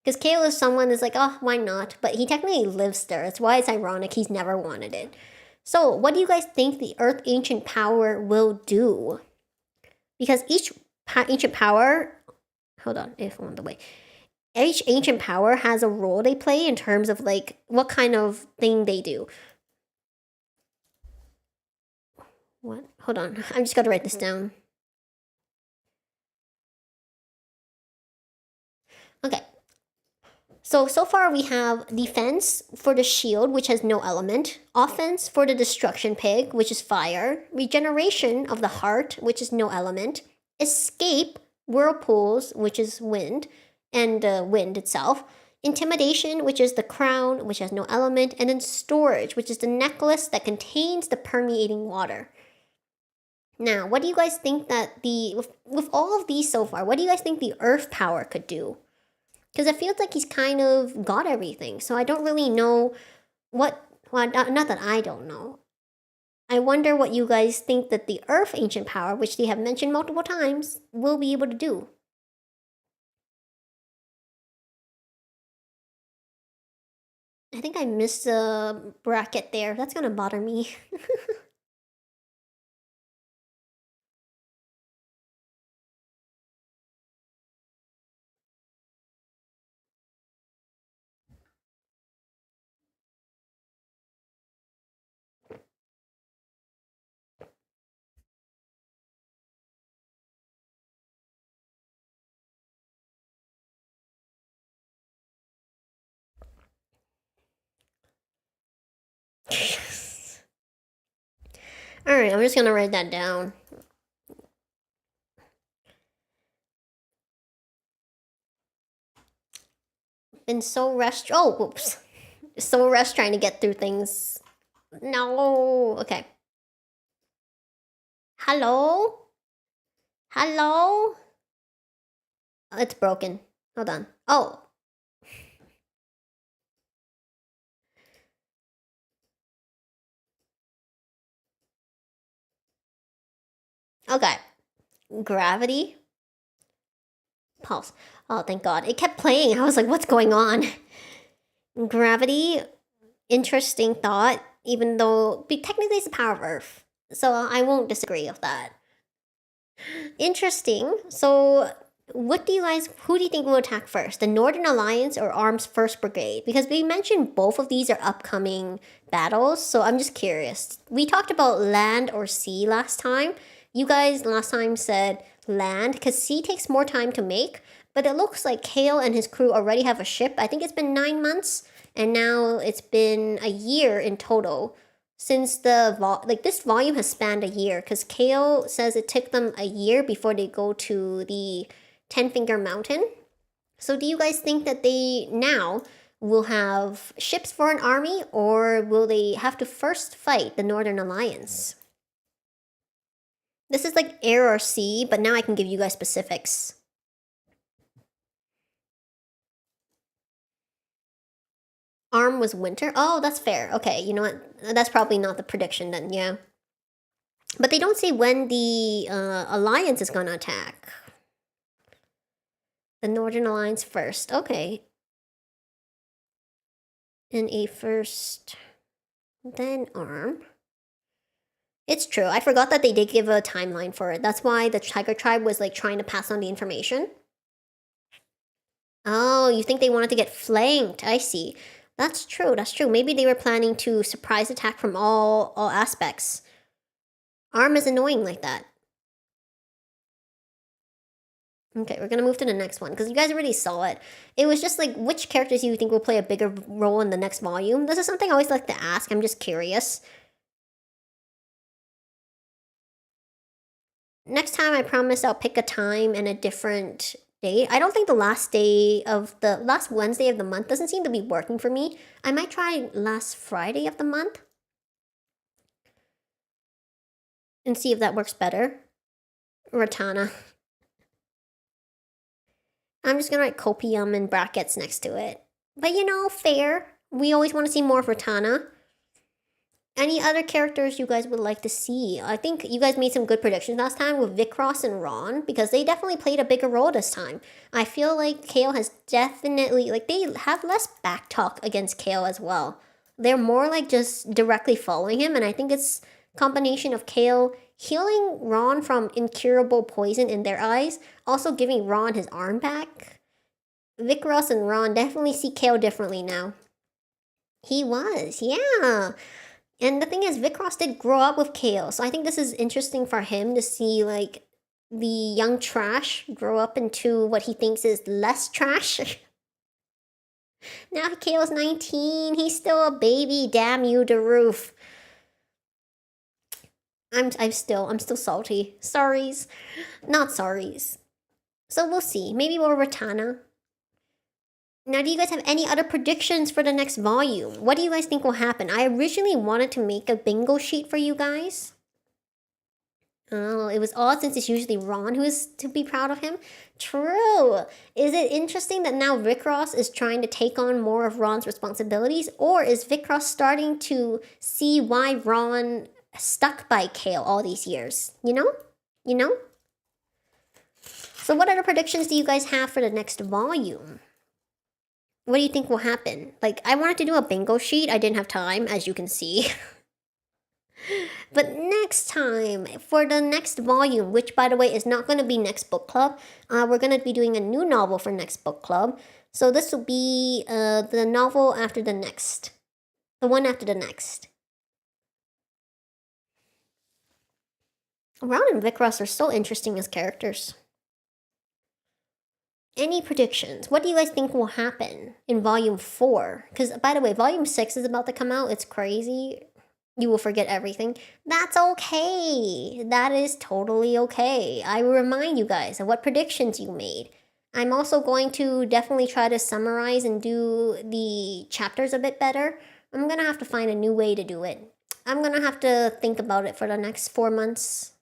Because Kale is someone that's like, oh, why not? But he technically lives there. That's why it's ironic he's never wanted it. So, what do you guys think the Earth Ancient Power will do? Because each ancient power, hold on, if on the way, each ancient power has a role they play in terms of like what kind of thing they do. What? Hold on, I'm just gotta write this down. Okay. So far we have defense for the shield, which has no element, offense for the destruction pig, which is fire, regeneration of the heart, which is no element, escape, whirlpools, which is wind, and wind itself, intimidation, which is the crown, which has no element, and then storage, which is the necklace that contains the permeating water. Now, what do you guys think that with all of these so far, what do you guys think the earth power could do? Because it feels like he's kind of got everything. So I don't really know what. Well, not that I don't know. I wonder what you guys think that the Earth Ancient Power, which they have mentioned multiple times, will be able to do. I think I missed a bracket there. That's gonna bother me. Alright, I'm just gonna write that down. Been so rushed. Oh, whoops. So rushed trying to get through things. No. Okay. Hello? Hello? Oh, it's broken. Hold on. Oh. Okay. Gravity. Pulse. Oh, thank God. It kept playing. I was like, what's going on? Gravity. Interesting thought, even though technically it's the power of Earth. So I won't disagree with that. Interesting. So what do you guys, who do you think will attack first? The Northern Alliance or Arm's 1st Brigade? Because we mentioned both of these are upcoming battles, so I'm just curious. We talked about land or sea last time. You guys last time said land, because sea takes more time to make, but it looks like Kale and his crew already have a ship. I think it's been 9 months, and now it's been a year in total since this volume has spanned a year, because Kale says it took them a year before they go to the 10-Finger Mountain. So do you guys think that they now will have ships for an army, or will they have to first fight the Northern Alliance? This is like air or sea, but now I can give you guys specifics. Arm was winter. Oh, that's fair. Okay, you know what? That's probably not the prediction then, yeah. But they don't say when the Alliance is gonna attack. The Northern Alliance first. Okay. In a first, then Arm. It's true. I forgot that they did give a timeline for it. That's why the Tiger Tribe was like trying to pass on the information. Oh, you think they wanted to get flanked? I see. That's true. That's true. Maybe they were planning to surprise attack from all aspects. Arm is annoying like that. Okay, we're gonna move to the next one because you guys already saw it. It was just like, which characters do you think will play a bigger role in the next volume? This is something I always like to ask. I'm just curious. Next time, I promise I'll pick a time and a different date. I don't think the last Wednesday of the month doesn't seem to be working for me. I might try last Friday of the month and see if that works better. Ratana. I'm just gonna write copium in brackets next to it. But you know, fair. We always want to see more of Ratana. Any other characters you guys would like to see? I think you guys made some good predictions last time with Vikros and Ron, because they definitely played a bigger role this time. I feel like Kale has definitely, like, they have less backtalk against Kale as well. They're more like just directly following him, and I think it's combination of Kale healing Ron from incurable poison in their eyes, also giving Ron his arm back. Vikros and Ron definitely see Kale differently now. He was, yeah. And the thing is, Vikros did grow up with Kale, so I think this is interesting for him to see, like, the young trash grow up into what he thinks is less trash. Now Kale's 19, he's still a baby, damn you, the roof. I'm still salty. Sorries. Not sorries. So we'll see. Maybe more Ratana. Now, do you guys have any other predictions for the next volume? What do you guys think will happen? I originally wanted to make a bingo sheet for you guys. Oh, it was odd since it's usually Ron who is to be proud of him. True. Is it interesting that now Vikros is trying to take on more of Ron's responsibilities? Or is Vikros starting to see why Ron stuck by Kale all these years? You know? So what other predictions do you guys have for the next volume? What do you think will happen? Like, I wanted to do a bingo sheet. I didn't have time, as you can see. But next time, for the next volume, which, by the way, is not going to be next book club, we're going to be doing a new novel for next book club. So this will be the novel after the next. The one after the next. Ron and Vikros are so interesting as characters. Any predictions? What do you guys think will happen in Volume 4? Because, by the way, Volume 6 is about to come out. It's crazy. You will forget everything. That's okay. That is totally okay. I will remind you guys of what predictions you made. I'm also going to definitely try to summarize and do the chapters a bit better. I'm going to have to find a new way to do it. I'm going to have to think about it for the next 4 months.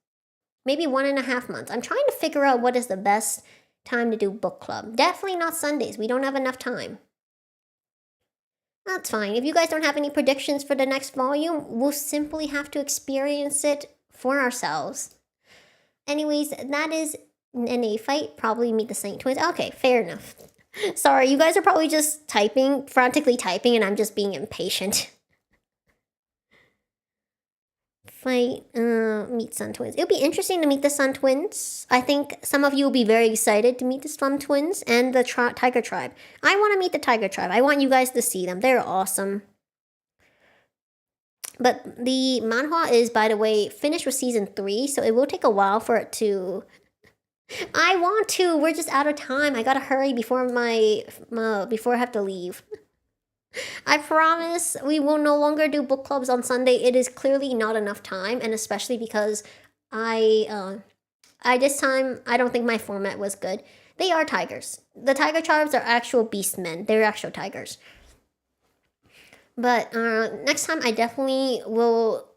Maybe 1.5 months. I'm trying to figure out what is the best time to do book club. Definitely not Sundays. We don't have enough time. That's fine. If you guys don't have any predictions for the next volume, we'll simply have to experience it for ourselves. Anyways, that is NA fight. Probably meet the Saint Twins. Okay, fair enough. Sorry, you guys are probably just frantically typing, and I'm just being impatient. Fight, meet Sun Twins. It'll be interesting to meet the Sun Twins. I think some of you will be very excited to meet the Sun Twins and the Tiger Tribe. I want to meet the Tiger Tribe. I want you guys to see them. They're awesome. But the manhwa is, by the way, finished with season 3, so it will take a while for it to... I want to! We're just out of time. I gotta hurry before before I have to leave. I promise we will no longer do book clubs on Sunday. It is clearly not enough time, and especially because this time, I don't think my format was good. They are tigers. The tiger tribes are actual beastmen. They're actual tigers. But next time, I definitely will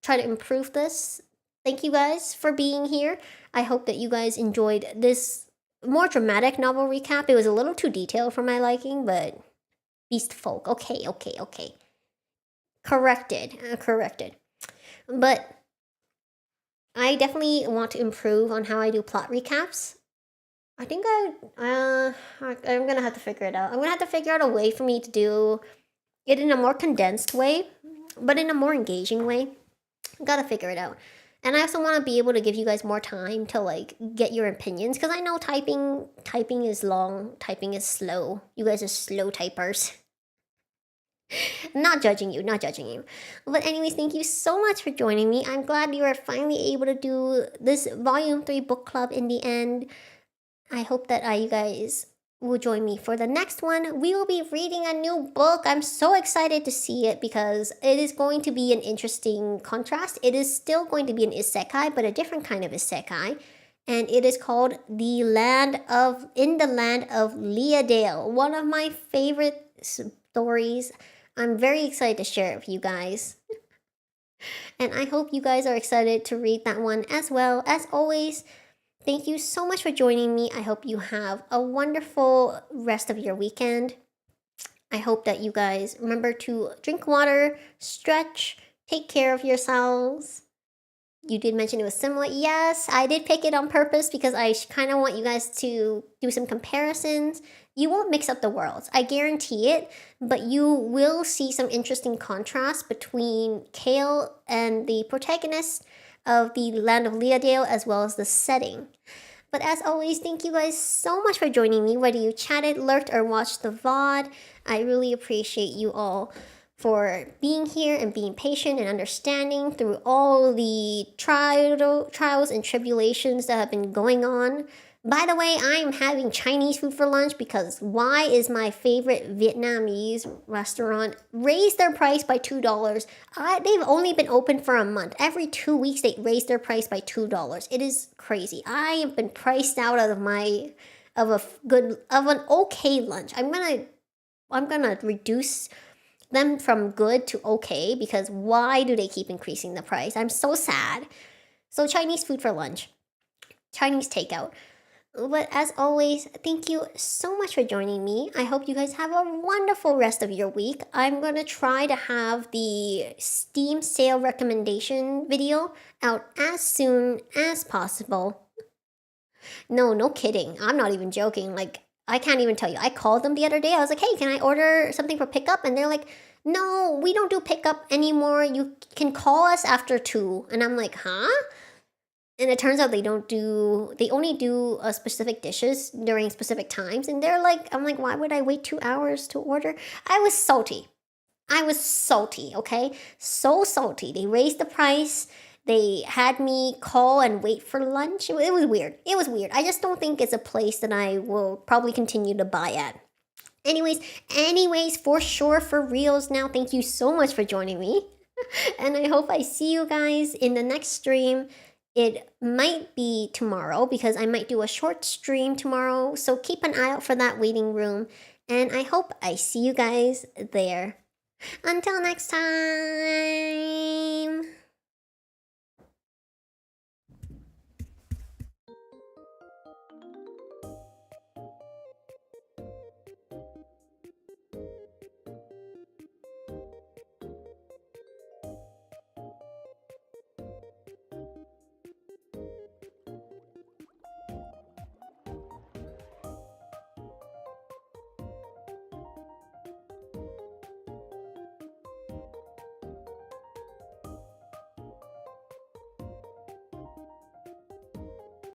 try to improve this. Thank you guys for being here. I hope that you guys enjoyed this more dramatic novel recap. It was a little too detailed for my liking, but... Beast folk. Okay. Corrected. But I definitely want to improve on how I do plot recaps. I think I'm gonna have to figure it out. I'm gonna have to figure out a way for me to do it in a more condensed way, but in a more engaging way. Gotta figure it out. And I also want to be able to give you guys more time to, like, get your opinions, because I know typing is long, typing is slow. You guys are slow typers. Not judging you. But anyways, thank you so much for joining me. I'm glad you are finally able to do this Volume 3 book club in the end. I hope that you guys will join me for the next one. We will be reading a new book. I'm so excited to see it because it is going to be an interesting contrast. It is still going to be an isekai, but a different kind of isekai. and it is called In the Land of Leadale. One of my favorite stories. I'm very excited to share it with you guys. And I hope you guys are excited to read that one as well. As always, thank you so much for joining me. I hope you have a wonderful rest of your weekend. I hope that you guys remember to drink water, stretch, take care of yourselves. You did mention it was similar. Yes, I did pick it on purpose because I kind of want you guys to do some comparisons. You won't mix up the worlds, I guarantee it, but you will see some interesting contrasts between Kale and the protagonist of the Land of Leadale as well as the setting. But as always, thank you guys so much for joining me, whether you chatted, lurked, or watched the VOD. I really appreciate you all for being here and being patient and understanding through all the trials and tribulations that have been going on. By the way, I'm having Chinese food for lunch because why is my favorite Vietnamese restaurant raised their price by $2? They've only been open for a month. Every 2 weeks they raise their price by $2. It is crazy. I have been priced out of an okay lunch. I'm gonna reduce them from good to okay because why do they keep increasing the price? I'm so sad. So Chinese food for lunch, Chinese takeout. But as always, thank you so much for joining me. I hope you guys have a wonderful rest of your week. I'm going to try to have the Steam sale recommendation video out as soon as possible. No kidding. I'm not even joking. Like, I can't even tell you. I called them the other day. I was like, hey, can I order something for pickup? And they're like, no, we don't do pickup anymore. You can call us after 2. And I'm like, huh? And it turns out they only do specific dishes during specific times. And I'm like, why would I wait 2 hours to order? I was salty, okay? So salty. They raised the price. They had me call and wait for lunch. It was weird. I just don't think it's a place that I will probably continue to buy at. Anyways, for sure, for reals now, thank you so much for joining me. And I hope I see you guys in the next stream. It might be tomorrow because I might do a short stream tomorrow. So keep an eye out for that waiting room. And I hope I see you guys there. Until next time.